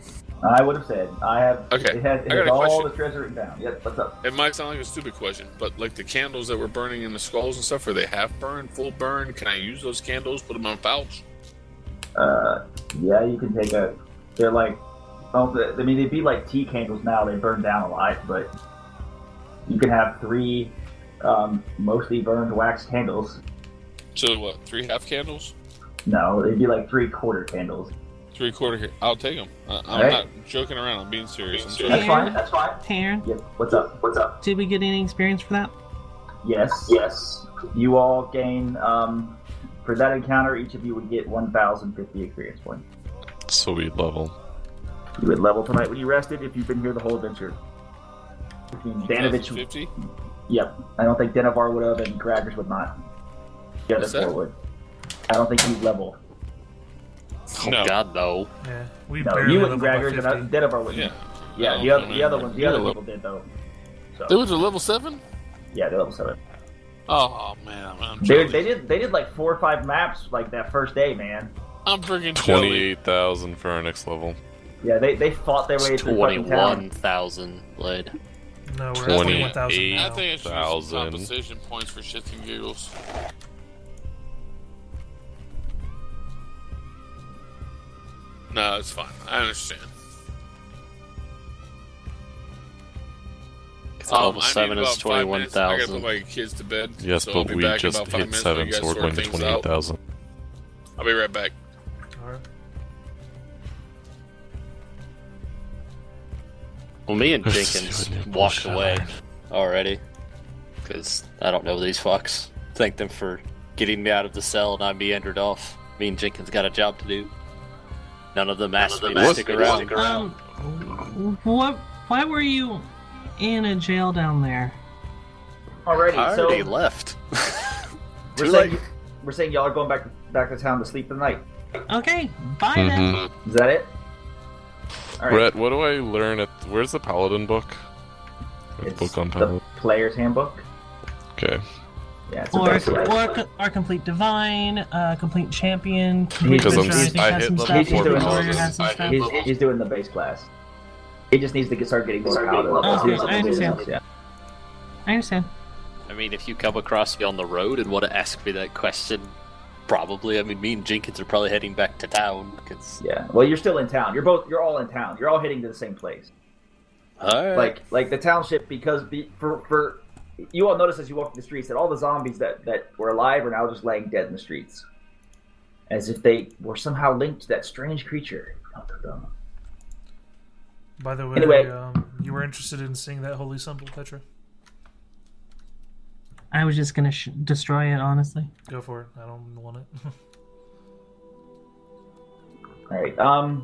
I would have said. I have. Okay. It has all the treasure written down. Yep. What's up? It might sound like a stupid question, but like the candles that were burning in the skulls and stuff, are they half burned, full burn? Can I use those candles? Put them in a pouch? Yeah, you can take a They're like, I mean, they'd be like tea candles now. They burn down a lot, but you can have 3 mostly burned wax candles. So what? 3 half candles? No, they'd be like 3/4 candles. 3/4. I'll take them. I'm Right. not joking around. I'm being serious. I'm That's serious. fine. That's fine. Taryn, Yep. What's up? What's up? did we get any experience for that? Yes. Yes. You all gain for that encounter. Each of you would get 1,050 experience points. So we level. You would level tonight when you rested if you've been here the whole adventure. Danovich. 50? Yep. I don't think Denovar would have, and Graggers would not. The other What's that? 4 would. I don't think you'd level. Oh No. God, no. Yeah, we No, barely you wouldn't, leveled Graggers, by and 50. Denovar wouldn't. Yeah. Yeah, No, the other, I mean, the other ones, the you're other level- people did though. They So was a level 7? yeah, they're level 7. Oh man, I'm Dude, jealous. they did like 4 or 5 maps like that first day, man. I'm freaking jealous. 28,000 for our next level. Yeah, they fought their way It's through fucking town. 21,000 Blade. No, we're at 21,000 28. now. I think I should use some 1,000. compensation points for shits and giggles. No, it's fine. I understand. Level I need 7 is about 5 minutes. I gotta put 21,000. my kids to bed. Yes, so I'll but be we back in just about 5 hit minutes 7, while you so guys we're sort going to things out. 28,000. I'll be right back. Alright. Well, me and Let's Jenkins do a new walked bullshit. away already. Because I don't know these fucks. Thank them for getting me out of the cell and I meandered off. Me and Jenkins got a job to do. None of them asked me to stick around. Why were you in a jail down there? Alrighty, I so already left. we're saying y'all are going back to town to sleep tonight. Okay, bye then. Mm-hmm. Is that it? All right. Rhett, what do I learn at... Where's the Paladin book? The It's book on the Paladin. player's handbook. Okay. Yeah, it's a basic. Or complete divine, complete champion, complete Because adventurer, I think I has hit some level stuff. He's doing Warrior all has some this. stuff. He's doing the base class. He just needs to start getting more out of Okay, I understand. Yeah. I understand. I mean, if you come across me on the road and want to ask me that question, probably. I mean, me and Jenkins are probably heading back to town. Cause... Yeah. Well, you're still in town. You're all in town. You're all heading to the same place. Alright. Like the township, because for you all notice as you walk the streets that all the zombies that were alive are now just laying dead in the streets, as if they were somehow linked to that strange creature. By the way, Anyway. you were interested in seeing that holy symbol, Petra? I was just gonna destroy it, honestly. Go for it. I don't want it. All right.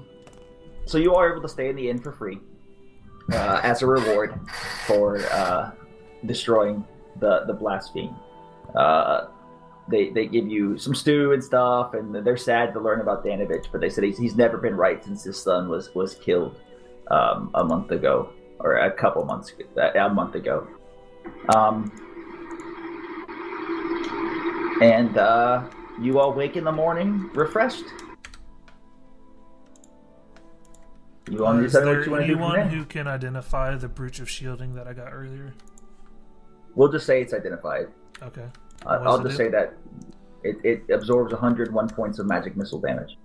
So you are able to stay in the inn for free as a reward for destroying the blaspheme. They give you some stew and stuff, and they're sad to learn about Danovich, but they said he's never been right since his son was killed a month ago, or a month ago. And you all wake in the morning refreshed. You want to Is decide what there you want to do from anyone there? who can identify the brooch of shielding that I got earlier? We'll just say it's identified. Okay. I'll just say that it absorbs 101 points of magic missile damage.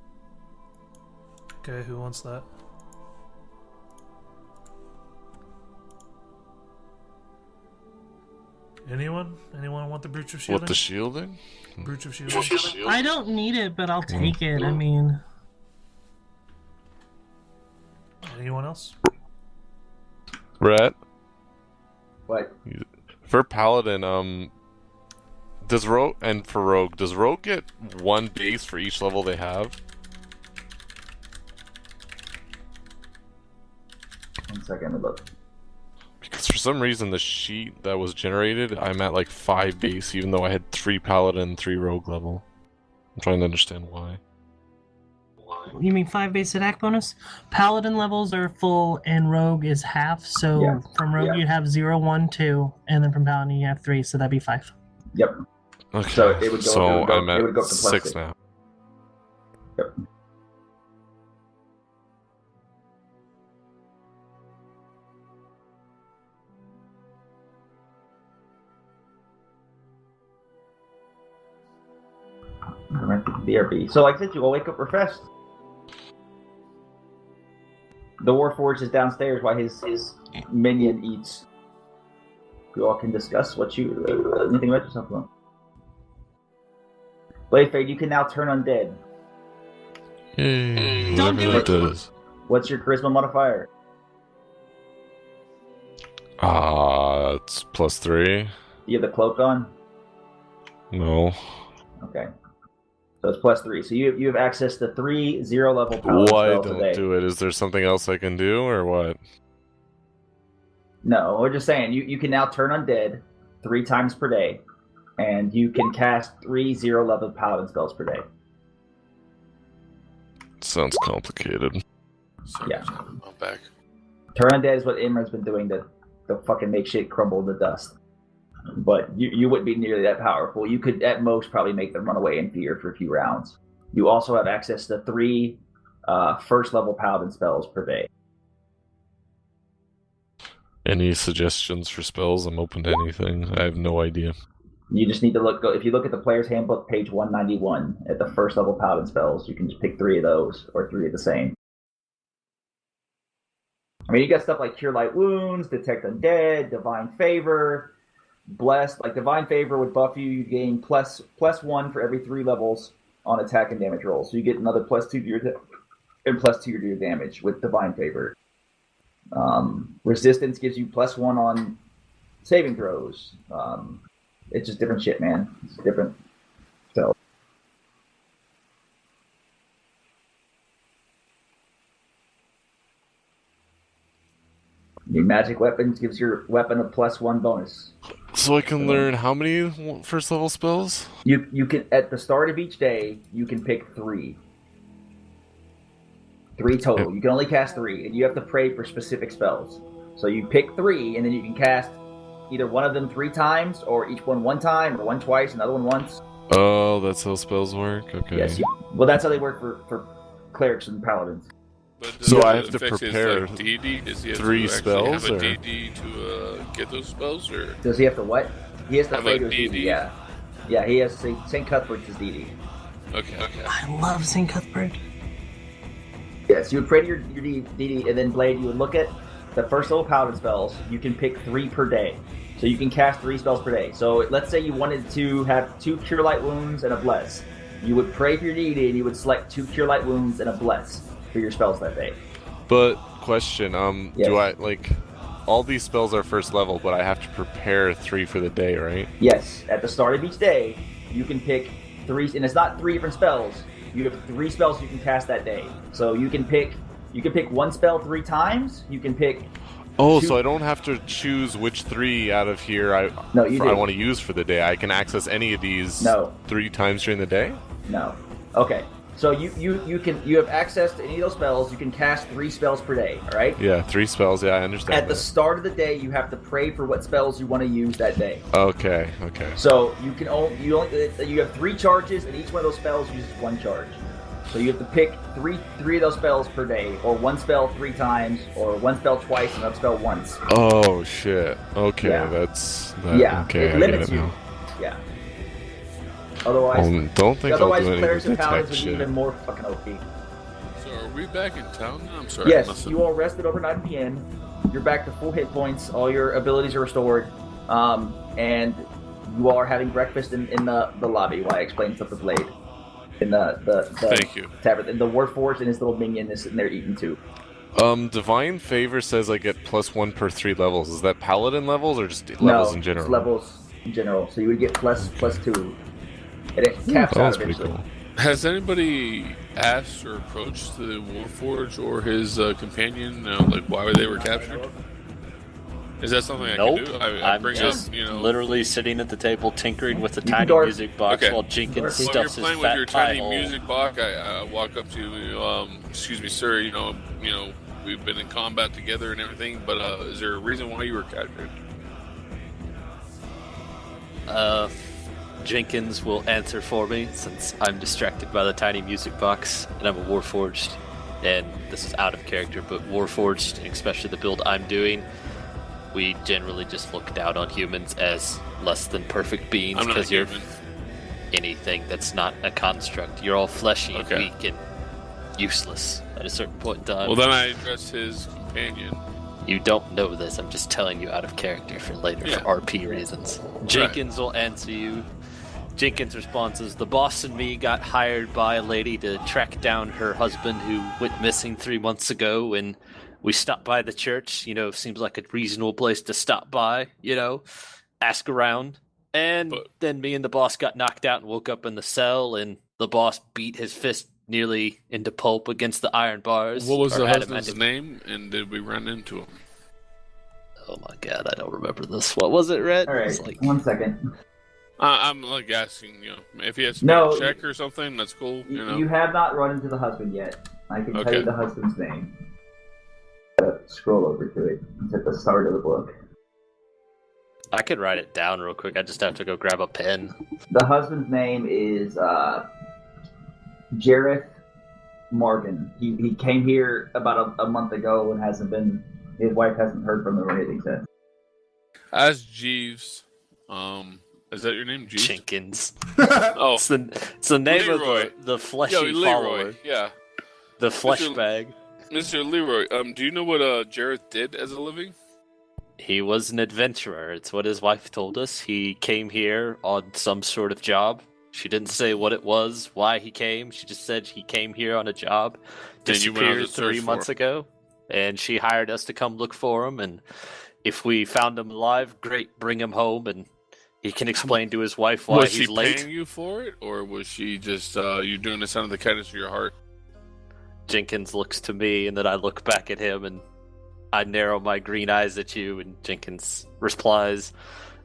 Okay, who wants that? Anyone? Anyone want the brooch of shielding? What, the shielding? Brooch of shielding? I don't need it, but I'll take it. I mean, Anyone else? Rhett, What? for Paladin, does Rogue, and for Rogue, does Rogue get one base for each level they have? 1 second, let me look. Because for some reason the sheet that was generated, I'm at like 5 base, even though I had 3 Paladin, 3 Rogue level. I'm trying to understand why. you mean 5 base attack bonus? Paladin levels are full, and Rogue is half. So Yeah. from Rogue you have 0, 1, 2, and then from Paladin you have 3. So that'd be 5. Yep. Okay, So it would go- so it would go- I'm it would at go up to plus 6 6. now. Yep. BRB. So like I said, you will wake up refreshed. The Warforged is downstairs while his minion eats. You all can discuss what you anything about yourself. Bladefade, you can now turn undead. Yay, Don't whatever that does. What's your charisma modifier? It's +3. You have the cloak on? No. Okay. So it's +3. So you have access to 3 0-level paladin Why spells a don't day. do it? Is there something else I can do, or what? No, we're just saying you can now turn undead 3 times per day, and you can cast 3 0-level paladin spells per day. Sounds complicated. Sorry, Yeah. I'm back. Turn undead is what Imra's been doing to fucking make shit crumble to dust. But you wouldn't be nearly that powerful. You could at most probably make them run away in fear for a few rounds. You also have access to 3 first-level paladin spells per day. Any suggestions for spells? I'm open to anything. I have no idea. You just need to if you look at the player's handbook, page 191, at the first-level paladin spells, you can just pick 3 of those, or 3 of the same. I mean, you got stuff like Cure Light Wounds, Detect Undead, Divine Favor, Blessed. Like, Divine Favor would buff you. You gain +1 for every 3 levels on attack and damage rolls. So you get another +2 to your attack and +2 to your damage with Divine Favor. Resistance gives you +1 on saving throws. It's just different shit, man. It's different. So. Your magic weapons gives your weapon a +1 bonus. So I can learn how many first level spells? You can, at the start of each day, you can pick 3. 3 total. You can only cast 3, and you have to pray for specific spells. So you pick 3, and then you can cast either one of them 3 times, or each one time, or one twice, another one once. Oh, that's how spells work? Okay. Yes. Well, that's how they work for clerics and paladins. But So I it have to affect his, prepare like, deity? Does he have 3 to spells, have a or? deity to get those spells, or? Does he have to what? He has to Have pray a to his deity, deity. yeah. Yeah, he has St. Cuthbert's his deity. Okay. I love St. Cuthbert. Yes, you would pray to your deity, and then Blade, you would look at the first level paladin spells. You can pick 3 per day. So you can cast 3 spells per day. So let's say you wanted to have 2 Cure Light Wounds and a Bless. You would pray for your deity, and you would select 2 Cure Light Wounds and a Bless for your spells that day. But, question, Yes. do I, like, all these spells are first level, but I have to prepare 3 for the day, right? Yes, at the start of each day, you can pick 3, and it's not 3 different spells. You have 3 spells you can cast that day. So you can pick 1 spell 3 times. You can pick. Oh, 2 so I don't have to choose which 3 out of here I do. want to use for the day. I can access any of these 3 times during the day? No. Okay. So you have access to any of those spells. You can cast 3 spells per day. All right. Yeah, 3 spells. Yeah, I understand. At the start of the day, you have to pray for what spells you want to use that day. Okay. So you have 3 charges, and each one of those spells uses 1 charge. So you have to pick three of those spells per day, or 1 spell 3 times, or 1 spell twice, and another spell once. Oh shit. Okay, Yeah. Okay, it I limits get it you. now. Yeah. Otherwise, Don't think I'll do any clerics and detect paladins would be shit. even more fucking OP. So are we back in town now? I'm sorry. Yes, you all rested overnight at the inn. You're back to full hit points. All your abilities are restored. And you all are having breakfast in the lobby while I explain stuff to Blade. In the Thank you. tavern. And the Warforged and his little minion is sitting there eating too. Divine Favor says I get +1 per 3 levels. Is that Paladin levels or just levels in general? It's levels in general. So you would get +2. And it caps That out was pretty eventually. cool. Has anybody asked or approached the Warforged or his companion, like why they were captured? Is that something I Nope. can do? I I'm bring just up, literally sitting at the table tinkering with the can tiny guard- music box Okay. while Jenkins While While you're stuffs his playing with fat your pie tiny hole. music box, I walk up to, excuse me, sir. We've been in combat together and everything, but is there a reason why you were captured? Jenkins will answer for me since I'm distracted by the tiny music box and I'm a Warforged. And this is out of character, but Warforged, especially the build I'm doing, we generally just look down on humans as less than perfect beings I'm not because you're human. anything that's not a construct. You're all fleshy and Okay. weak, and useless at a certain point in time. Well, then I address his companion. You don't know this. I'm just telling you out of character for later, for RP reasons. Jenkins will answer you. Jenkins' response is, the boss and me got hired by a lady to track down her husband who went missing 3 months ago, and we stopped by the church. Seems like a reasonable place to stop by, ask around. And then me and the boss got knocked out and woke up in the cell, and the boss beat his fist nearly into pulp against the iron bars. What was the husband's name, and did we run into him? Oh my god, I don't remember this. What was it, Reht? All right, 1 second. I'm asking, if he has to check or something, that's cool. You have not run into the husband yet. I can tell you the husband's name. Scroll over to it. It's at the start of the book. I could write it down real quick. I just have to go grab a pen. The husband's name is Jareth Morgan. He came here about a month ago and his wife hasn't heard from him or anything since. As Jeeves, is that your name, Jeeves? Jenkins. Oh, it's the name Leroy. of the fleshy follower. Yeah. The flesh bag. Mr. Leroy, do you know what Jareth did as a living? He was an adventurer. It's what his wife told us. He came here on some sort of job. She didn't say what it was, why he came. She just said he came here on a job. Disappeared 3 months ago. And she hired us to come look for him. And if we found him alive, great, bring him home. And he can explain to his wife why he's late. Was she paying you for it? Or was she just, you doing this out of the kindness of your heart? Jenkins looks to me, and then I look back at him, and I narrow my green eyes at you, and Jenkins replies,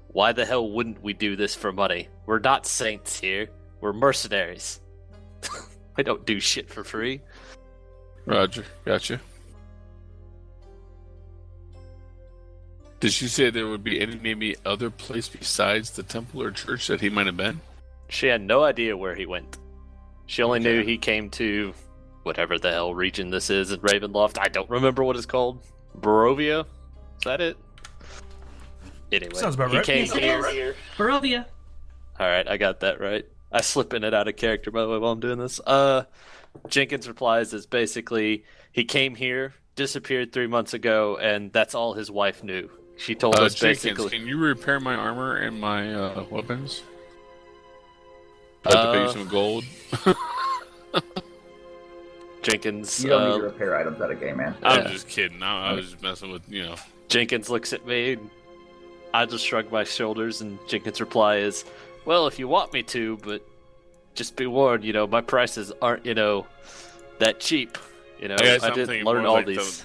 why the hell wouldn't we do this for money? We're not saints here. We're mercenaries. I don't do shit for free. Roger. Gotcha. Did she say there would be any maybe other place besides the temple or church that he might have been? She had no idea where he went. She only knew he came to whatever the hell region this is in Ravenloft. I don't remember what it's called. Barovia? Is that it? Anyway, sounds about he right. came here. Barovia. Alright, I got that right. I slip in and out of character, by the way, while I'm doing this. Jenkins replies is basically, he came here, disappeared 3 months ago, and that's all his wife knew. She told us Jenkins, basically... can you repair my armor and my weapons? I'd have to pay you some gold. Jenkins... You don't need to repair items out of game, man. I'm just kidding. I was just messing with, Jenkins looks at me, and I just shrug my shoulders, and Jenkins' reply is, well, if you want me to, but just be warned, my prices aren't, that cheap. I didn't learn all these.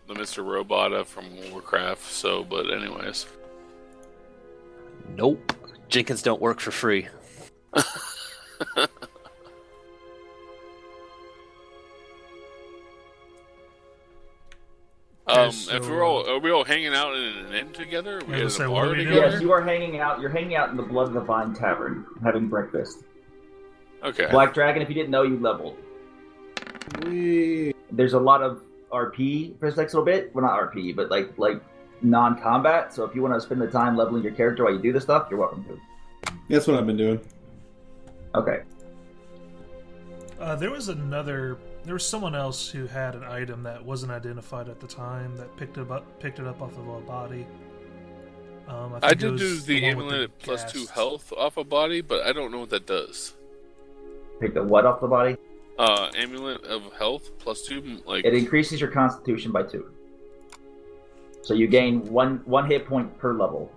The Mr. Robota from Warcraft, but anyways. Nope. Jenkins don't work for free. Are we all hanging out in an inn together? Are we at a bar together? Yes, you are hanging out. You're hanging out in the Blood of the Vine Tavern, having breakfast. Okay. Blackdragon, if you didn't know, you leveled. There's a lot of RP for this next little bit. Well, not RP, but like non-combat. So if you want to spend the time leveling your character while you do this stuff, you're welcome to. That's what I've been doing. Okay. There was someone else who had an item that wasn't identified at the time that picked it up off of a body. I did do the amulet plus 2 health off a body, but I don't know what that does. Pick the what off the body? Amulet of health plus 2, it increases your constitution by 2. So you gain one hit point per level.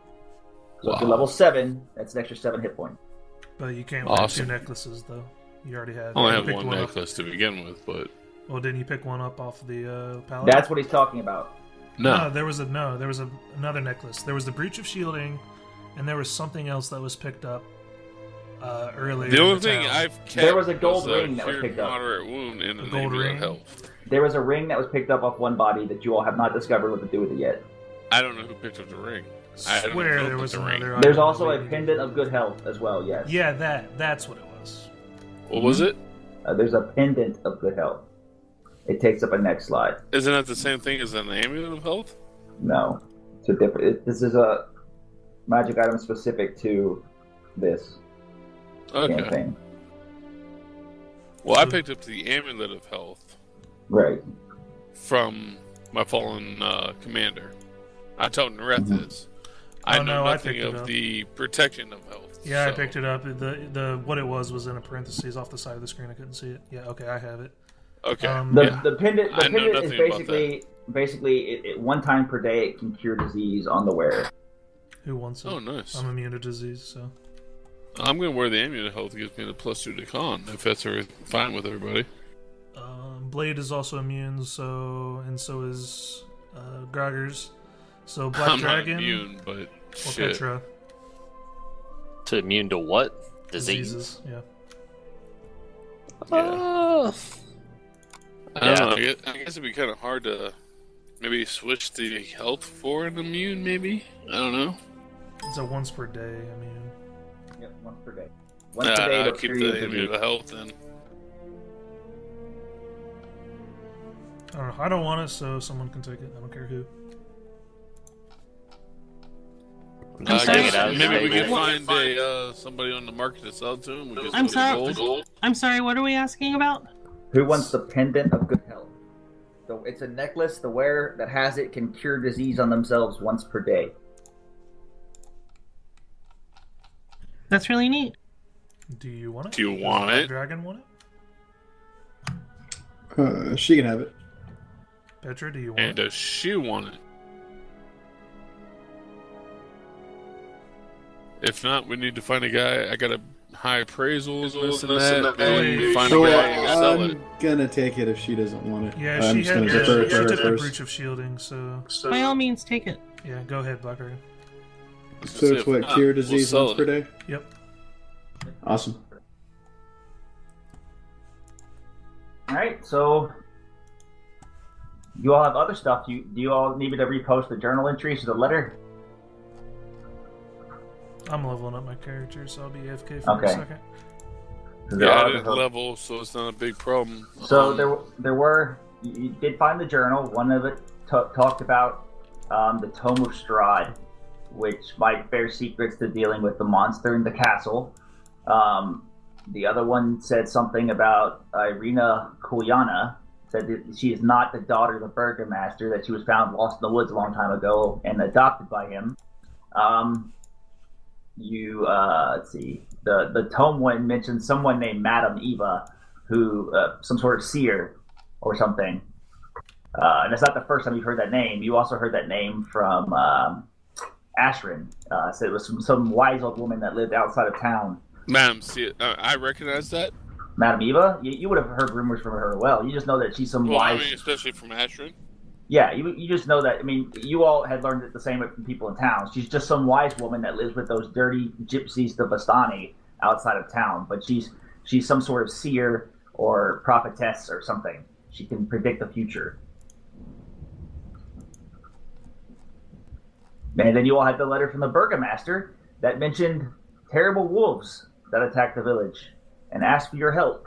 So if you're level 7, that's an extra 7 hit points. But you can't wear 2 necklaces though. You already had. I only have one necklace to begin with, but. Well, didn't you pick one up off the Paladin? That's what he's talking about. No, there was another necklace. There was the Breach of Shielding, and there was something else that was picked up earlier. The only thing I've kept there was a gold ring that was picked up. Moderate wound and a gold ring. Health. There was a ring that was picked up off one body that you all have not discovered what to do with it yet. I don't know who picked up the ring. I swear there was another. There's also a pendant of good health as well. Yes. Yeah, that's what it was. What was it? There's a pendant of good health. It takes up a neck slide. Isn't that the same thing as an amulet of health? No, it's a different. This is a magic item specific to this campaign. Well, I picked up the Amulet of Health Right. from my fallen commander. I told Nreth this. I Oh, know no, I nothing picked it of up. the protection of health. Yeah, I so- picked it up. The what it was in a parentheses off the side of the screen. I couldn't see it. Yeah, okay, I have it. Okay. The pendant I know is nothing about basically it, one time per day it can cure disease on the wearer. Who wants it? Oh, nice. I'm immune to disease, so. I'm going to wear the Amulet of Health. It gives me the +2 to con, if that's fine with everybody. Blade is also immune, so is Graggers. So I'm not Blackdragon immune, but or shit. Petra. To immune to what? Diseases, yeah. Yeah. I don't know. I guess it'd be kind of hard to maybe switch the health for an immune, maybe? I don't know. It's a once per day immune. Yep, once per day. Once per day I'll to keep cure you the of Amulet disease. of Health then. I don't know. I don't want it, so someone can take it. I don't care who. I'm sorry. Maybe we can find somebody on the market to sell to him. We can I'm sell the sorry. gold. I'm sorry, what are we asking about? Who wants the pendant of good health? So it's a necklace. The wearer that has it can cure disease on themselves once per day. That's really neat. Do you want it? Do you want it? Dragon want it? She can have it. Petra, do you want And it? does she want it? If not, we need to find a guy. I got a high appraisal, this and that. Maybe find a So guy who can sell it. I'm gonna take it if she doesn't want it. Yeah, I'm she just gonna defer it to her took the first. breach of shielding, so By all means, take it. yeah, go ahead, Blackdragon. So it's what, cure disease sell once per day? Yep. Awesome. All right, so you all have other stuff. Do you all need me to repost the journal entries to the letter? I'm leveling up my character, so I'll be AFK for Okay. a second. 'Cause there Yeah, are I didn't other- level, so it's not a big problem. So there were you did find the journal. One of it talked about the Tome of Strahd, which might bear secrets to dealing with the monster in the castle. The other one said something about Irina Kulyana, said that she is not the daughter of the burgomaster, that she was found lost in the woods a long time ago and adopted by him. Let's see. The tome one mentioned someone named Madame Eva, who some sort of seer or something. And it's not the first time you've heard that name. You also heard that name from Ashrin. Said it was some wise old woman that lived outside of town. Madam, see, I recognize that. Madame Eva? You would have heard rumors from her. Well, you just know that she's some Well, I wise. mean, especially from Ashrin. Yeah, you just know that. I mean, you all had learned it the same from people in town. She's just some wise woman that lives with those dirty gypsies, the Bastani, outside of town. But she's some sort of seer or prophetess or something. She can predict the future. And then you all had the letter from the burgomaster that mentioned terrible wolves that attacked the village and asked for your help.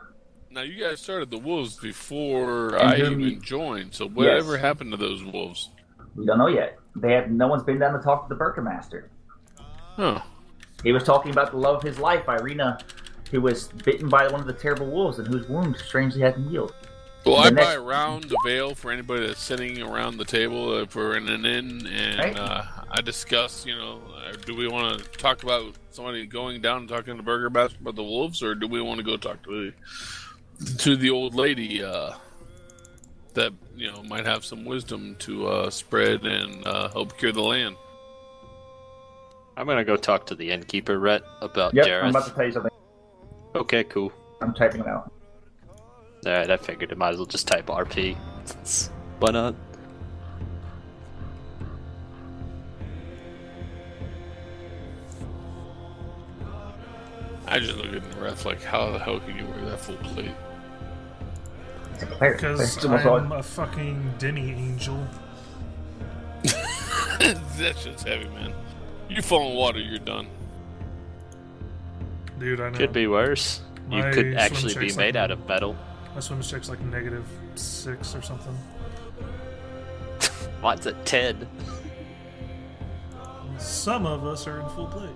Now, you guys started the wolves before And I whom even you- joined, so whatever Yes. happened to those wolves? We don't know yet. No one's been down to talk to the burgomaster. Huh. He was talking about the love of his life, Irina, who was bitten by one of the terrible wolves and whose wound strangely hadn't healed. Well, The I next- buy a round of ale for anybody that's sitting around the table if we're in an inn, and Right. I discuss, do we want to talk about somebody going down and talking to the burgomaster about the wolves, or do we want to go talk to the old lady that might have some wisdom to spread and help cure the land? I'm gonna go talk to the innkeeper, Reht, about Yep, Jareth. I'm about to tell you something. Okay, cool. I'm typing it out. Alright, I figured I might as well just type RP. Why not? I just look at Nreth like, how the hell can you wear that full plate? It's a cleric. Because It's almost I'm all- a fucking Denny angel. That shit's heavy, man. You fall in water, you're done. Dude, I know. Could be worse. You My could swim actually be check's made like- out of metal. My swim check's like -6 or something. Mine's at 10. Some of us are in full plate.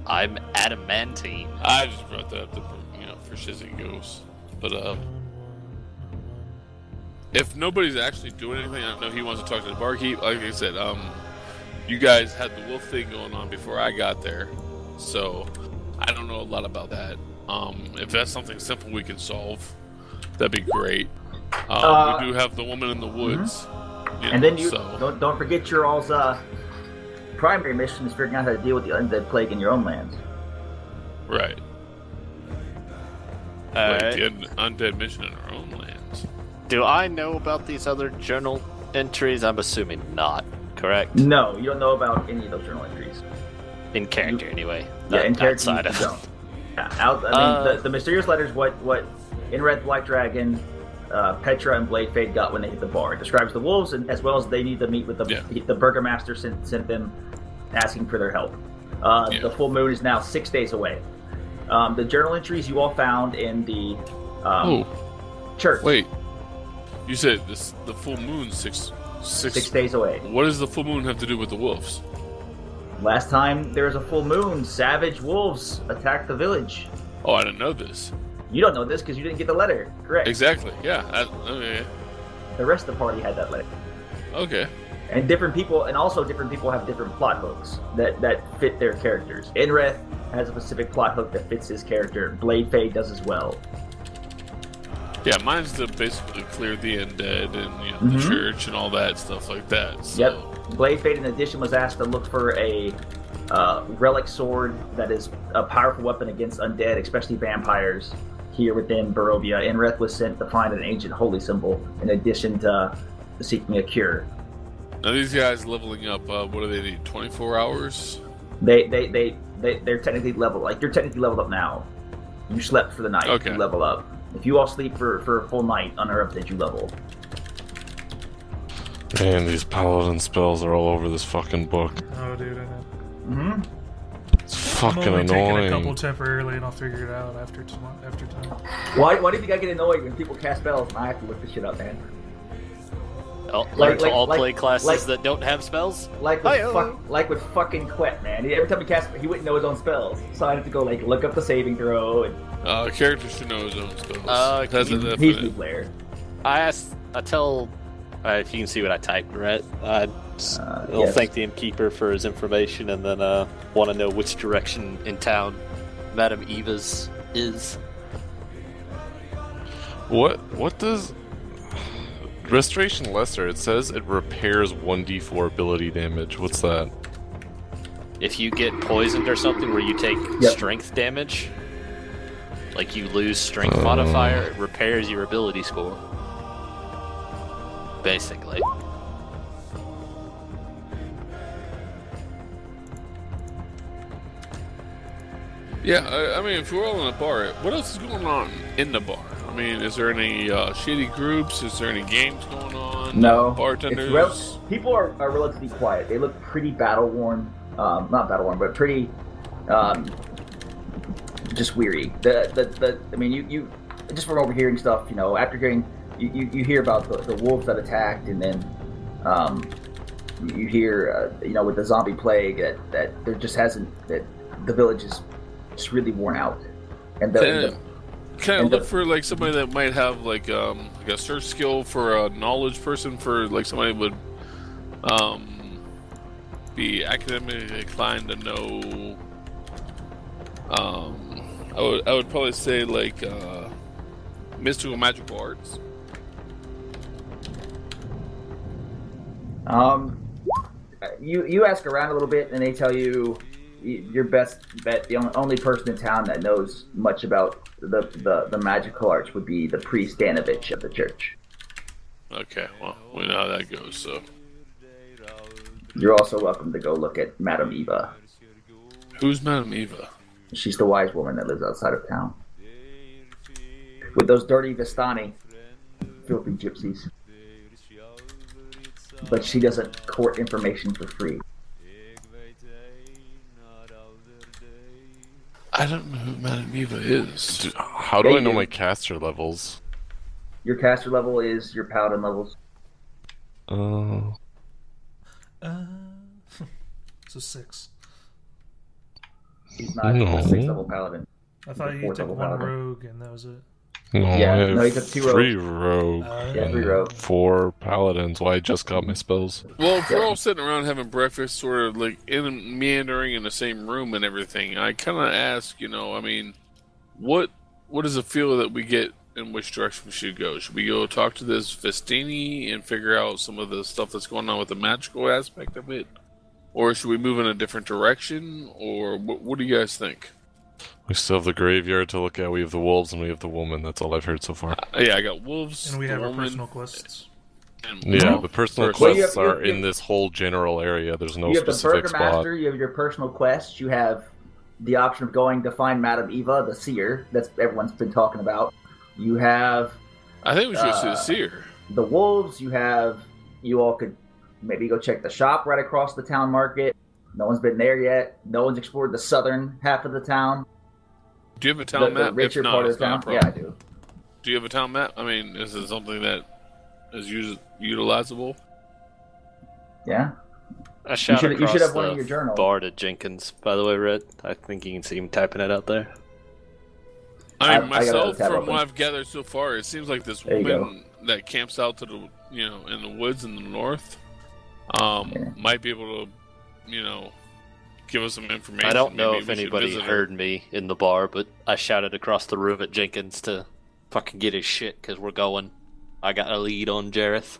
I'm adamantine. I just brought that up to, for shits and giggles. But if nobody's actually doing anything, I know he wants to talk to the barkeep. Like I said, you guys had the wolf thing going on before I got there, so I don't know a lot about that. If that's something simple we can solve, that'd be great. We do have the woman in the woods, and then don't forget your all's primary mission is figuring out how to deal with the undead plague in your own lands. Right. Alright. The undead mission in our own lands. Do I know about these other journal entries? I'm assuming not, correct? No, you don't know about any of those journal entries. In character, anyway. Yeah, in character, outside of you don't. I mean, the mysterious letters, what Nreth, Blackdragon, Petra, and Bladefade got when they hit the bar. It describes the wolves, and as well as they need to meet with the burgomaster sent them asking for their help. The full moon is now 6 days away. The journal entries you all found in the church. Wait, you said the full moon 6 days away. What does the full moon have to do with the wolves? Last time there was a full moon, savage wolves attacked the village. Oh, I didn't know this. You don't know this because you didn't get the letter. Correct. Exactly. Yeah. Okay. The rest of the party had that letter. Okay. And different people have different plot hooks that fit their characters. Nreth has a specific plot hook that fits his character. Bladefade does as well. Yeah, mine's to basically clear the undead and the church and all that stuff like that. So. Yep. Bladefade, in addition, was asked to look for a relic sword that is a powerful weapon against undead, especially vampires, here within Barovia. Nreth was sent to find an ancient holy symbol, in addition to seeking a cure. Now these guys leveling up, what do they need? 24 hours? They're technically leveled. Like, you're technically leveled up now. You slept for the night. Okay. You level up. If you all sleep for a full night, uninterrupted, you level. Man, these paladin spells are all over this fucking book. Oh, dude, I know. Mm-hmm. It's fucking I'm only annoying. taking a couple temporarily, and I'll figure it out after time. Why do you think I get annoyed when people cast spells and I have to look this shit up, man? All play classes that don't have spells? Like with fucking Quet, man. Every time he cast, he wouldn't know his own spells. So I have to go look up the saving throw. And Character should know his own spells. He's new player. I tell, if you can see what I typed, right? I'll thank the innkeeper for his information, and then want to know which direction in town Madame Eva's is. What does Restoration Lesser? It says it repairs 1d4 ability damage. What's that? If you get poisoned or something where you take strength damage, like you lose strength modifier, it repairs your ability score. Basically. Yeah, I mean, if we're all in a bar, what else is going on in the bar? I mean, is there any shitty groups? Is there any games going on? No. Bartenders? People are relatively quiet. They look pretty battle-worn. Not battle-worn, but pretty just weary. I mean, you just from overhearing stuff, after hearing, you hear about the wolves that attacked, and then you hear, with the zombie plague, that there just hasn't, that the village is just really worn out. And can I look for somebody that might have a search skill for a knowledge person, for somebody would be academically inclined to know? I would probably say mystical magical arts. You ask around a little bit, and they tell you your best bet. The only person in town that knows much about the magical arts would be the priest Danovich of the church. Okay, well, we know how that goes, so. You're also welcome to go look at Madame Eva. Who's Madame Eva? She's the wise woman that lives outside of town. With those dirty Vistani, filthy gypsies. But she doesn't court information for free. I don't know who Madame Eva is. How do I know my caster levels? Your caster level is your paladin levels. So 6. He's not a 6th level paladin. I thought you Fourth took level one paladin. rogue and that was it. No, Yeah, I have no, he took 2 3 rogue. Yeah, 3 rogue. 4 paladins. Well, I just got my spells. Well, if we're all sitting around having breakfast, sort of like meandering in the same room and everything, I kind of ask, I mean, what is the feel that we get in which direction we should go? Should we go talk to this Vestini and figure out some of the stuff that's going on with the magical aspect of it? Or should we move in a different direction? Or what do you guys think? We still have the graveyard to look at. We have the wolves and we have the woman. That's all I've heard so far. Yeah, I got wolves. And we have our woman, personal quests. and Yeah, the personal Well, quests you have- are in this whole general area. There's no You have the specific spot. Burgermaster, you have your personal quests, you have the option of going to find Madame Eva, the seer, that's everyone's been talking about. You have I think we should see the seer. the wolves, you all could maybe go check the shop right across the town market. No one's been there yet. No one's explored the southern half of the town. Do you have a town The map? richer If not, part of it's the not a town. Yeah, problem. I do. Do you have a town map? I mean, is it something that is utilizable? Yeah. I shout you across should have the one in your journal. bar to Jenkins, by the way, Reht. I think you can see him typing it out there. I mean, I got myself, a tab from open. what I've gathered so far, it seems like this There you woman that camps out to the, in the woods in the north, might be able to, give us some information. I don't know Maybe if we should anybody visit her. heard me in the bar, but I shouted across the room at Jenkins to fucking get his shit, because we're going. I got a lead on Jareth.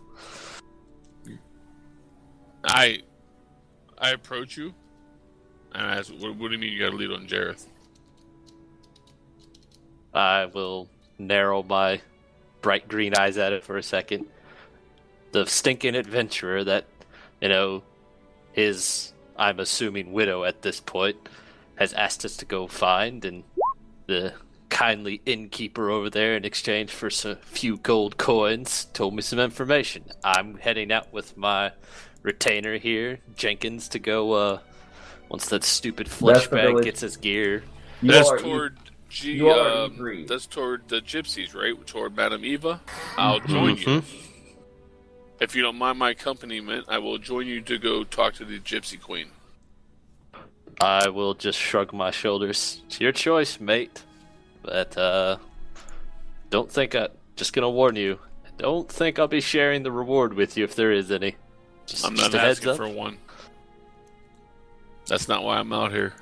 I approach you, and I ask, what do you mean you got a lead on Jareth? I will narrow my bright green eyes at it for a second. The stinking adventurer that, his, I'm assuming, widow at this point, has asked us to go find, and the kindly innkeeper over there, in exchange for a few gold coins, told me some information. I'm heading out with my retainer here, Jenkins, to go, once that stupid flesh the bag village. gets his gear. That's are toward you are E3. that's toward the gypsies, right? Toward Madame Eva. I'll join you. If you don't mind my accompaniment, I will join you to go talk to the gypsy queen. I will just shrug my shoulders. It's your choice, mate. But, just gonna warn you, I don't think I'll be sharing the reward with you if there is any. I'm just not a heads asking up. for one. That's not why I'm out here.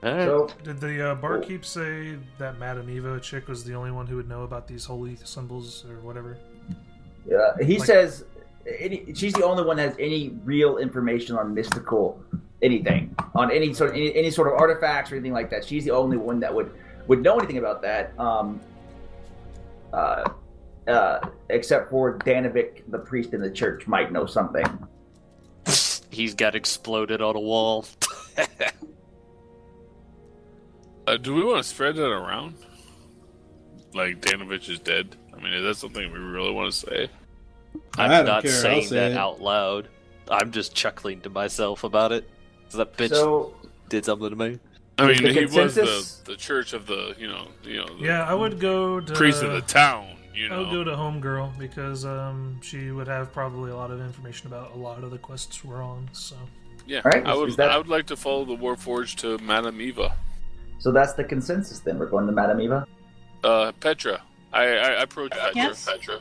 Alright. So, Did the barkeep say that Madame Eva chick was the only one who would know about these holy symbols or whatever? he Like- says she's the only one that has any real information on mystical anything, on any sort of artifacts or anything like that. She's the only one that would know anything about that. Except for Danovic, the priest in the church, might know something. He's got exploded on a wall. Do we want to spread that around? Like Danovich is dead? I mean, is that something we really want to say? I I'm don't not care, I'll saying say that it. out loud. I'm just chuckling to myself about it. 'Cause that bitch So, did something to me. I mean, The he was consensus- the church of the, the Yeah, I would go to priest of the town. I would go to Homegirl because she would have probably a lot of information about a lot of the quests we're on. So Yeah, Right, I is would. that- I would like to follow the Warforged to Madame Eva. so that's the consensus then. We're going to Madame Eva. Petra. I approach Petra. Yes. Petra.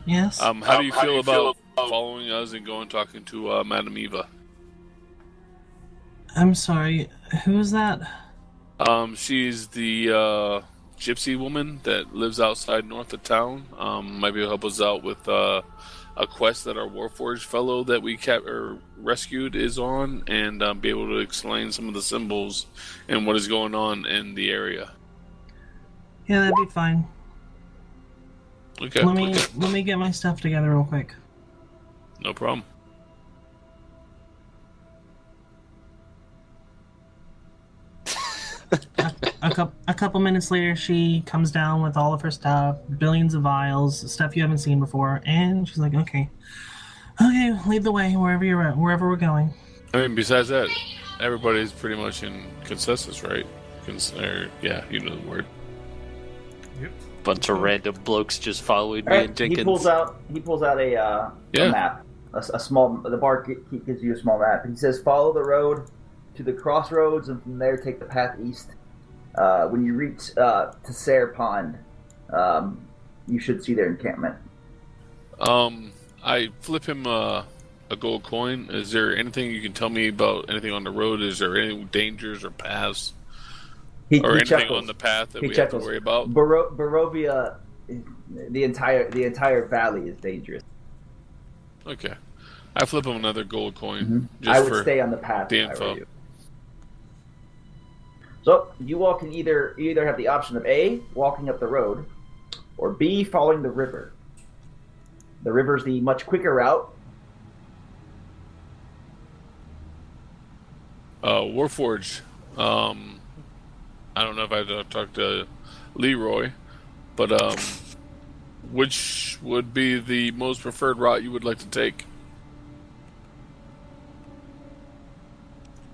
Yes. How do you feel about following us and going talking to Madame Eva? I'm sorry. Who is that? She's the gypsy woman that lives outside north of town. Might be able to help us out with a quest that our Warforged fellow that we rescued is on, and be able to explain some of the symbols and what is going on in the area. Yeah, that'd be fine. Okay, Let me get my stuff together real quick. no problem. A couple minutes later, she comes down with all of her stuff, billions of vials, stuff you haven't seen before, and she's like, "Okay, lead the way wherever you're at, wherever we're going." I mean, besides that, everybody's pretty much in consensus, right? Yeah, you know the word. yep. Bunch of random blokes just following me All right, and Jenkins. he pulls out a Yeah. map, a small. The barkeep gives you a small map. He says, "Follow the road to the crossroads, and from there take the path east. When you reach to Sare Pond, you should see their encampment. I flip him a gold coin. Is there anything you can tell me about anything on the road? Is there any dangers or paths? Or anything chuckles. on the path that He we chuckles. have to worry about? Barovia, the entire valley is dangerous. Okay. I flip him another gold coin. Mm-hmm. Just I would for stay on the path. the if I were info. you. So you all can either have the option of A, walking up the road, or B, following the river. The river's the much quicker route. Warforge. I don't know if I talked to Leroy, but which would be the most preferred route you would like to take?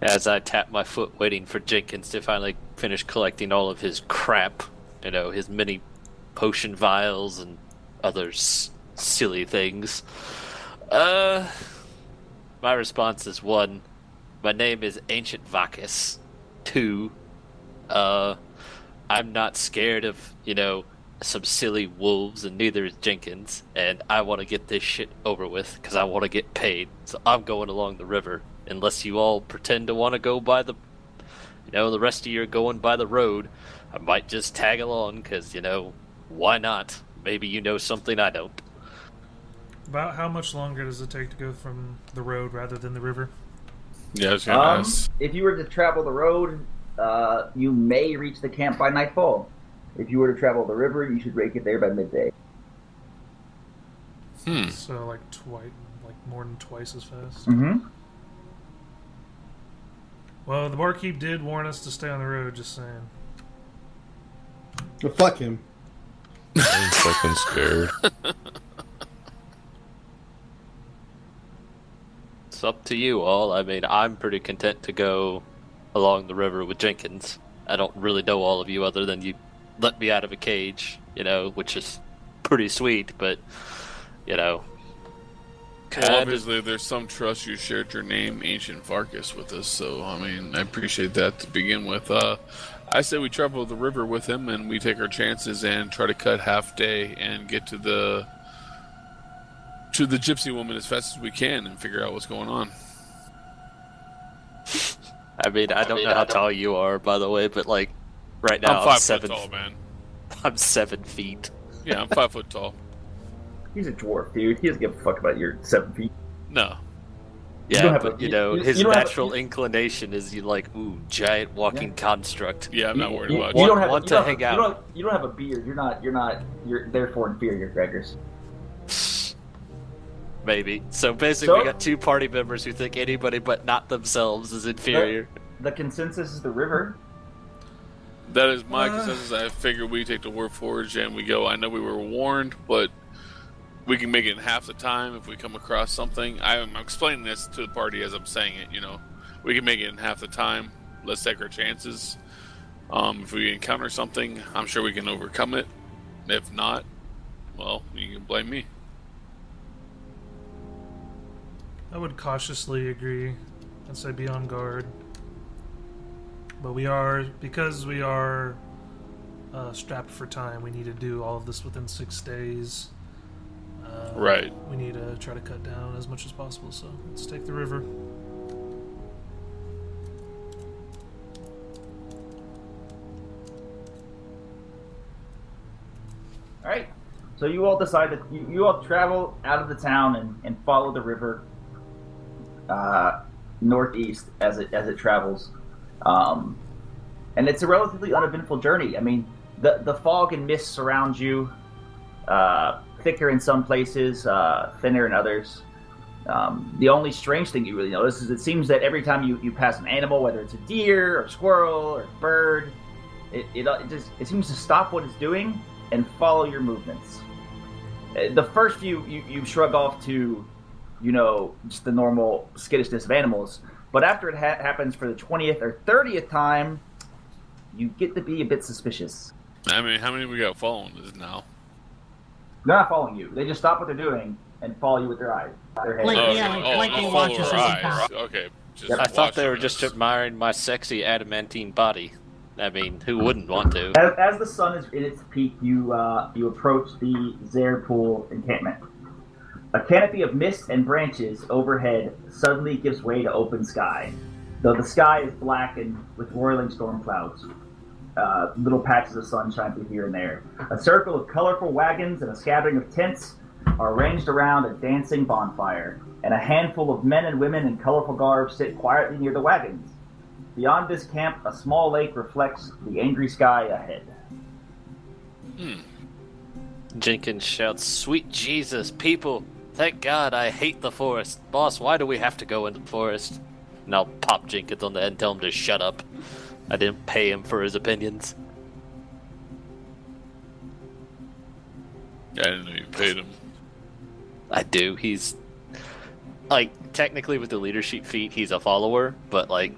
As I tap my foot, waiting for Jenkins to finally finish collecting all of his crap, his mini potion vials and other silly things. My response is 1, my name is Ancient Vacus. 2, I'm not scared of, some silly wolves, and neither is Jenkins, and I want to get this shit over with, because I want to get paid, so I'm going along the river. Unless you all pretend to want to go by the rest of you are going by the road, I might just tag along, because, why not? Maybe you know something I don't. About how much longer does it take to go from the road rather than the river? Yeah, I was gonna ask. If you were to travel the road, you may reach the camp by nightfall. If you were to travel the river, you should make it there by midday. So like more than twice as fast. Mm-hmm. Well, the barkeep did warn us to stay on the road, just saying. Well, fuck him. I'm fucking scared. It's up to you all. I mean, I'm pretty content to go along the river with Jenkins. I don't really know all of you other than you let me out of a cage, which is pretty sweet, but, Well, obviously, there's some trust. You shared your name, Ancient Vargas, with us, so I appreciate that to begin with. I say we travel the river with him, and we take our chances and try to cut half day and get to the gypsy woman as fast as we can and figure out what's going on. I mean, I don't know how tall you are, by the way, but right now I'm 5 7 foot tall, man. I'm 7 feet. Yeah, I'm 5 foot tall. He's a dwarf, dude. He doesn't give a fuck about your 7 feet. No. Yeah, but his natural inclination is giant walking construct. Yeah, I'm not worried about You you. don't have want you to don't- hang you out. don't- You don't have a beard. You're therefore inferior, Graggers. Maybe. So basically, we So- got 2 party members who think anybody but not themselves is inferior. The consensus is the river. That is my consensus. I figure we take the Warforge and we go. I know we were warned, but we can make it in half the time if we come across something. I'm explaining this to the party as I'm saying it, We can make it in half the time. Let's take our chances. If we encounter something, I'm sure we can overcome it. If not, well, you can blame me. I would cautiously agree. I'd say be on guard. But because we are strapped for time, we need to do all of this within 6 days. Right. We need to try to cut down as much as possible, so let's take the river. Alright. So you all decide that you all travel out of the town and follow the river northeast as it travels. And it's a relatively uneventful journey. I mean, the fog and mist surround you, thicker in some places, thinner in others. The only strange thing you really notice is it seems that every time you pass an animal, whether it's a deer or a squirrel or a bird, it seems to stop what it's doing and follow your movements. The first few you shrug off to, just the normal skittishness of animals, but after it happens for the 20th or 30th time, you get to be a bit suspicious. I mean, how many we got following this now? They're not following you. They just stop what they're doing and follow you with their eyes. Their heads. Like, Oh, yeah, okay. like they follow watch us our as a eyes. pack. Okay. Just Yep. I thought they were watching just us. admiring my sexy adamantine body. I mean, who wouldn't want to? As the sun is in its peak, you approach the Zerpool encampment. A canopy of mist and branches overhead suddenly gives way to open sky, though the sky is blackened with roiling storm clouds. Little patches of sunshine through here and there. A circle of colorful wagons and a scattering of tents are ranged around a dancing bonfire, and a handful of men and women in colorful garbs sit quietly near the wagons. Beyond this camp, a small lake reflects the angry sky ahead. Jenkins shouts, "Sweet Jesus, people! Thank God I hate the forest. Boss, why do we have to go into the forest?" And I'll pop Jenkins on the head and tell him to shut up. I didn't pay him for his opinions. I didn't know you paid him. I do. He's, like, technically with the leadership feat, he's a follower, but, like,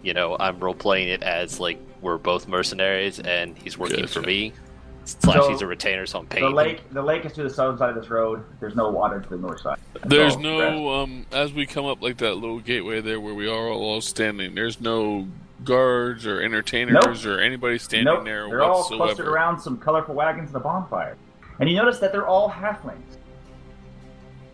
you know, I'm role-playing it as, like, we're both mercenaries and he's working for me. / he's a retainer, so I'm paying him. The lake is to the southern side of this road. There's no water to the north side. There's no, as we come up like that little gateway there where we are all standing, there's no guards or entertainers or anybody standing there They're whatsoever. all clustered around some colorful wagons and a bonfire. And you notice that they're all halflings.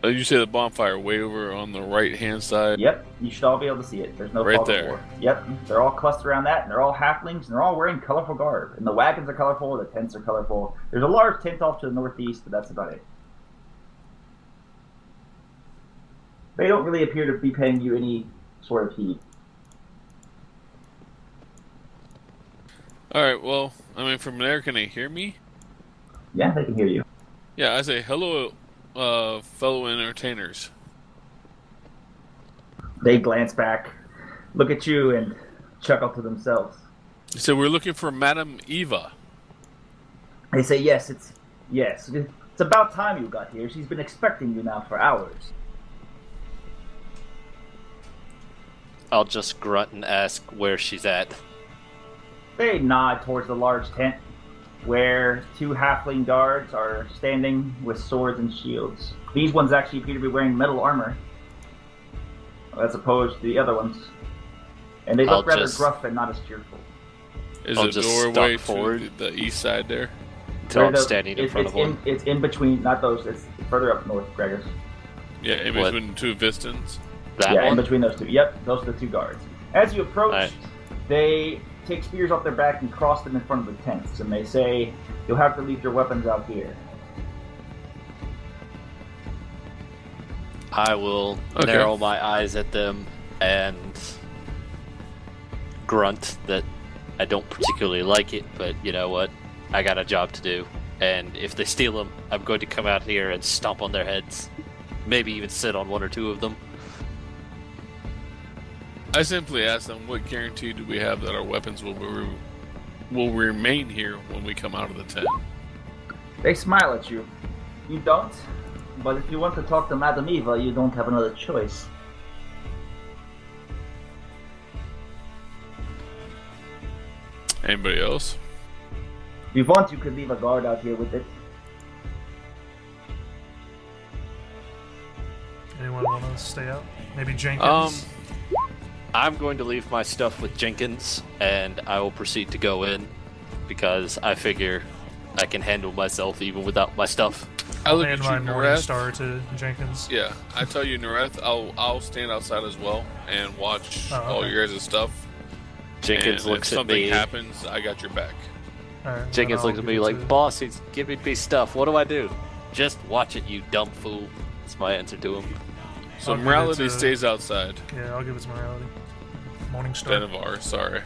You say the bonfire way over on the right-hand side? Yep, you should all be able to see it. There's no right fog of there. war. Yep, they're all clustered around that, and they're all halflings, and they're all wearing colorful garb. And the wagons are colorful, the tents are colorful. There's a large tent off to the northeast, but that's about it. They don't really appear to be paying you any sort of heed. Alright, well, I mean, from there, can they hear me? Yeah, they can hear you. Yeah, I say, hello, fellow entertainers. They glance back, look at you, and chuckle to themselves. So we're looking for Madame Eva. They say, yes, it's about time you got here. She's been expecting you now for hours. I'll just grunt and ask where she's at. They nod towards the large tent, where 2 halfling guards are standing with swords and shields. These ones actually appear to be wearing metal armor, as opposed to the other ones. And they look rather gruff and not as cheerful. Is the doorway to the east side there? Until I'm standing in front of one. It's in between, not those, it's further up north, Graggers. Yeah, in between the 2 Vistons? In between those 2. Yep, those are the 2 guards. As you approach, they take spears off their back and cross them in front of the tents, and they say, "You'll have to leave your weapons out here." I will narrow my eyes at them and grunt that I don't particularly like it, but you know what? I got a job to do, and if they steal them, I'm going to come out here and stomp on their heads. Maybe even sit on 1 or 2 of them. I simply ask them, what guarantee do we have that our weapons will remain here when we come out of the tent? They smile at you. You don't, but if you want to talk to Madame Eva, you don't have another choice. Anybody else? If you want, you could leave a guard out here with it. Anyone want to stay out? Maybe Jenkins? I'm going to leave my stuff with Jenkins, and I will proceed to go in, because I figure I can handle myself even without my stuff. I'll look hand at you, my Morning Nreth. Star to Jenkins. Yeah, I tell you, Nreth, I'll stand outside as well and watch all your guys' stuff. Jenkins and looks if at me. something happens, I got your back. Right, Jenkins looks at me like, "Boss, he's giving me stuff. What do I do?" "Just watch it, you dumb fool." That's my answer to him. So morality stays outside. Yeah, I'll give it to morality. Morning Star. Benavar, sorry.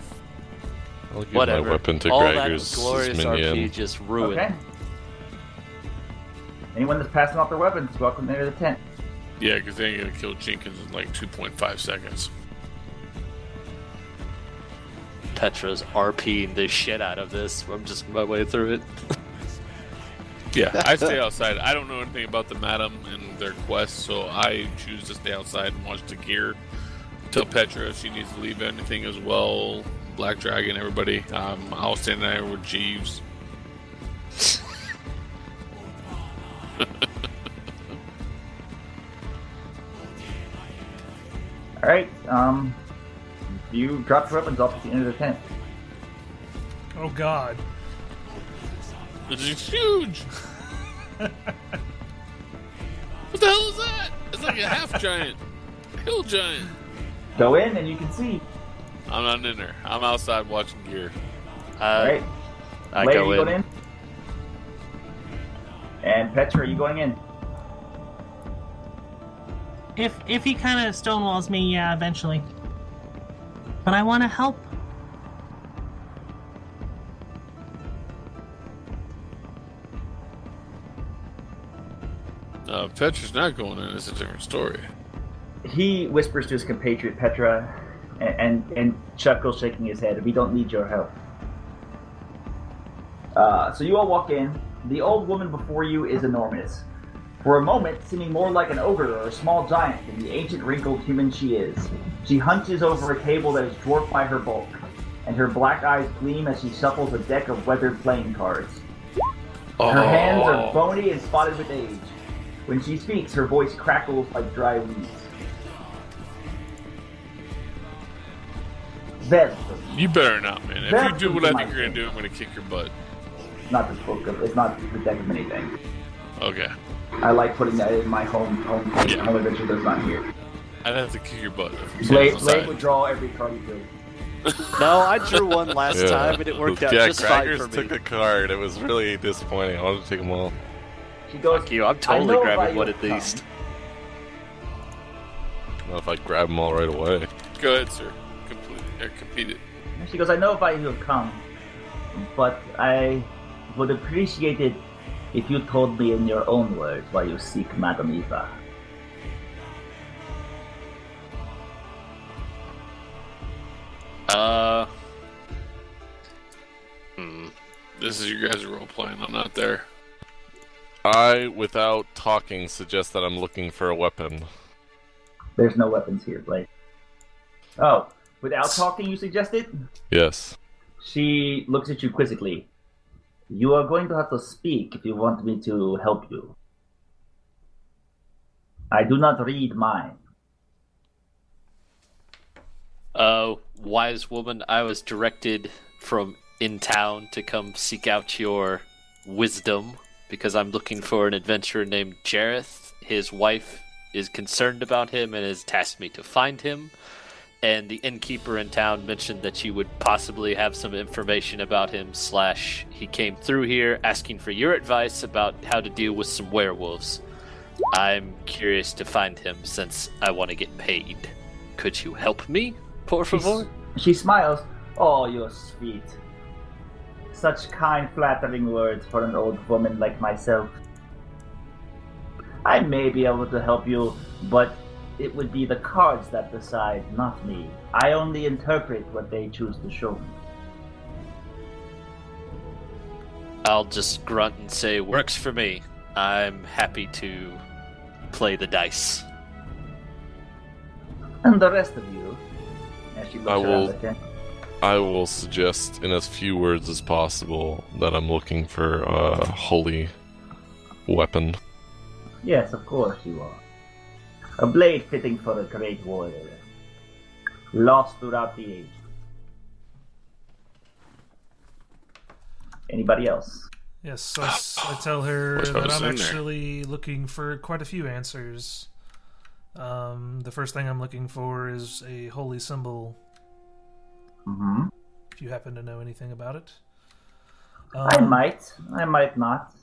I'll give Whatever. my weapon to All Graggers' that glorious minion. RP just ruined. Okay. Anyone that's passing off their weapons is welcome into the tent. Yeah, because they ain't gonna kill Jenkins in like 2.5 seconds. Petra's RPing the shit out of this. I'm just my way through it. Yeah, I stay outside. I don't know anything about the madam and their quest, so I choose to stay outside and watch the gear. Tell Petra if she needs to leave anything as well. Blackdragon, everybody. I'll stand there with Jeeves. Alright, you drop your weapons off at the end of the tent. Oh God. It's huge. What the hell is that? It's like a half giant, hill giant. Go in and you can see. I'm not in there. I'm outside watching gear. Alright. I Lady, go you in. going in? And Petra, are you going in? If he kind of stonewalls me, yeah, eventually. But I want to help. Petra's not going in. It's a different story. He whispers to his compatriot Petra and chuckles, shaking his head. We don't need your help. So you all walk in. The old woman before you is enormous. For a moment, seeming more like an ogre or a small giant than the ancient wrinkled human she is. She hunches over a table that is dwarfed by her bulk, and her black eyes gleam as she shuffles a deck of weathered playing cards. Her hands are bony and spotted with age. When she speaks, her voice crackles like dry weeds. Vesper. You better not, man. If That's you do what I my think you're gonna thing. do, I'm gonna kick your butt. Not this book. It's not the deck of many things. Okay. I like putting that in my home page. Yeah. Home adventure does not hear. I'd have to kick your butt. If I'm saying Blade would draw every card he drew. No, I drew one last time and it worked out just fine Graggers for me. took a card. It was really disappointing. I wanted to take them all. She goes, Fuck you, I'm "I totally know why grabbing one you've at least. Not if I grab them all right away. Go ahead, sir. Compete it. come." She goes, I know why you have come, but I would appreciate it if you told me in your own words why you seek Madame Eva. This is your guys' role playing. I'm not there. I, without talking, suggest that I'm looking for a weapon. There's no weapons here, Blade. Oh, without talking, you suggested? Yes. She looks at you quizzically. You are going to have to speak if you want me to help you. I do not read mine. Wise woman, I was directed from in town to come seek out your wisdom because I'm looking for an adventurer named Jareth. His wife is concerned about him and has tasked me to find him. And the innkeeper in town mentioned that you would possibly have some information about him, / he came through here asking for your advice about how to deal with some werewolves. I'm curious to find him since I want to get paid. Could you help me, por favor? She smiles. Oh, you're sweet. Such kind, flattering words for an old woman like myself. I may be able to help you, but it would be the cards that decide, not me. I only interpret what they choose to show me. I'll just grunt and say, works for me. I'm happy to play the dice. And the rest of you, as she looks around at him. I will suggest in as few words as possible that I'm looking for a holy weapon. Yes, of course you are. A blade fitting for a great warrior. Lost throughout the age. Anybody else? Yes, I tell her Wish I that was I'm in there. actually looking for quite a few answers. The first thing I'm looking for is a holy symbol. Mm-hmm. If you happen to know anything about it. I might not.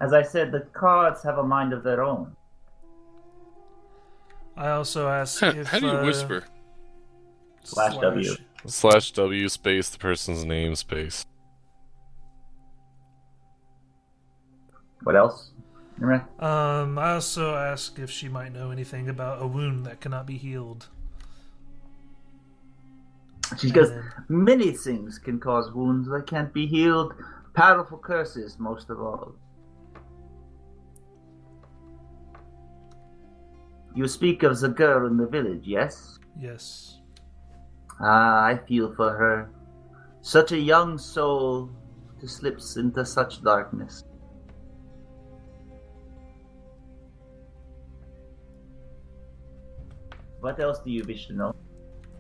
As I said, the cards have a mind of their own. I also ask How if... do you whisper? /W. /W space the person's name space. What else? Nreth? I also ask if she might know anything about a wound that cannot be healed. She goes, And- many things can cause wounds that can't be healed. Powerful curses, most of all. You speak of the girl in the village, yes? Yes. Ah, I feel for her. Such a young soul to slip into such darkness. What else do you wish to know?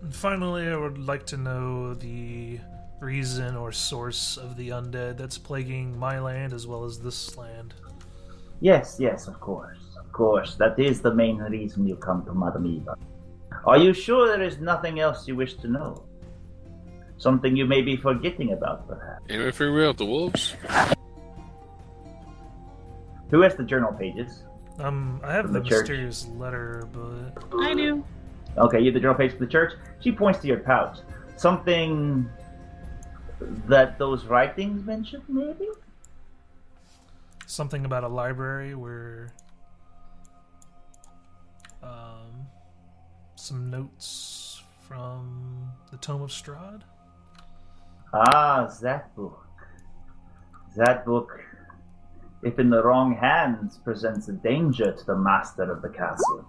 And finally, I would like to know the reason or source of the undead that's plaguing my land as well as this land? Yes, of course. Of course. That is the main reason you come to Madame Eva. Are you sure there is nothing else you wish to know? Something you may be forgetting about, perhaps? Anyway, figure out the wolves. Who has the journal pages? I have the church. mysterious letter, but I do. Okay, you have the journal page for the church. She points to your pouch. Something that those writings mentioned, maybe? something about a library where some notes from the Tome of Strahd. Ah, that book. That book, if in the wrong hands, presents a danger to the master of the castle.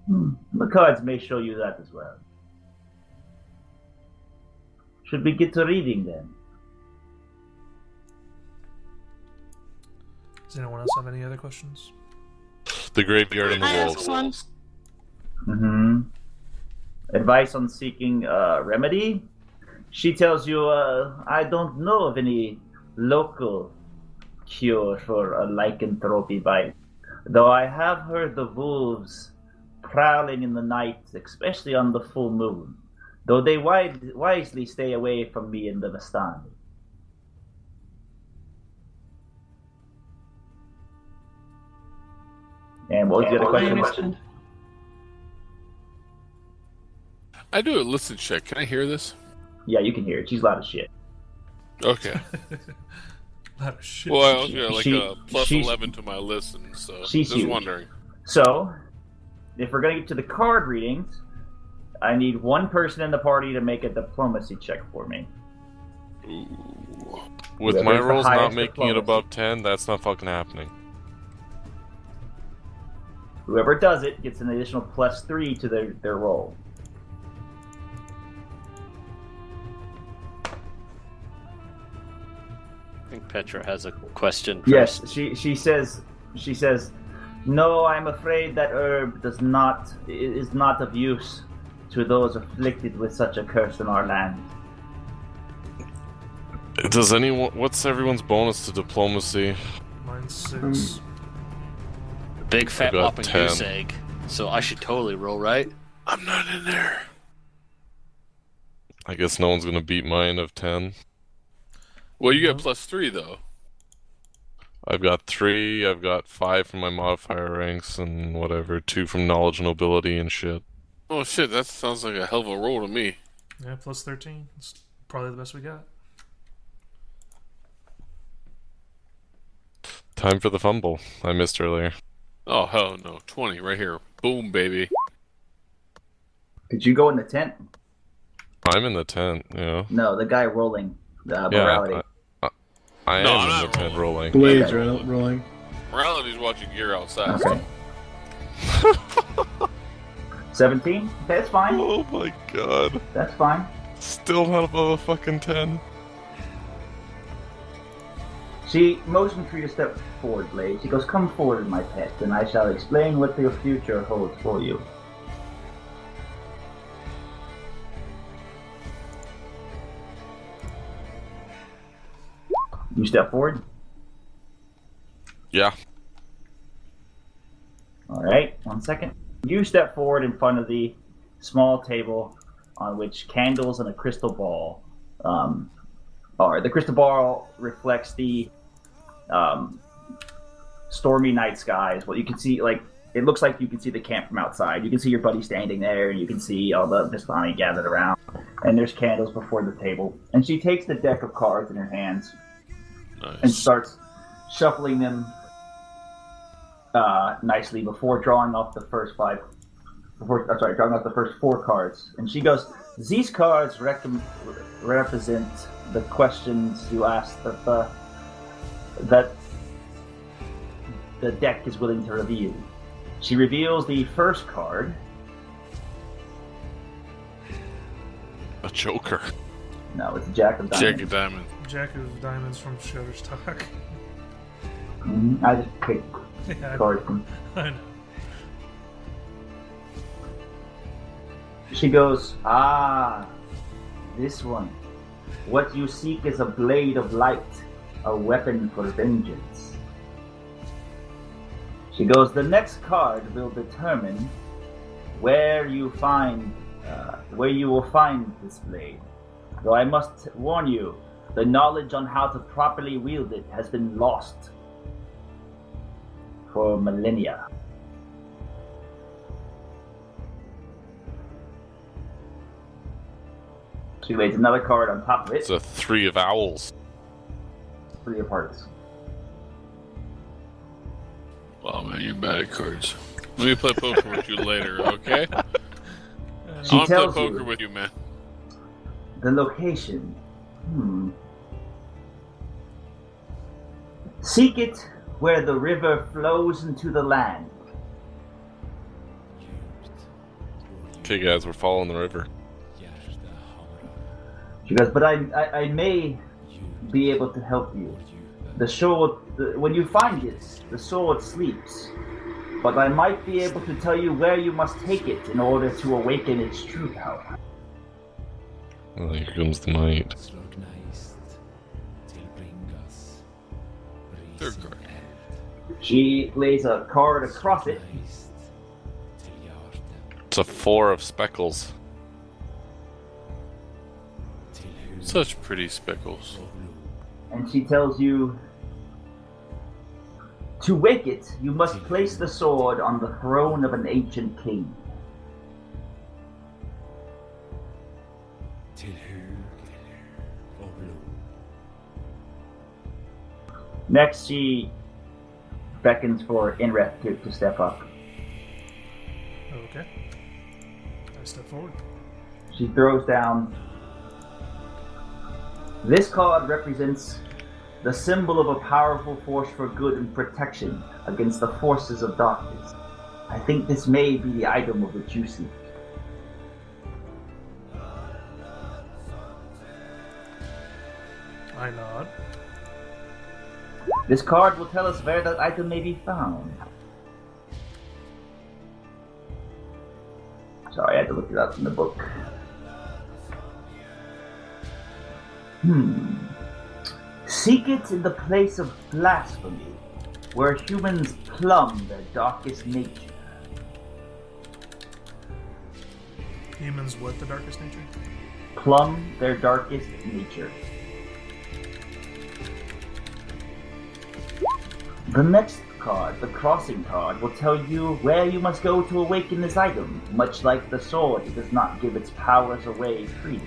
The cards may show you that as well. Should we get to reading then? Does anyone else have any other questions? The graveyard and the I wolves. asked one. Advice on seeking remedy? She tells you, I don't know of any local cure for a lycanthropy bite, though I have heard the wolves prowling in the night, especially on the full moon, though they wisely stay away from me in the Vistani. And what was the other I question? understand. I do a listen check. Can I hear this? Yeah, you can hear it. She's loud as shit. Okay. Lot of shit. Well, I was gonna like She- a plus she's- 11 to my listen, so she's just huge. wondering. So, if we're going to get to the card readings, I need one person in the party to make a diplomacy check for me. Ooh. With Whoever's my the rolls not highest making it diplomacy. above 10, that's not fucking happening. Whoever does it gets an additional +3 to their roll. I think Petra has a question. Yes, First. she says, no, I'm afraid that herb is not of use to those afflicted with such a curse in our land. Does anyone? What's everyone's bonus to diplomacy? Mine's 6. Big fat got whopping 10. goose egg. So I should totally roll, right? I'm not in there. I guess no one's gonna beat mine of 10. Well, you get +3 though. I've got 3. I've got 5 from my modifier ranks and whatever. 2 from knowledge, nobility, and shit. Oh shit, that sounds like a hell of a roll to me. Yeah, plus 13. It's probably the best we got. Time for the fumble. I missed earlier. Oh hell no, 20 right here. Boom, baby. Did you go in the tent? I'm in the tent. Yeah. No, the guy rolling the Yeah. morality. I No, am I'm in the not tent rolling. Blades Okay. rolling. Morality's watching gear outside. Okay. 17? That's fine. Oh my god. That's fine. Still not above a fucking 10. She motioned for you to step forward, Blade. She goes, come forward, my pet, and I shall explain what your future holds for you. You step forward. Yeah. Alright, 1 second. You step forward in front of the small table on which candles and a crystal ball are. The crystal ball reflects the stormy night skies. What you can see, like, it looks like you can see the camp from outside. You can see your buddy standing there, and you can see all the Vistani gathered around. And there's candles before the table. And she takes the deck of cards in her hands and Nice. starts shuffling them nicely before drawing off the first drawing off the first 4 cards. And she goes, these cards represent the questions you asked that the deck is willing to reveal. She reveals the first card. A joker. No, it's a Jack of Jack Diamonds. of Diamond. Jack of Diamonds from Shutterstock. I just picked Yeah, cards from. I know. She goes, this one. What you seek is a blade of light, a weapon for vengeance. She goes, the next card will determine where you will find this blade. Though I must warn you, the knowledge on how to properly wield it has been lost for millennia. She lays another card on top of it. It's a 3 of owls. 3 of hearts. Wow, man, you're bad at cards. Let me play poker with you later, okay? She I want to play tells poker you with you, man. the location. Seek it where the river flows into the land. Okay, guys, we're following the river. She goes, but I may be able to help you. The sword, when you find it, the sword sleeps. But I might be able to tell you where you must take it in order to awaken its true power. Oh, here comes the night. Third card. She lays a card across it. It's a 4 of speckles. Such pretty speckles. And she tells you, to wake it, you must place the sword on the throne of an ancient king. Next, she beckons for Nreth to step up. Okay. I step forward. She throws down. This card represents the symbol of a powerful force for good and protection against the forces of darkness. I think this may be the item of which you seek. I nod. This card will tell us where that item may be found. Sorry, I had to look it up in the book. Seek it in the place of blasphemy, where humans plumb their darkest nature. Humans what the darkest nature? Plumb their darkest nature. The next card, the crossing card, will tell you where you must go to awaken this item. Much like the sword, it does not give its powers away freely.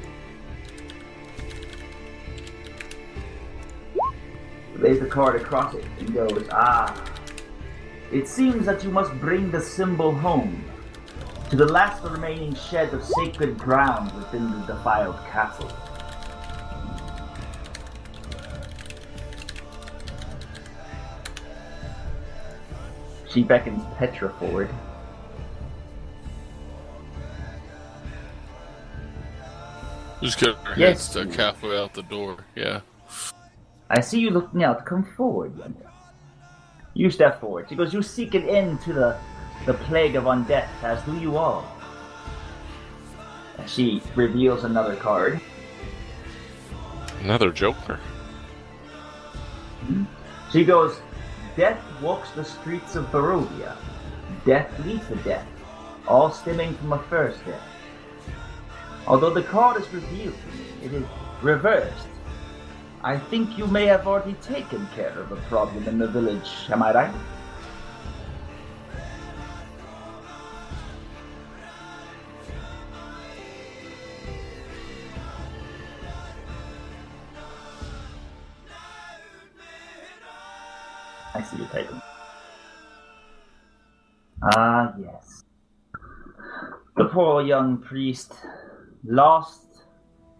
Lays the card across it and goes, it seems that you must bring the symbol home, to the last remaining shed of sacred ground within the defiled castle. She beckons Petra forward. Just get her head Yes. stuck halfway out the door, yeah. I see you looking out. Come forward, Linda. You step forward. She goes, you seek an end to the plague of undeath, as do you all. And she reveals another card. Another Joker. She goes, death walks the streets of Barovia. Death leads to death, all stemming from a first death. Although the card is revealed to me, it is reversed. I think you may have already taken care of a problem in the village, am I right? I see you typing. Ah, yes. The poor young priest lost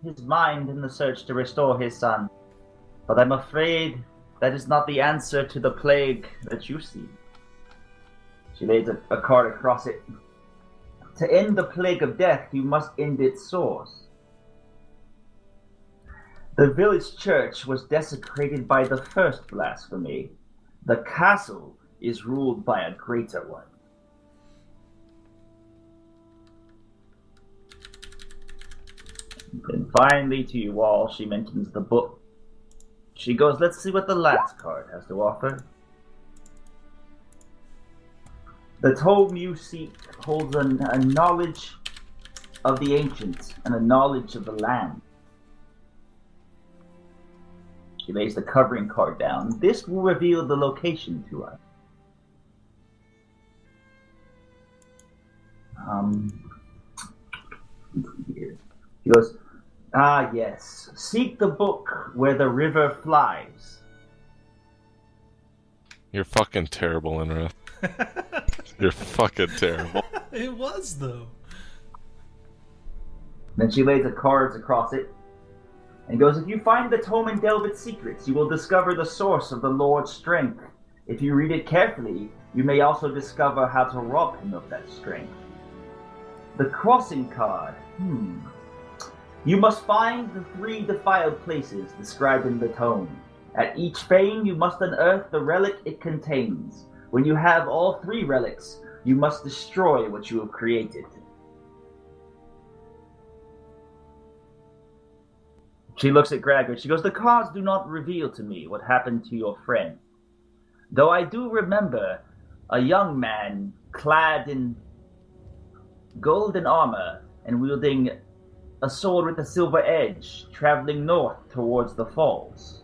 his mind in the search to restore his son. But I'm afraid that is not the answer to the plague that you see. She lays a card across it. To end the plague of death, you must end its source. The village church was desecrated by the first blasphemy. The castle is ruled by a greater one. And finally, to you all, she mentions the book. She goes, let's see what the last card has to offer. The tome you seek holds a knowledge of the ancients and a knowledge of the land. She lays the covering card down. This will reveal the location to us. Here. She goes, yes. Seek the book where the river flies. You're fucking terrible, Nreth. You're fucking terrible. It was, though. Then she lays the cards across it and goes, if you find the tome and delve its secrets, you will discover the source of the Lord's strength. If you read it carefully, you may also discover how to rob him of that strength. The crossing card. You must find the 3 defiled places described in the tome. At each fane, you must unearth the relic it contains. When you have all 3 relics, you must destroy what you have created. She looks at Graggers. She goes, the cards do not reveal to me what happened to your friend. Though I do remember a young man clad in golden armor and wielding a sword with a silver edge, traveling north towards the falls.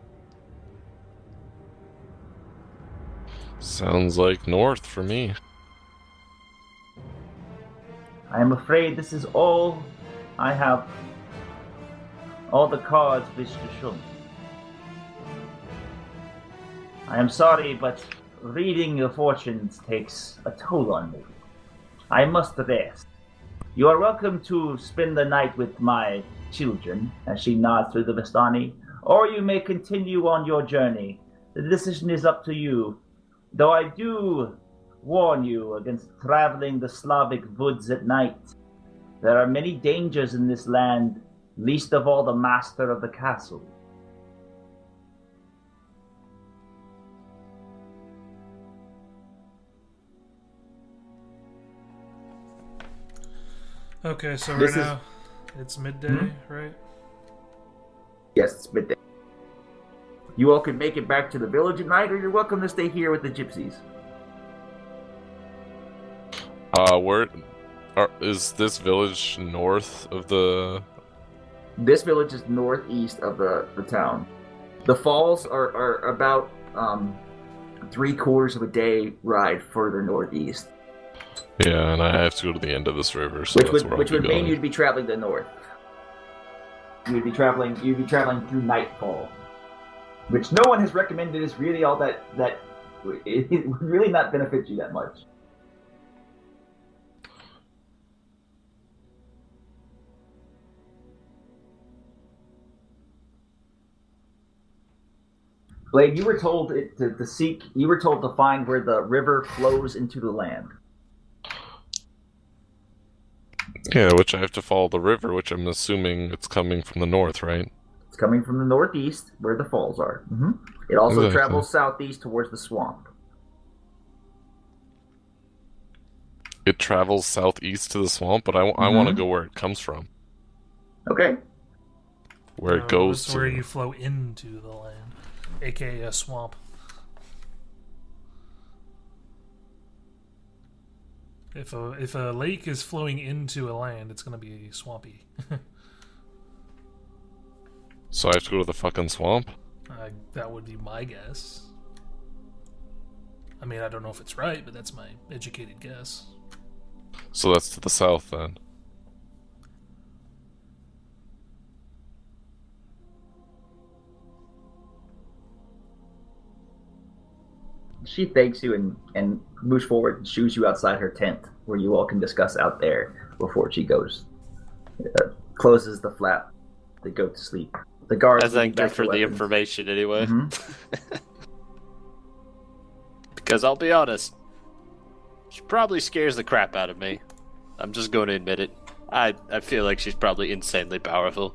Sounds like north for me. I am afraid this is all I have. All the cards wish to show me. I am sorry, but reading your fortunes takes a toll on me. I must rest. You are welcome to spend the night with my children, as she nods through the Vistani, or you may continue on your journey. The decision is up to you, though I do warn you against traveling the Slavic woods at night. There are many dangers in this land, least of all the master of the castle. Okay, so right now it's midday, right? Yes, it's midday. You all can make it back to the village at night, or you're welcome to stay here with the gypsies. Is this village north of the... This village is northeast of the town. The falls are about 3/4 of a day ride further northeast. Yeah, and I have to go to the end of this river, so which would mean you'd be traveling to the north. You'd be traveling through nightfall, which no one has recommended is really all that it would really not benefit you that much. Blade, you were told to seek. You were told to find where the river flows into the land. Yeah, which I have to follow the river, which I'm assuming it's coming from the north, right? It's coming from the northeast, where the falls are. Mm-hmm. It also travels southeast towards the swamp. It travels southeast to the swamp, but I want to go where it comes from. Okay. Where it goes to. Where you flow into the land, aka a swamp. If a lake is flowing into a land, it's gonna be swampy. So I have to go to the fucking swamp? That would be my guess. I mean, I don't know if it's right, but that's my educated guess. So that's to the south, then. She thanks you and moves forward and shoos you outside her tent, where you all can discuss out there before she goes. Closes the flap. They go to sleep. The guards. I thank her for the information anyway. Mm-hmm. Because I'll be honest, she probably scares the crap out of me. I'm just going to admit it. I feel like she's probably insanely powerful,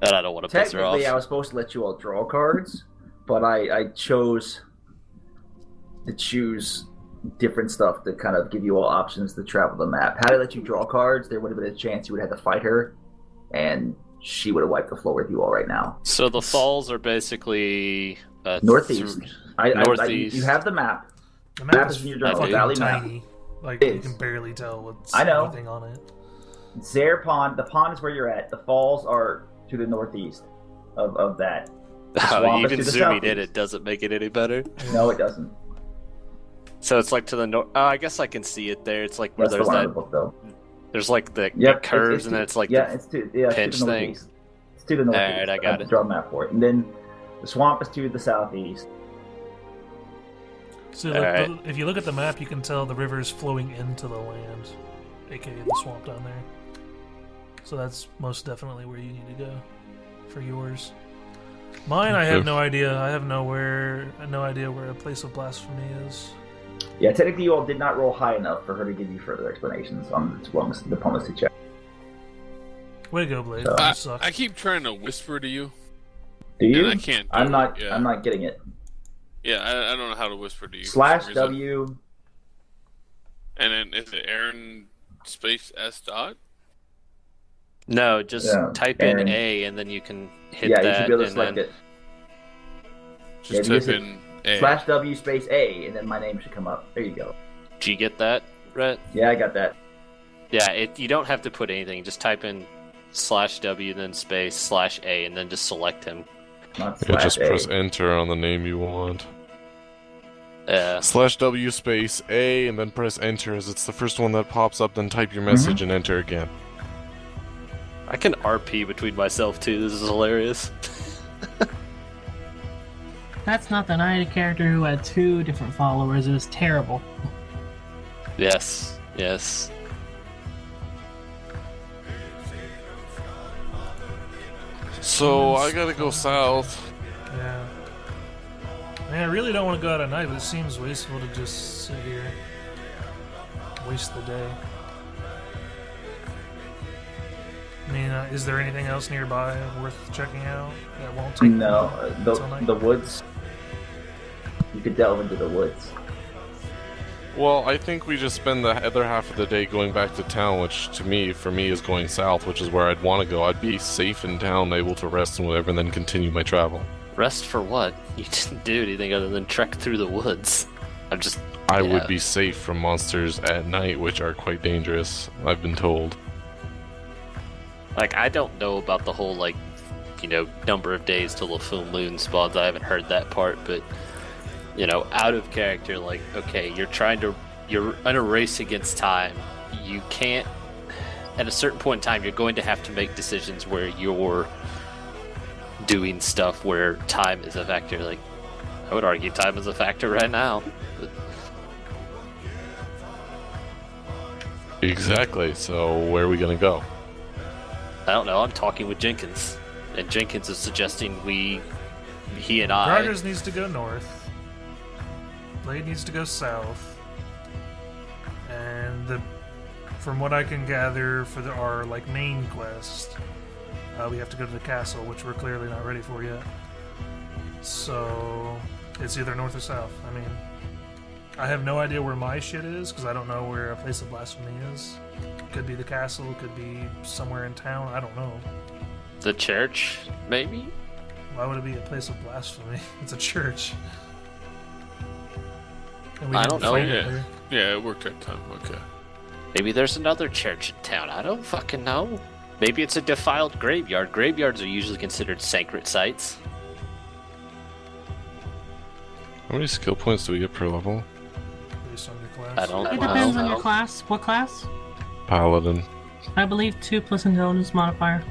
and I don't want to piss her off. Technically, I was supposed to let you all draw cards, but I chose to choose different stuff to kind of give you all options to travel the map. Had I let you draw cards, there would have been a chance you would have to fight her, and she would have wiped the floor with you all right now. So the falls are basically Northeast. northeast. You have the map. The Map map is is in your journal. fucking Valley map. tiny. Like, It you is. can barely tell what's I know. anything on it. Zare Pond. The pond is where you're at. The falls are to the northeast of that. swamp is Even to the zooming in, southeast. it doesn't make it any better. No, it doesn't. So it's like to the north. I guess I can see it there. It's like where That's the there's one in that. the book, though. There's like the Yep, curves, and then it's like it's to the pinch thing. northeast. It's to the northeast. Alright, I got it. Draw a map for it, and then the swamp is to the southeast. So Alright. if you look at the map, you can tell the river is flowing into the land, aka the swamp down there. So that's most definitely where you need to go for yours. Mine, I have no idea. I have no idea where a place of blasphemy is. Yeah, technically, you all did not roll high enough for her to give you further explanations on the diplomacy check. Way to go, Blade. So- You suck. I keep trying to whisper to you. Do you? And I can't do I'm it, not. yeah. I'm not getting it. Yeah, I don't know how to whisper to you. for Slash some reason. W. And then is it Aaron space S dot? No, just Yeah, type Aaron. in A, and then you can hit Yeah, that. you should be able to and select then... it. Just Yeah, type just in A. Slash W space A, and then my name should come up. There you go. Did you get that, Rhett? Yeah, I got that. Yeah, you don't have to put anything. Just type in slash W, then space slash A, and then just select him. Not Yeah, slash just A. press enter on the name you want. Slash W space A and then press enter as it's the first one that pops up, then type your message and enter again. I can RP between myself too. This is hilarious. That's not the knight character who had 2 different followers. It was terrible. Yes, yes. So I gotta go south. Yeah. I mean, I really don't want to go out at night, but it seems wasteful to just sit here. Waste the day. I mean, is there anything else nearby worth checking out that won't take No, until night? the woods. You could delve into the woods. Well, I think we just spend the other half of the day going back to town, which for me is going south, which is where I'd want to go. I'd be safe in town, able to rest and whatever, and then continue my travel. Rest for what? You didn't do anything other than trek through the woods. I would be safe from monsters at night, which are quite dangerous, I've been told. Like, I don't know about the whole, like, number of days till the full moon spawns. I haven't heard that part, but, out of character, like, okay, you're in a race against time. You can't, at a certain point in time, you're going to have to make decisions where you're doing stuff where time is a factor. Like, I would argue time is a factor right now. But Exactly, so where are we gonna go? I don't know. I'm talking with Jenkins, and Jenkins is suggesting he and I. Graggers needs to go north. Blade needs to go south. And from what I can gather for our main quest, we have to go to the castle, which we're clearly not ready for yet. So it's either north or south. I mean, I have no idea where my shit is because I don't know where a place of blasphemy is. Could be the castle, could be somewhere in town. I don't know. The church, maybe? Why would it be a place of blasphemy? It's a church. And we I didn't don't know. find it Yeah. there. Yeah, it worked that time. Okay. Maybe there's another church in town. I don't fucking know. Maybe it's a defiled graveyard. Graveyards are usually considered sacred sites. How many skill points do we get per level? Based on your class. I don't It know. depends on your class. What class? Paladin. I believe 2 plus intelligence modifier.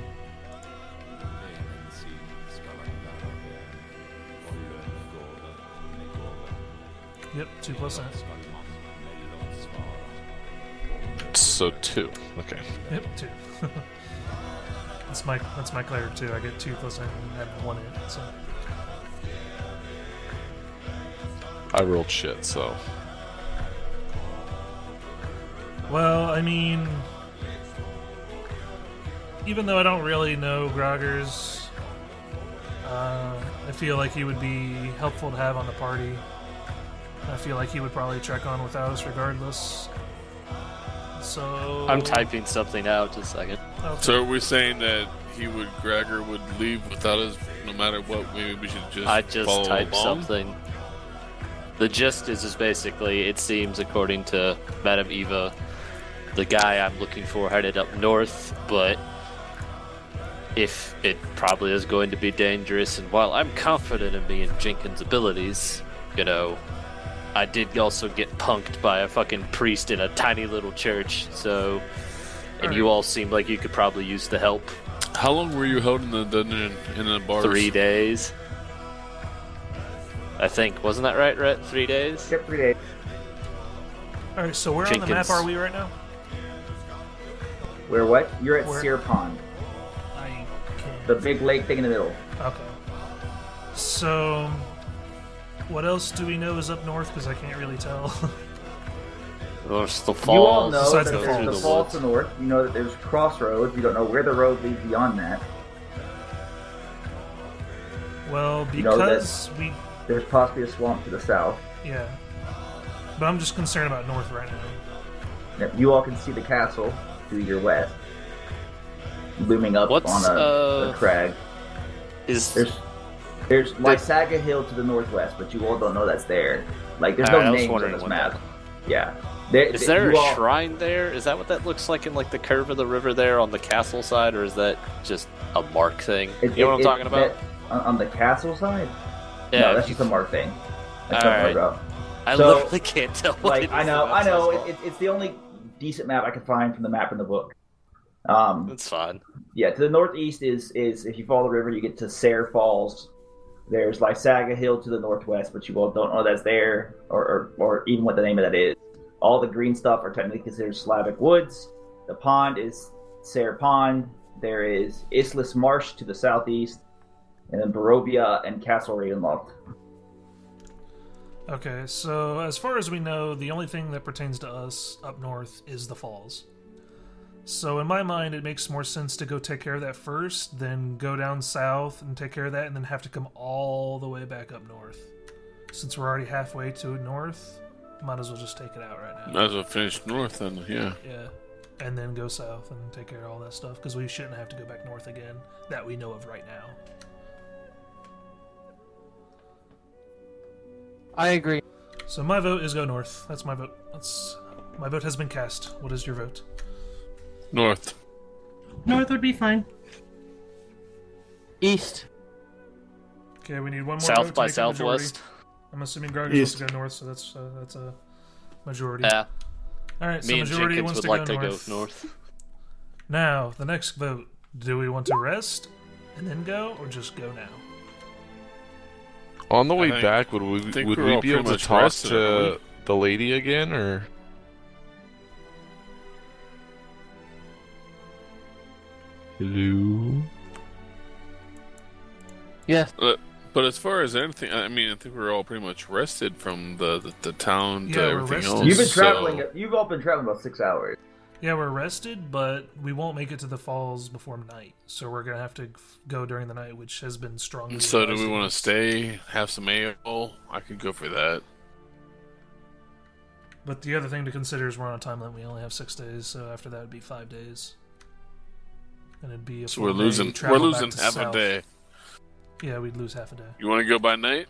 Yep, 2 plus that. So 2. Okay. Yep, 2. That's my cleric too. I get 2 plus I have 1 in it, so I rolled shit, so. well, I mean, even though I don't really know Graggers, I feel like he would be helpful to have on the party. I feel like he would probably trek on without us regardless. So I'm typing something out. Just a second. Okay. So are we saying that Gragger would leave without us, no matter what? Maybe we should just I just follow typed along? something. The gist is basically, it seems, according to Madame Eva, the guy I'm looking for headed up north, but if it probably is going to be dangerous, and while I'm confident in me and Jenkins' abilities, you know, I did also get punked by a fucking priest in a tiny little church, so... And you all seem like you could probably use the help. How long were you holding the dungeon in the bars? 3 days. I think. Wasn't that right, Reht? 3 days? Yep, 3 days. Alright, so where on the Jenkins. map are we right now? Where what? You're at Where? Sear Pond. I can't. The big lake thing in the middle. Okay. So, what else do we know is up north? Because I can't really tell. There's the falls. You all know Besides that the there's the falls. falls to the north. You know that there's crossroads. You don't know where the road leads beyond that. Well, You know that- because we... There's possibly a swamp to the south. Yeah. But I'm just concerned about north right now. Yep, you all can see the castle to your west, looming up What's, on a crag. Is There's Lysaga Hill to the northwest, but you all don't know that's there. Like, there's Alright, I no was names on wondering this what map. Yeah. Is there you a all- shrine there? Is that what that looks like in like the curve of the river there on the castle side, or is that just a mark thing? You know what I'm talking about? On the castle side? Yeah, No, that's you- just a mark thing. That's Alright. not about. I So, literally can't tell what Like, it is. I know. That's so small. It's the only decent map I could find from the map in the book. That's fine. Yeah, to the northeast is if you follow the river, you get to Sayre Falls. There's Lysaga Hill to the northwest, but you all don't know that's there, or even what the name of that is. All the green stuff are technically considered Slavic woods. The pond is Sayre Pond. There is Islis Marsh to the southeast, and then Barovia and Castle Ravenloft. Okay, so as far as we know, the only thing that pertains to us up north is the falls. So in my mind, it makes more sense to go take care of that first, then go down south and take care of that, and then have to come all the way back up north. Since we're already halfway to north, might as well just take it out right now. Might as well finish north then, yeah. Yeah, and then go south and take care of all that stuff, because we shouldn't have to go back north again, that we know of right now. I agree. So my vote is go north. That's my vote. My vote has been cast. What is your vote? North. North would be fine. East. Okay, we need one more vote South to by make a majority. southwest. I'm assuming Graggers wants East. to go north, so that's a majority. Yeah. All right, so Me and majority Jenkins wants would to like go to north. go north. Now, the next vote. Do we want to rest and then go, or just go now? On the way think- back, would we think would we're we all be able pretty to much talk rested, aren't to the lady again, or? Hello. Yes. But as far as anything, I mean, I think we're all pretty much rested from the town to Yeah, we're everything rested. else. You've been so- traveling. You've all been traveling about 6 hours. Yeah, we're rested, but we won't make it to the falls before night. So we're gonna have to go during the night, which has been strongly. So do advised we want to against. stay, have some ale? I could go for that. But the other thing to consider is we're on a time limit. We only have 6 days, so after that would be 5 days, and it'd be a So we're 4-day losing travel back half to a south. day. Yeah, we'd lose half a day. You want to go by night?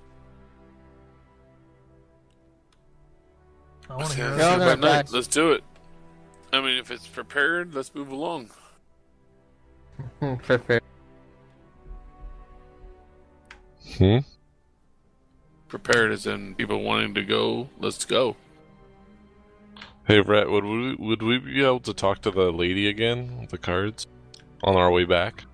I want to Yeah, hear. let's Yeah, go no, by night. that's- Let's do it. I mean, if it's prepared, let's move along. Fair. Prepared as in people wanting to go. Let's go. Hey, Reht, would we be able to talk to the lady again with the cards on our way back?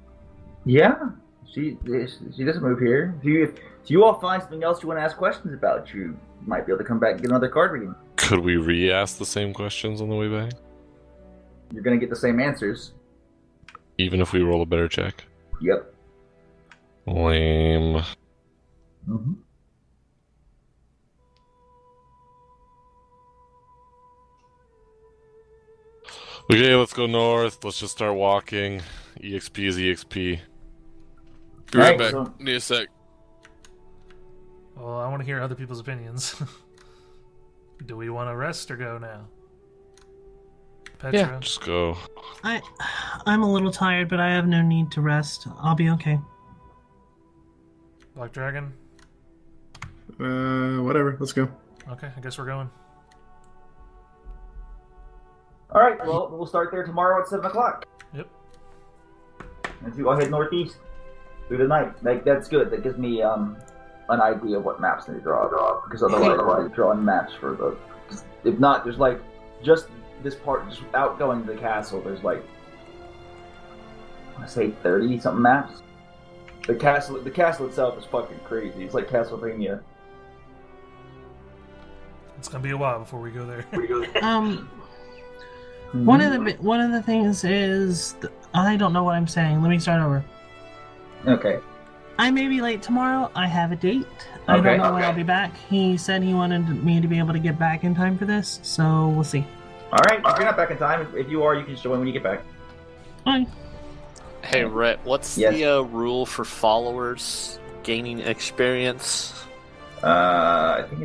Yeah, she doesn't move here. If you all find something else you want to ask questions about, you might be able to come back and get another card reading. Could we re-ask the same questions on the way back, You're gonna get the same answers. even if we roll a better check? Yep. Lame. Mm-hmm. Okay, let's go north. Let's just start walking. EXP is EXP. Be right Right, back. so- Need a sec. Well, I want to hear other people's opinions. Do we want to rest or go now? Petra. Yeah, just go. I'm a little tired, but I have no need to rest. I'll be okay. Blackdragon. Whatever. Let's go. Okay, I guess we're going. All right. Well, we'll start there tomorrow at 7 o'clock. Yep. And we'll head northeast through the night. That's good. That gives me an idea of what maps to draw. Because otherwise, I'll be drawing maps for the. If not, there's like just this part, just without going to the castle. There's like, I want to say 30 something maps. The castle itself is fucking crazy. It's like Castlevania. It's gonna be a while before we go there. One of the things is I don't know what I'm saying. Let me start over. Okay. I may be late tomorrow. I have a date. I don't know when I'll be back. He said he wanted me to be able to get back in time for this, so we'll see. All right. If you're not back in time, if you are, you can just join when you get back. Fine. Hey, Reht, what's the rule for followers gaining experience? I think it's